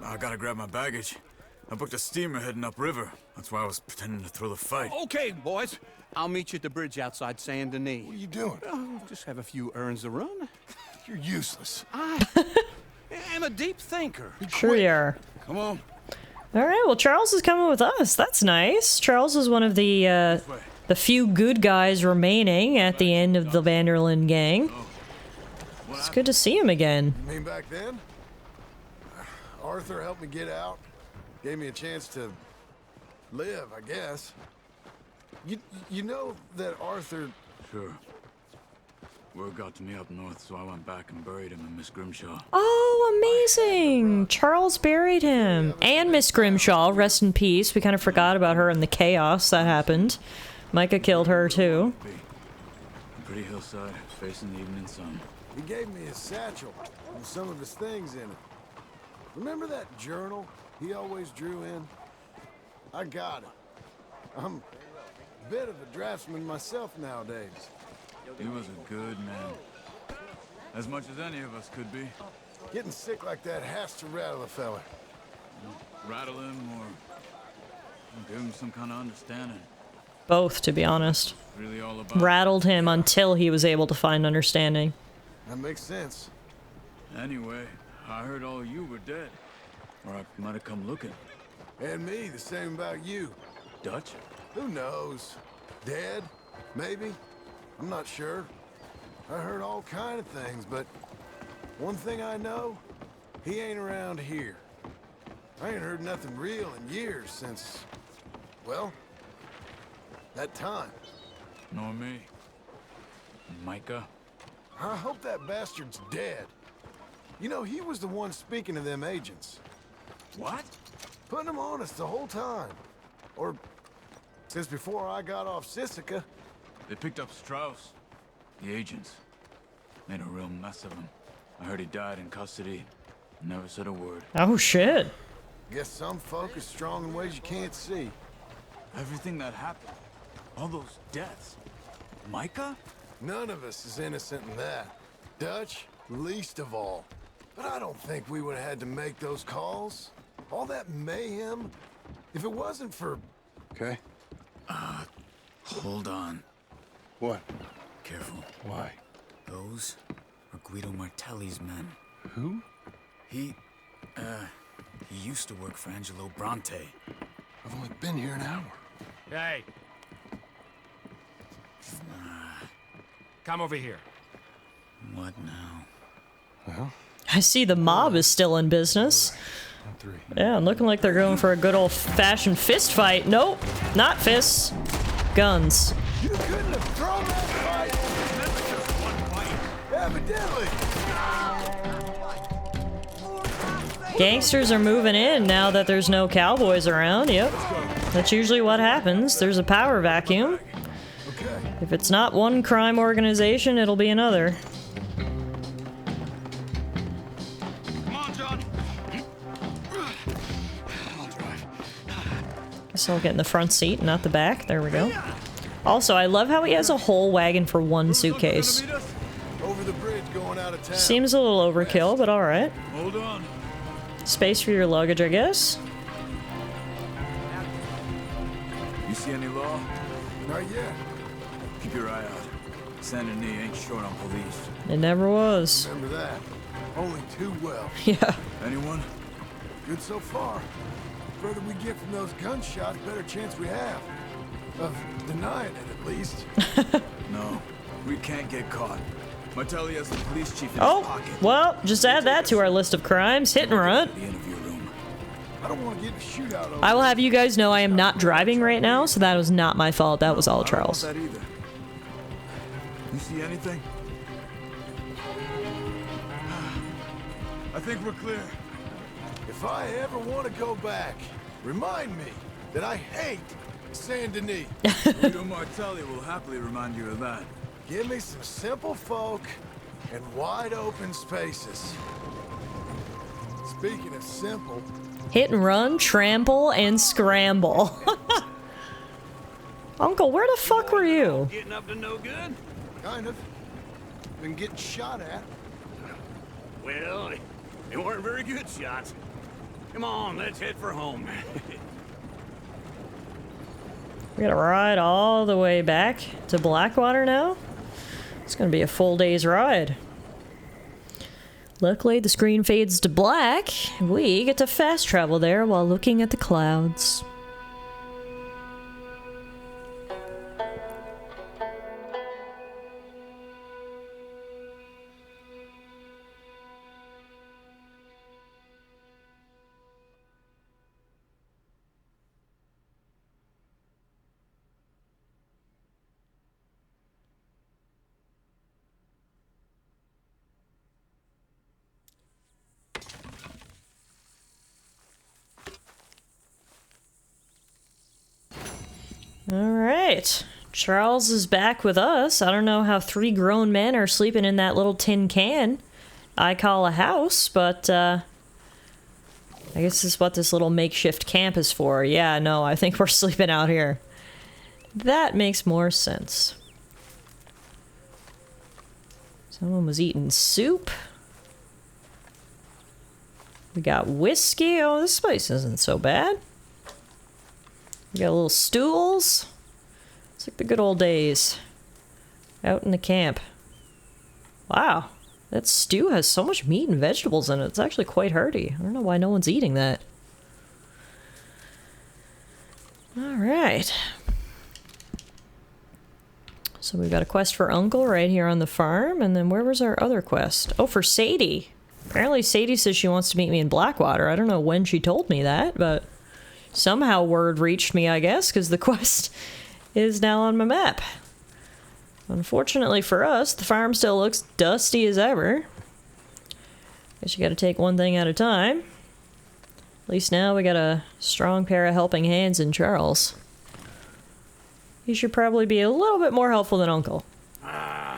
I gotta grab my baggage. I booked a steamer heading upriver. That's why I was pretending to throw the fight. Okay, boys. I'll meet you at the bridge outside Saint Denis. What are you doing? Oh, just have a few errands to run. You're useless. I am a deep thinker. Sure you are. Come on. All right, well, Charles is coming with us. That's nice. Charles is one of the few good guys remaining at the end of the Vanderlyn gang. It's good to see him again. You mean back then? Arthur helped me get out. Gave me a chance to live, I guess. You know that Arthur... Sure. Word got to me up north, so I went back and buried him in Miss Grimshaw. Oh, amazing! Charles buried him. And Miss Grimshaw, rest in peace. We kind of forgot about her in the chaos that happened. Micah killed her, too. Pretty hillside, facing the evening sun. He gave me his satchel with some of his things in it. Remember that journal he always drew in? I got it. I'm a bit of a draftsman myself nowadays. He was a good man. As much as any of us could be. Getting sick like that has to rattle a fella. Rattle him or give him some kind of understanding. Both, to be honest. Really all about Rattled him until he was able to find understanding. That makes sense. Anyway, I heard all you were dead. Or I might have come looking. And me, the same about you. Dutch? Who knows? Dead? Maybe? I'm not sure. I heard all kind of things, but one thing I know, he ain't around here. I ain't heard nothing real in years since, well, that time. Nor me. Micah? I hope that bastard's dead. You know, he was the one speaking to them agents. What? Putting them on us the whole time. Or since before I got off Sisika. They picked up Strauss. The agents. Made a real mess of him. I heard he died in custody. Never said a word. Oh, shit. Guess some folk are strong in ways you can't see. Everything that happened. All those deaths. Micah? None of us is innocent in that. Dutch, least of all. But I don't think we would have had to make those calls. All that mayhem. If it wasn't for... Okay. Hold on. What? Careful. Why? Those are Guido Martelli's men. Who? He used to work for Angelo Bronte. I've only been here an hour. Hey. Come over here. What now? Well, I see the mob is still in business. Yeah, looking like they're going for a good old-fashioned fist fight. Nope, not fists. Guns. you couldn't have thrown that fight. Evidently. Gangsters are moving in now that there's no cowboys around. Yep. That's usually what happens. There's a power vacuum. If it's not one crime organization, it'll be another. Come on, John. I'll drive. Guess I'll get in the front seat, not the back. There we go. Also, I love how he has a whole wagon for one suitcase. Over the bridge going out of town. Seems a little overkill, but alright. Hold on. Space for your luggage, I guess. You see any law? Not yet. Keep your eye out. Saint Denis ain't short on police. It never was. Remember that. Only too well. Yeah. Anyone? Good so far. The further we get from those gunshots, better chance we have. Of denying it, at least. No. We can't get caught. Martelli has the police chief in his Oh, pocket. well, just add that to our list of crimes. Hit and run. I don't want to get in a shootout over I will have you guys know I am not driving right now, so that was not my fault. That was all Charles. I don't want that either. You see anything? I think we're clear. If I ever want to go back, remind me that I hate Saint Denis. Guido Martelli will happily remind you of that. Give me some simple folk and wide open spaces. Speaking of simple, Hit and run, trample, and scramble. Uncle, where the fuck were you? Getting up to no good? kind of. Been getting shot at. Well, they weren't very good shots. Come on, let's head for home. We gotta ride all the way back to Blackwater now? It's gonna be a full day's ride. Luckily, the screen fades to black. We get to fast travel there while looking at the clouds. Alright, Charles is back with us. I don't know how 3 grown men are sleeping in that little tin can I call a house, but I guess this is what this little makeshift camp is for. Yeah, no, I think we're sleeping out here. That makes more sense. Someone was eating soup. We got whiskey. Oh, this place isn't so bad. We got little stools. It's like the good old days. Out in the camp. Wow. That stew has so much meat and vegetables in it. It's actually quite hearty. I don't know why no one's eating that. Alright. So we've got a quest for Uncle right here on the farm. And then where was our other quest? Oh, for Sadie. Apparently Sadie says she wants to meet me in Blackwater. I don't know when she told me that, but somehow word reached me, I guess, because the quest is now on my map. Unfortunately for us, the farm still looks dusty as ever. Guess you gotta take one thing at a time. At least now we got a strong pair of helping hands in Charles. He should probably be a little bit more helpful than Uncle.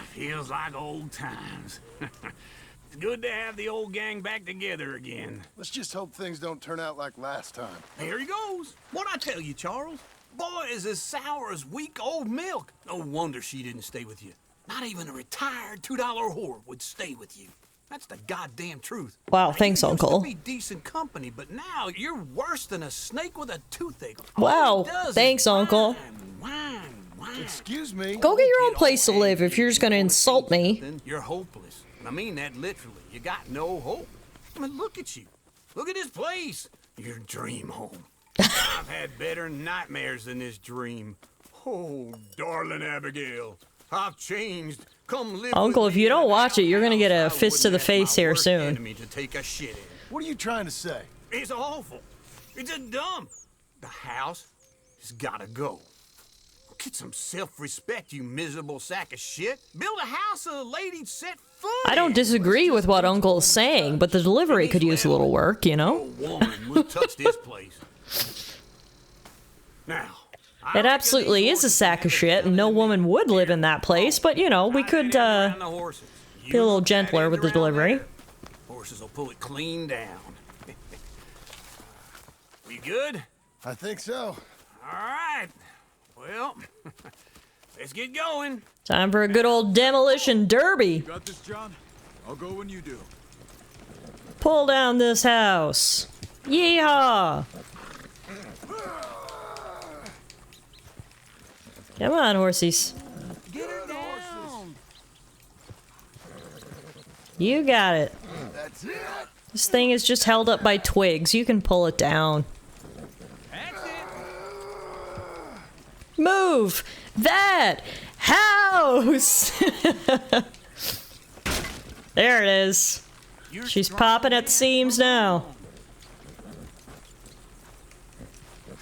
Feels like old times. It's good to have the old gang back together again. Let's just hope things don't turn out like last time. Here he goes. What'd I tell you, Charles? Boy is as sour as weak old milk. No wonder she didn't stay with you. Not even a retired $2 whore would stay with you. That's the goddamn truth. Wow, thanks, you Uncle. Used to be decent company, but now you're worse than a snake with a toothache. Wow, All he does thanks, is Uncle. whine, Excuse me. Go get your own place to live if you're just gonna insult me. You're hopeless. And I mean that literally. You got no hope. I mean, look at you. Look at this place. Your dream home. I've had better nightmares than this dream. Oh, darling Abigail, I've changed. Come live Uncle, with if me you in don't a watch it, you're gonna get a house I fist to the wouldn't ask face my here worst soon. enemy to take a shit in. What are you trying to say? It's awful. It's a dump. The house has gotta go. Get some self-respect, you miserable sack of shit. Build a house so the lady'd set foot I don't disagree with what Uncle is saying, but the delivery could use a little work, you know? woman would touch this place. Now, It absolutely is a sack of shit, and no woman would live in that place, but, you know, we could, be a little gentler with the delivery. Horses will pull it clean down. We good? I think so. All right. Well, let's get going. Time for a good old demolition derby. Got this, John? I'll go when you do. Pull down this house. Yeehaw! Come on, horsies. Get her down. You got it. That's it. This thing is just held up by twigs. You can pull it down. Move that house! There it is. She's popping at the seams now.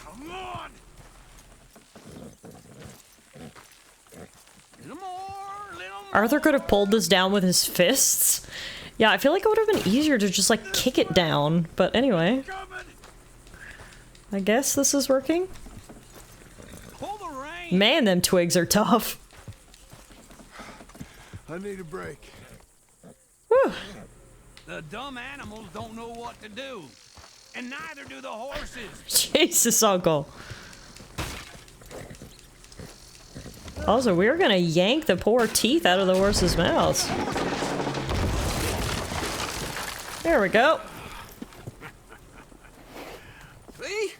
Come on. Little more, little more. Arthur could have pulled this down with his fists. Yeah, I feel like it would have been easier to just, like, kick it down. But anyway. I guess this is working. Man, them twigs are tough. I need a break. Whew. The dumb animals don't know what to do. And neither do the horses. Jesus, Uncle. Also, we were gonna yank the poor teeth out of the horse's mouths. There we go. See?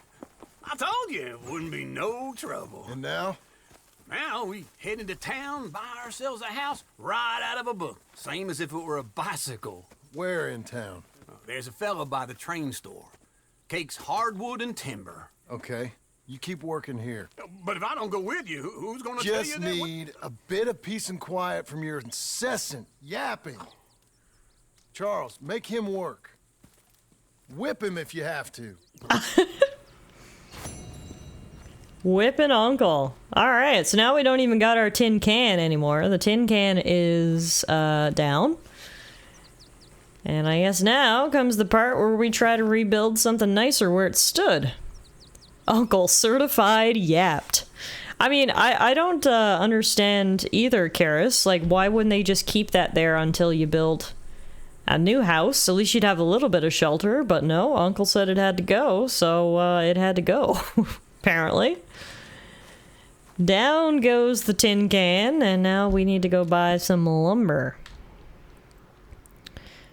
I told you it wouldn't be no trouble. And now? Now we head into town, buy ourselves a house right out of a book. Same as if it were a bicycle. Where in town? There's a fella by the train store. Cakes hardwood and timber. Okay, you keep working here. But if I don't go with you, who's gonna tell you Just that? need a bit of peace and quiet from your incessant yapping. Charles, make him work. Whip him if you have to. Whipping Uncle. Alright, so now we don't even got our tin can anymore. The tin can is down. And I guess now comes the part where we try to rebuild something nicer where it stood. Uncle certified yapped. I mean, I don't understand either, Karis. Like, why wouldn't they just keep that there until you build a new house? At least you'd have a little bit of shelter, but no, Uncle said it had to go, so it had to go, apparently. Down goes the tin can, and now we need to go buy some lumber.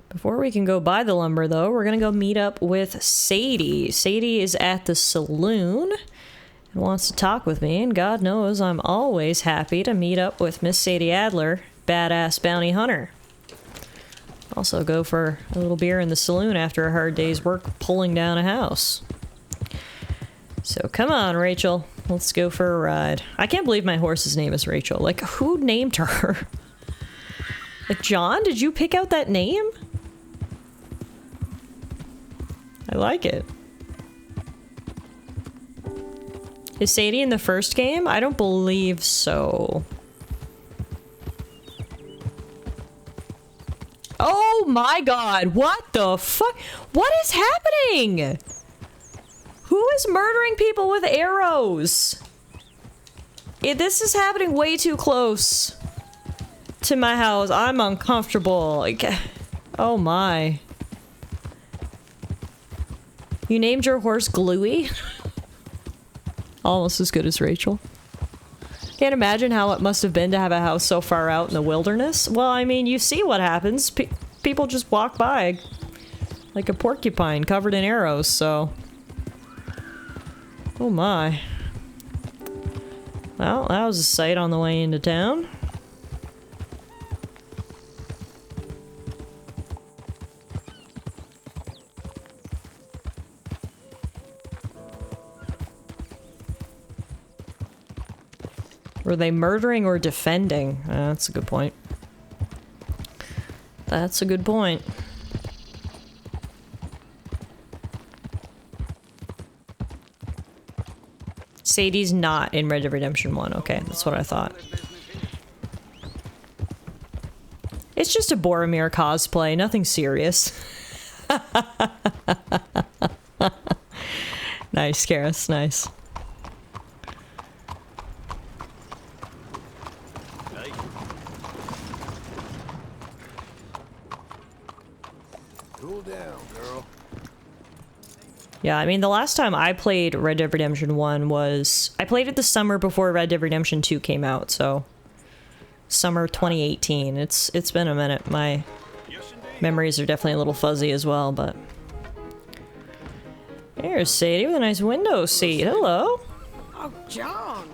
Before we can go buy the lumber, though, we're gonna go meet up with Sadie. Sadie is at the saloon and wants to talk with me, and God knows I'm always happy to meet up with Miss Sadie Adler, badass bounty hunter. Also go for a little beer in the saloon after a hard day's work pulling down a house. So come on, Rachel. Let's go for a ride. I can't believe my horse's name is Rachel. Like, who named her? Like, John, did you pick out that name? I like it. Is Sadie in the first game? I don't believe so. Oh my god, what the fuck? What is happening? Who is murdering people with arrows? This is happening way too close to my house. I'm uncomfortable. Like, oh my. You named your horse Gluey? Almost as good as Rachel. Can't imagine how it must have been to have a house so far out in the wilderness. Well, I mean, you see what happens. People just walk by like a porcupine covered in arrows, so... Oh my. Well, that was a sight on the way into town. Were they murdering or defending? That's a good point. That's a good point. Sadie's not in Red Dead Redemption 1. Okay, that's what I thought. It's just a Boromir cosplay, nothing serious. Nice, Karis, nice. Cool down, girl. Yeah, I mean, the last time I played Red Dead Redemption 1 was... I played it the summer before Red Dead Redemption 2 came out, so... Summer 2018. It's been a minute. My memories are definitely a little fuzzy as well, but... There's Sadie with a nice window seat. Hello. Oh, John.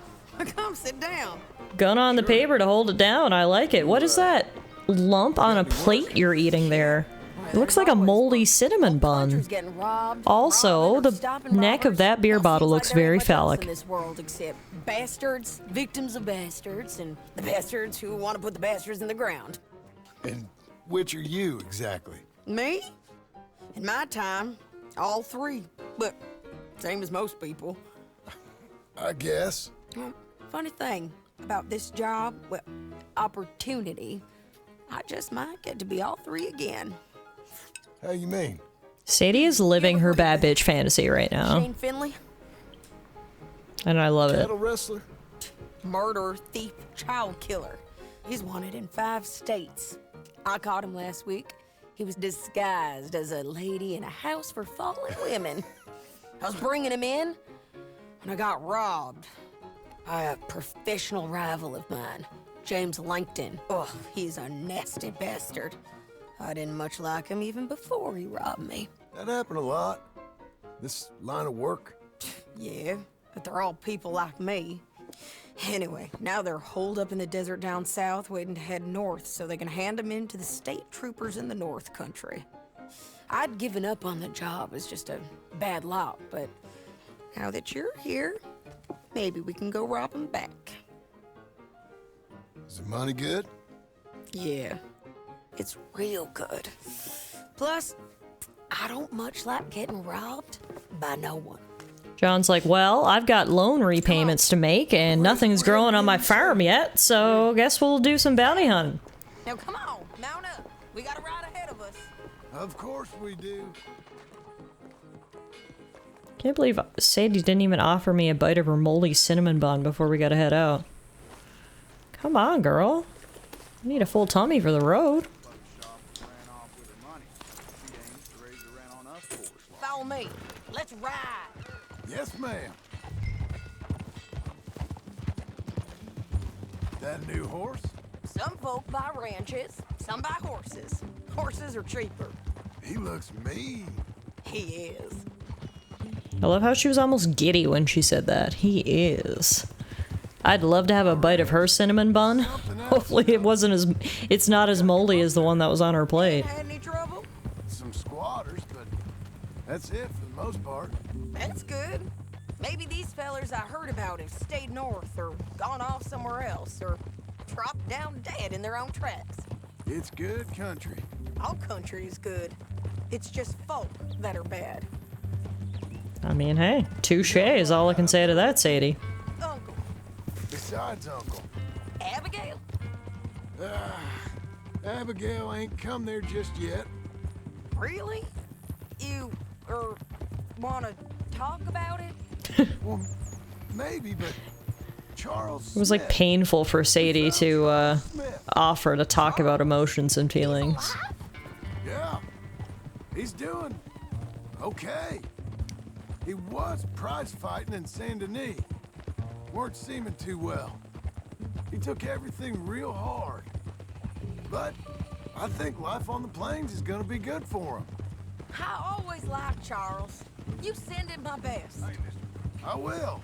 Come sit down. Gun on the paper to hold it down. I like it. What is that lump on a plate you're eating there? It looks like a moldy cinnamon bun. Also, the neck of that beer bottle looks very phallic. In this world, except bastards, victims of bastards, and the bastards who want to put the bastards in the ground. And which are you, exactly? Me? In my time, all three. But same as most people. I guess. Well, funny thing about this job, well, opportunity, I just might get to be all three again. How you mean? Sadie is living her bad bitch fantasy right now. Shane Finley? And I love it. Cattle wrestler? Murderer, thief, child killer. He's wanted in 5 states. I caught him last week. He was disguised as a lady in a house for fallen women. I was bringing him in when I got robbed by a professional rival of mine, James Langton. Oh, he's a nasty bastard. I didn't much like him even before he robbed me. That happened a lot. This line of work. Yeah, but they're all people like me. Anyway, now they're holed up in the desert down south waiting to head north so they can hand them in to the state troopers in the north country. I'd given up on the job as just a bad lot, but now that you're here, maybe we can go rob them back. Is the money good? Yeah, it's real good. Plus, I don't much like getting robbed by no one. John's like, well, I've got loan repayments to make and nothing's growing on my farm yet, so guess we'll do some bounty hunting. Now come on, mount up. We got a ride ahead of us. Of course we do. Can't believe Sadie didn't even offer me a bite of her moldy cinnamon bun before we gotta head out. Come on, girl. I need a full tummy for the road. Follow me. Let's ride. Yes, ma'am. That new horse? Some folk buy ranches, some buy horses. Horses are cheaper. He looks mean. He is. I love how she was almost giddy when she said that. He is. I'd love to have a bite of her cinnamon bun. Hopefully it's not as moldy as the one that was on her plate. Had any trouble? Some squatters, but that's it for the most part. That's good. Maybe these fellers I heard about have stayed north or gone off somewhere else or dropped down dead in their own tracks. It's good country. All country is good. It's just folk that are bad. I mean, hey, touche is all I can say to that, Sadie. Uncle. Besides Uncle. Abigail? Abigail ain't come there just yet. Really? You, wanna talk about it? Well, maybe, but Charles It was like painful for Sadie to offer to talk about emotions and feelings. Yeah, he's doing okay. He was prize fighting in Saint Denis. Weren't seeming too well. He took everything real hard. But I think life on the plains is gonna be good for him. I always liked Charles. You send him my best. I will.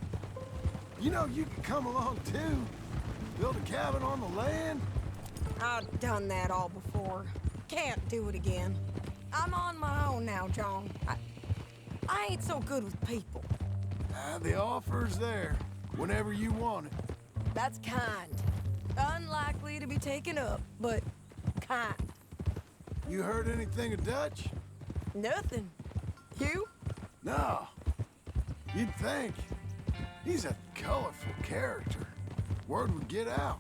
You know, you can come along too. Build a cabin on the land. I've done that all before. Can't do it again. I'm on my own now, John. I ain't so good with people. The offer's there, whenever you want it. That's kind. Unlikely to be taken up, but kind. You heard anything of Dutch? Nothing. You? No. You'd think. He's a colorful character. Word would get out.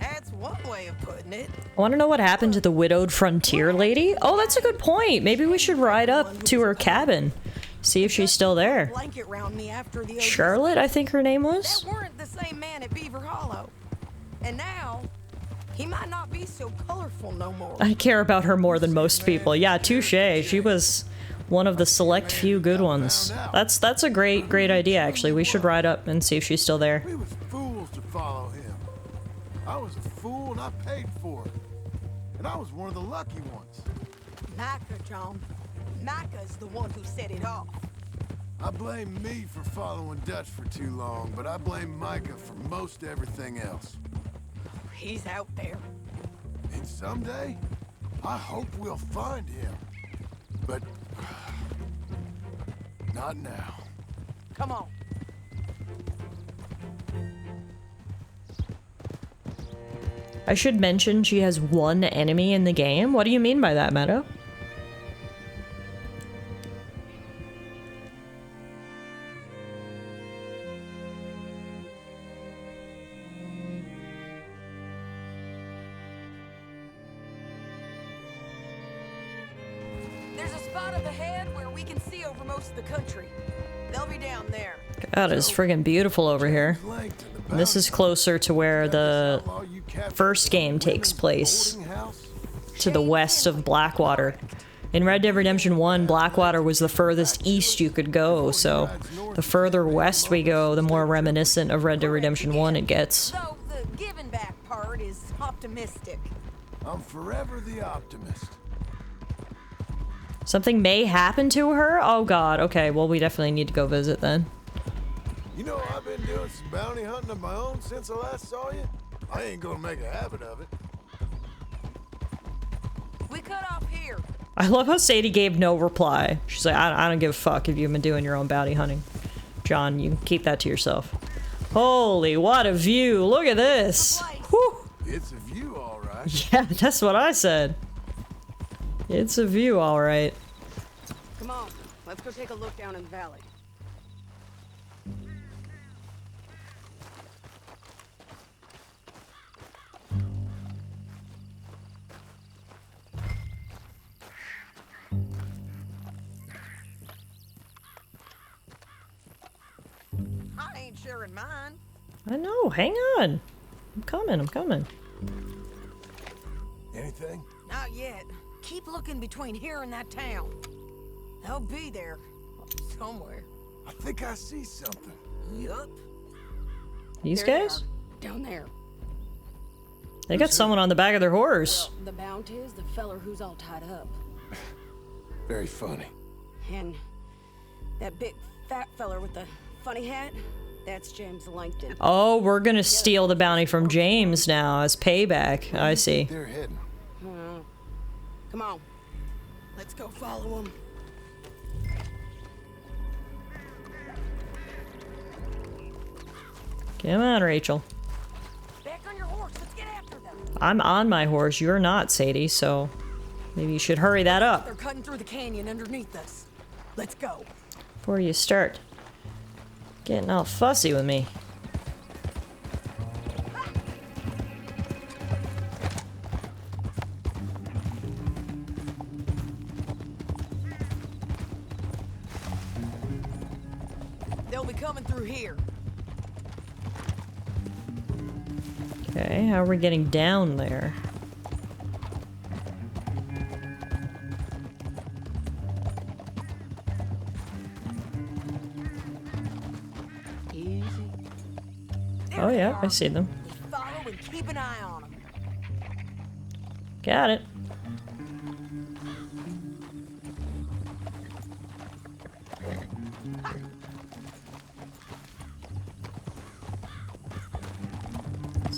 That's one way of putting it. I want to know what happened to the widowed frontier lady. Oh, that's a good point. Maybe we should ride up to her cabin. See if she's still there. Blanket round me after the Charlotte, I think her name was. That weren't the same man at Beaver Hollow. And now, he might not be so colorful no more. I care about her more than most people. Yeah, touche. She was one of the select few good ones. That's a great idea, actually. We should ride up and see if she's still there. We was fools to follow him. I was a fool and I paid for it. And I was one of the lucky ones. Micah, John. Micah's the one who set it off. I blame me for following Dutch for too long, but I blame Micah for most everything else. He's out there. And someday, I hope we'll find him. But not now. Come on. I should mention she has one enemy in the game. What do you mean by that, Meadow? There's a spot up ahead where we can see over most of the country. They'll be down there. God, it's friggin' beautiful over here. And this is closer to where the first game takes place, to the west of Blackwater. In Red Dead Redemption 1, Blackwater was the furthest east you could go, so the further west we go, the more reminiscent of Red Dead Redemption 1 it gets. So the giving back part is optimistic. I'm forever the optimist. Something may happen to her? Oh god, okay, well we definitely need to go visit then. You know, I've been doing some bounty hunting of my own since I last saw you. I ain't gonna make a habit of it. We cut off here. I love how Sadie gave no reply. She's like, I don't give a fuck if you've been doing your own bounty hunting. John, you can keep that to yourself. Holy, what a view. Look at this. Whew. It's a view, all right. Yeah, that's what I said. It's a view, all right. Come on, let's go take a look down in the valley. I ain't sharing mine. I know, hang on. I'm coming. Anything? Not yet. Keep looking between here and that town. They'll be there. Somewhere. I think I see something. Yup. These There they guys? are, down there. They got someone on the back of their horse. Well, the bounty is the feller who's all tied up. Very funny. And that big fat feller with the funny hat, that's James Langton. Oh, we're gonna steal the bounty from James now as payback. I see. They're heading. Come on. Let's go follow him. Come on, Rachel. Back on your horse. Let's get after them. I'm on my horse. You're not, Sadie, so maybe you should hurry that up They're cutting through the canyon underneath us. Let's go. before you start getting all fussy with me. They'll be coming through here. Okay, how are we getting down there? Easy. Oh yeah, I see them. Follow and keep an eye on them. Got it.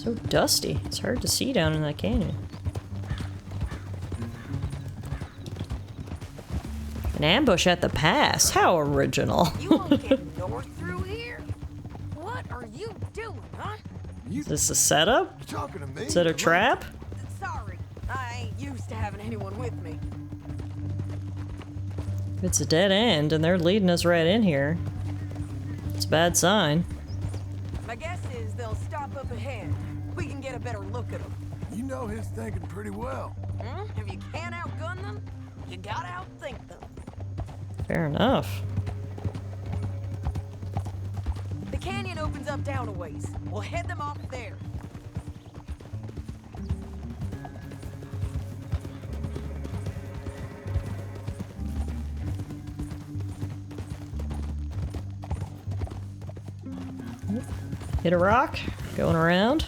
So dusty. It's hard to see down in that canyon. An ambush at the pass. How original. You won't get north through here? What are you doing, huh? Is this a setup? You talking to me? Is it a trap? Sorry, I ain't used to having anyone with me. If it's a dead end and they're leading us right in here, it's a bad sign. My guess is they'll stop up ahead. We can get a better look at them. You know his thinking pretty well. If you can't outgun them, you gotta outthink them. Fair enough. The canyon opens up down a ways. We'll head them off there. Hit a rock. Going around.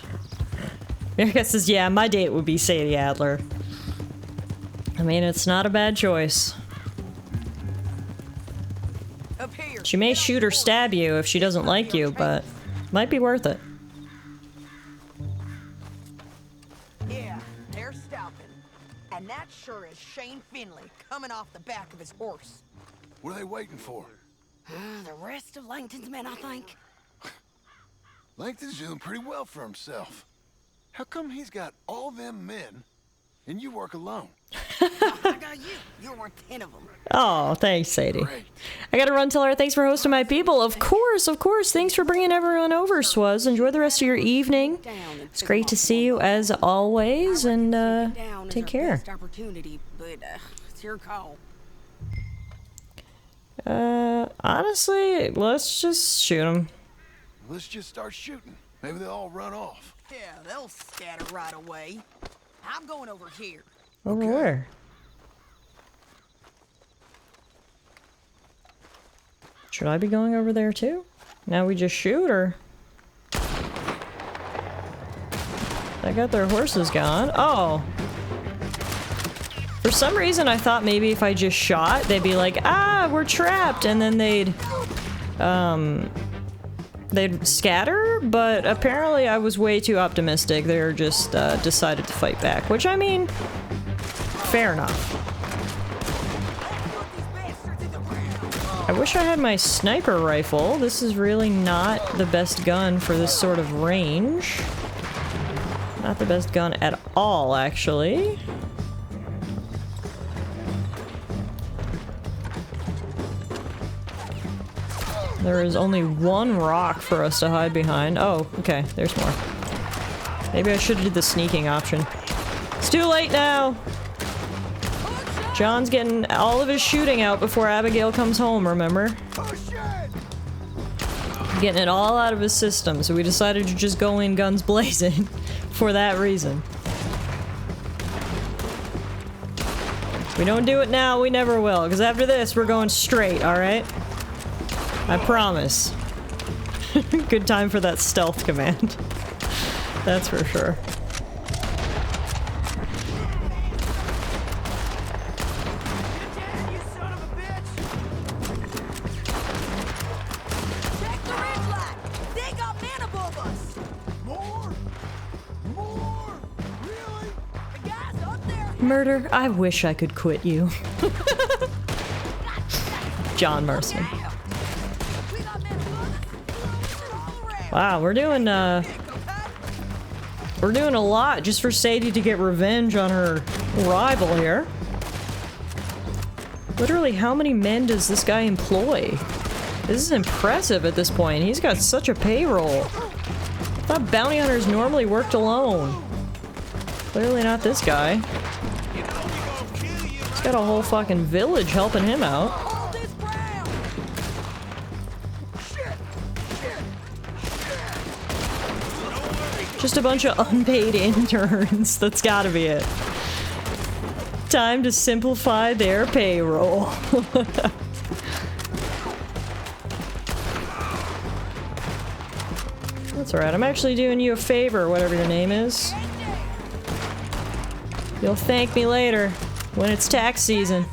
Erica says, yeah, my date would be Sadie Adler. I mean, it's not a bad choice. She may shoot or stab you if she doesn't like you, but might be worth it. Yeah, they're stopping. And that sure is Shane Finley coming off the back of his horse. What are they waiting for? The rest of Langton's men, I think. Langton's doing pretty well for himself. How come he's got all them men and you work alone? I got you. You're worth 10 of them. Oh, thanks, Sadie. I gotta run, Tallara. Thanks for hosting my people. Of course, of course. Thanks for bringing everyone over, Swaz. Enjoy the rest of your evening. It's great to see you as always, and take care. Opportunity, but it's your call. Honestly, let's just shoot him. Let's just start shooting. Maybe they'll all run off. Yeah, they'll scatter right away. I'm going over here. Over where? Should I be going over there too? Now we just shoot, or? They got their horses gone. Oh. For some reason I thought maybe if I just shot, they'd be like, ah, we're trapped, and then they'd scatter, but apparently I was way too optimistic. They're just decided to fight back, which, I mean, fair enough. I wish I had my sniper rifle. This is really not the best gun for this sort of range. Not the best gun at all, actually. There is only one rock for us to hide behind. Oh, okay, there's more. Maybe I should have did the sneaking option. It's too late now! John's getting all of his shooting out before Abigail comes home, remember? Getting it all out of his system, so we decided to just go in guns blazing for that reason. If we don't do it now, we never will, because after this, we're going straight, alright? I promise. Good time for that stealth command. That's for sure. Murder, I wish I could quit you. John Marston. Wow, we're doing a lot just for Sadie to get revenge on her rival here. Literally, how many men does this guy employ? This is impressive at this point. He's got such a payroll. I thought bounty hunters normally worked alone. Clearly not this guy. He's got a whole fucking village helping him out. Just a bunch of unpaid interns. That's gotta be it. Time to simplify their payroll. That's alright. I'm actually doing you a favor, whatever your name is. You'll thank me later, when it's tax season.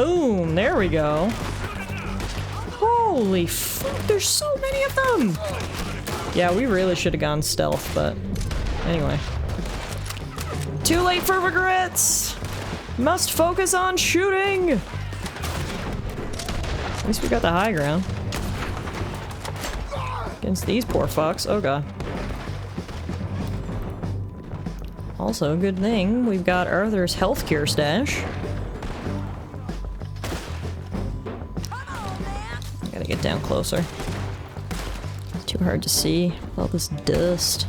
Boom, there we go. Holy fuck, there's so many of them! Yeah, we really should have gone stealth, but anyway. Too late for regrets! Must focus on shooting! At least we got the high ground. Against these poor fucks, oh god. Also, good thing we've got Arthur's health cure stash. Gotta get down closer. It's too hard to see all this dust.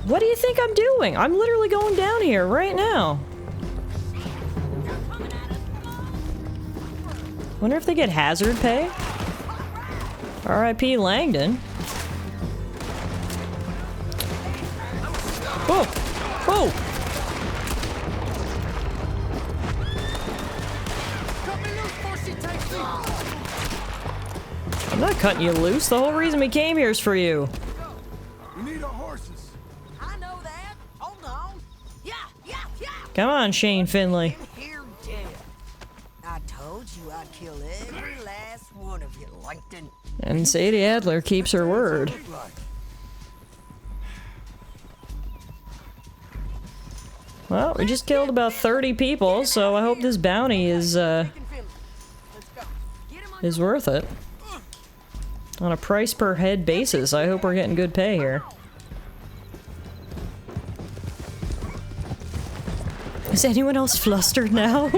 What do you think I'm doing? I'm literally going down here right now. Wonder if they get hazard pay? R.I.P. Langdon. Whoa! Whoa! I'm not cutting you loose. The whole reason we came here is for you. We need our horses. I know that. Hold on. Yeah. Come on, Shane Finley. Here, dead. I told you I'd kill every last one of you, Langton. And Sadie Adler keeps her word. Well, we just killed about 30 people, so I hope this bounty is worth it. On a price per head basis, I hope we're getting good pay here. Is anyone else flustered now?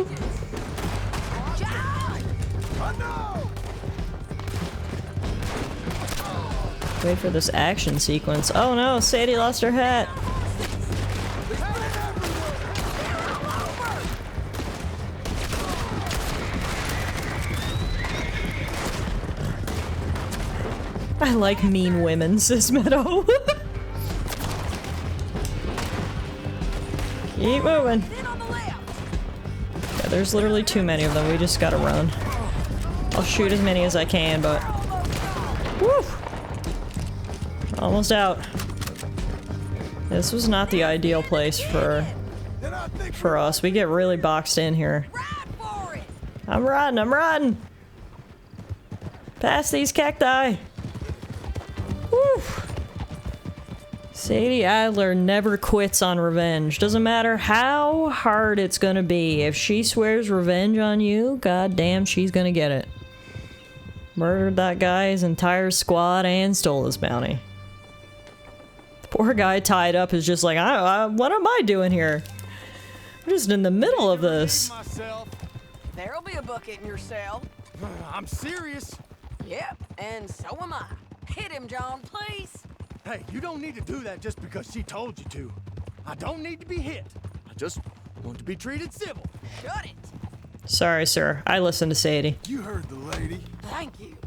Wait for this action sequence. Oh no, Sadie lost her hat. I like mean women, sis Meadow. Keep moving. Yeah, there's literally too many of them. We just gotta run. I'll shoot as many as I can, but... Woo! Almost out. This was not the ideal place for us. We get really boxed in here. I'm riding! Past these cacti! Woo! Sadie Adler never quits on revenge. Doesn't matter how hard it's gonna be. If she swears revenge on you, goddamn, she's gonna get it. Murdered that guy, his entire squad, and stole his bounty. The poor guy tied up is just like, what am I doing here? I'm just in the middle of this. There'll be a bucket in your cell. I'm serious. Yep, and so am I. Hit him, John, please. Hey, you don't need to do that just because she told you to. I don't need to be hit. I just want to be treated civil. Shut it. Sorry, sir. I listened to Sadie. You heard the lady. Thank you.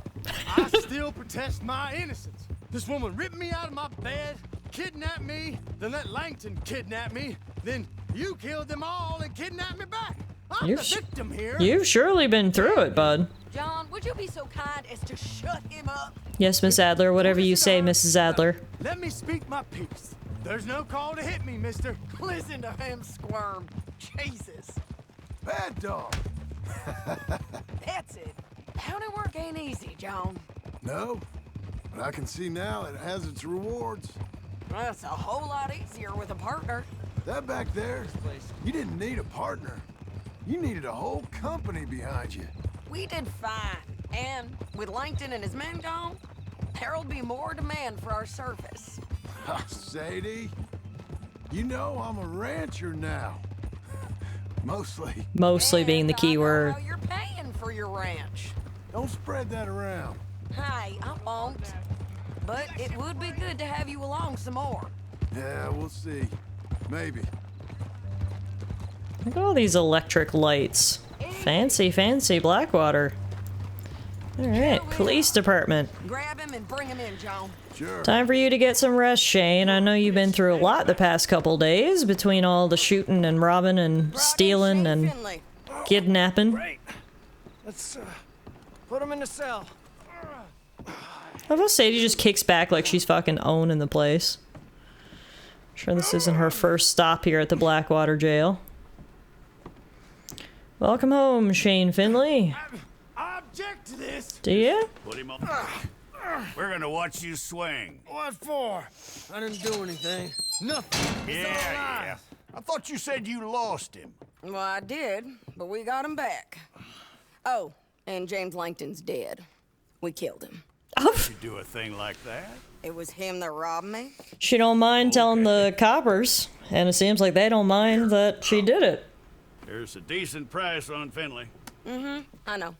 I still protest my innocence. This woman ripped me out of my bed, kidnapped me, then let Langton kidnap me, then you killed them all and kidnapped me back. I'm the victim here. You've surely been through it, bud. John, would you be so kind as to shut him up? Yes, Miss Adler. Whatever you say, Mrs. Adler. Let me speak my piece. There's no call to hit me, mister. Listen to him squirm. Jesus. Bad dog. That's it. Bounty work ain't easy, John. No, but I can see now it has its rewards. That's a whole lot easier with a partner. That back there, you didn't need a partner. You needed a whole company behind you. We did fine. And with Langton and his men gone, there'll be more demand for our service. Sadie, you know I'm a rancher now. Mostly. Mostly being the key word. You're paying for your ranch. Don't spread that around. Hey, I won't. But it would be good to have you along some more. Yeah, we'll see. Maybe. Look at all these electric lights. Fancy, fancy Blackwater. Alright, police department. Grab him and bring him in, John. Sure. Time for you to get some rest, Shane. I know you've been through a lot the past couple days between all the shooting and robbing and stealing and kidnapping. Great. Let's put him in the cell. I love Sadie just kicks back like she's fucking owning the place. I'm sure this isn't her first stop here at the Blackwater jail. Welcome home, Shane Finley. I object to this. Do you? Put him up. We're gonna watch you swing. What for? I didn't do anything. Nothing. It's all Yeah. I thought you said you lost him. Well, I did, but we got him back. Oh, and James Langton's dead. We killed him. You do a thing like that? It was him that robbed me. She don't mind telling the coppers, and it seems like they don't mind that she did it. There's a decent price on Finley. Mm-hmm, I know.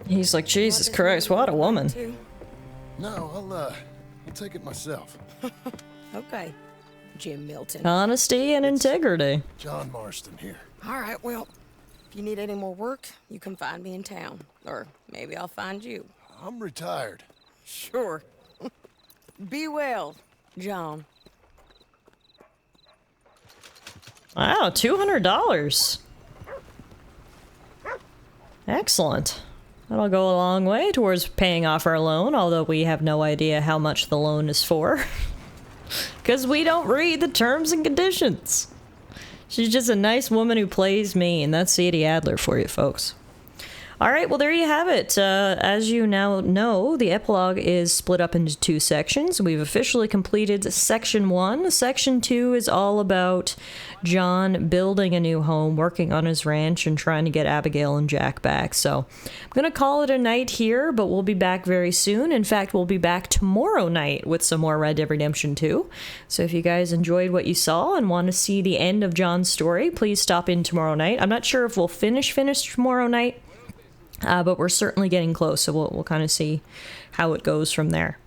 He's like, Jesus Christ, what a woman. No, I'll take it myself. Okay, Jim Milton. Honesty and integrity. John Marston here. All right, well, if you need any more work, you can find me in town. Or maybe I'll find you. I'm retired. Sure. Be well, John. Wow, $200. Excellent. That'll go a long way towards paying off our loan, although we have no idea how much the loan is for. Because we don't read the terms and conditions. She's just a nice woman who plays mean. That's Sadie Adler for you, folks. All right, well, there you have it. As you now know, the epilogue is split up into 2 sections. We've officially completed Section 1. Section 2 is all about John building a new home, working on his ranch, and trying to get Abigail and Jack back. So I'm going to call it a night here, but we'll be back very soon. In fact, we'll be back tomorrow night with some more Red Dead Redemption 2. So if you guys enjoyed what you saw and want to see the end of John's story, please stop in tomorrow night. I'm not sure if we'll finish tomorrow night. But we're certainly getting close, so we'll kind of see how it goes from there.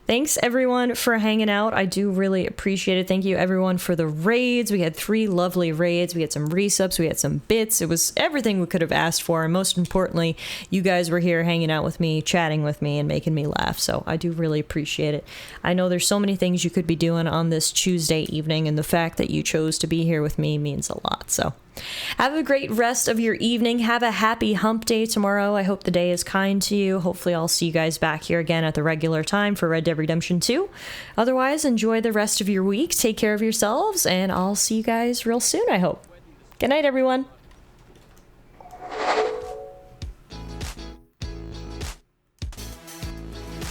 Thanks, everyone, for hanging out. I do really appreciate it. Thank you, everyone, for the raids. We had 3 lovely raids. We had some resubs. We had some bits. It was everything we could have asked for. And most importantly, you guys were here hanging out with me, chatting with me, and making me laugh. So I do really appreciate it. I know there's so many things you could be doing on this Tuesday evening, and the fact that you chose to be here with me means a lot. So have a great rest of your evening. Have a happy hump day tomorrow. I hope the day is kind to you. Hopefully I'll see you guys back here again at the regular time for Red Dead Redemption 2. Otherwise, enjoy the rest of your week. Take care of yourselves, and I'll see you guys real soon, I hope. Good night, everyone.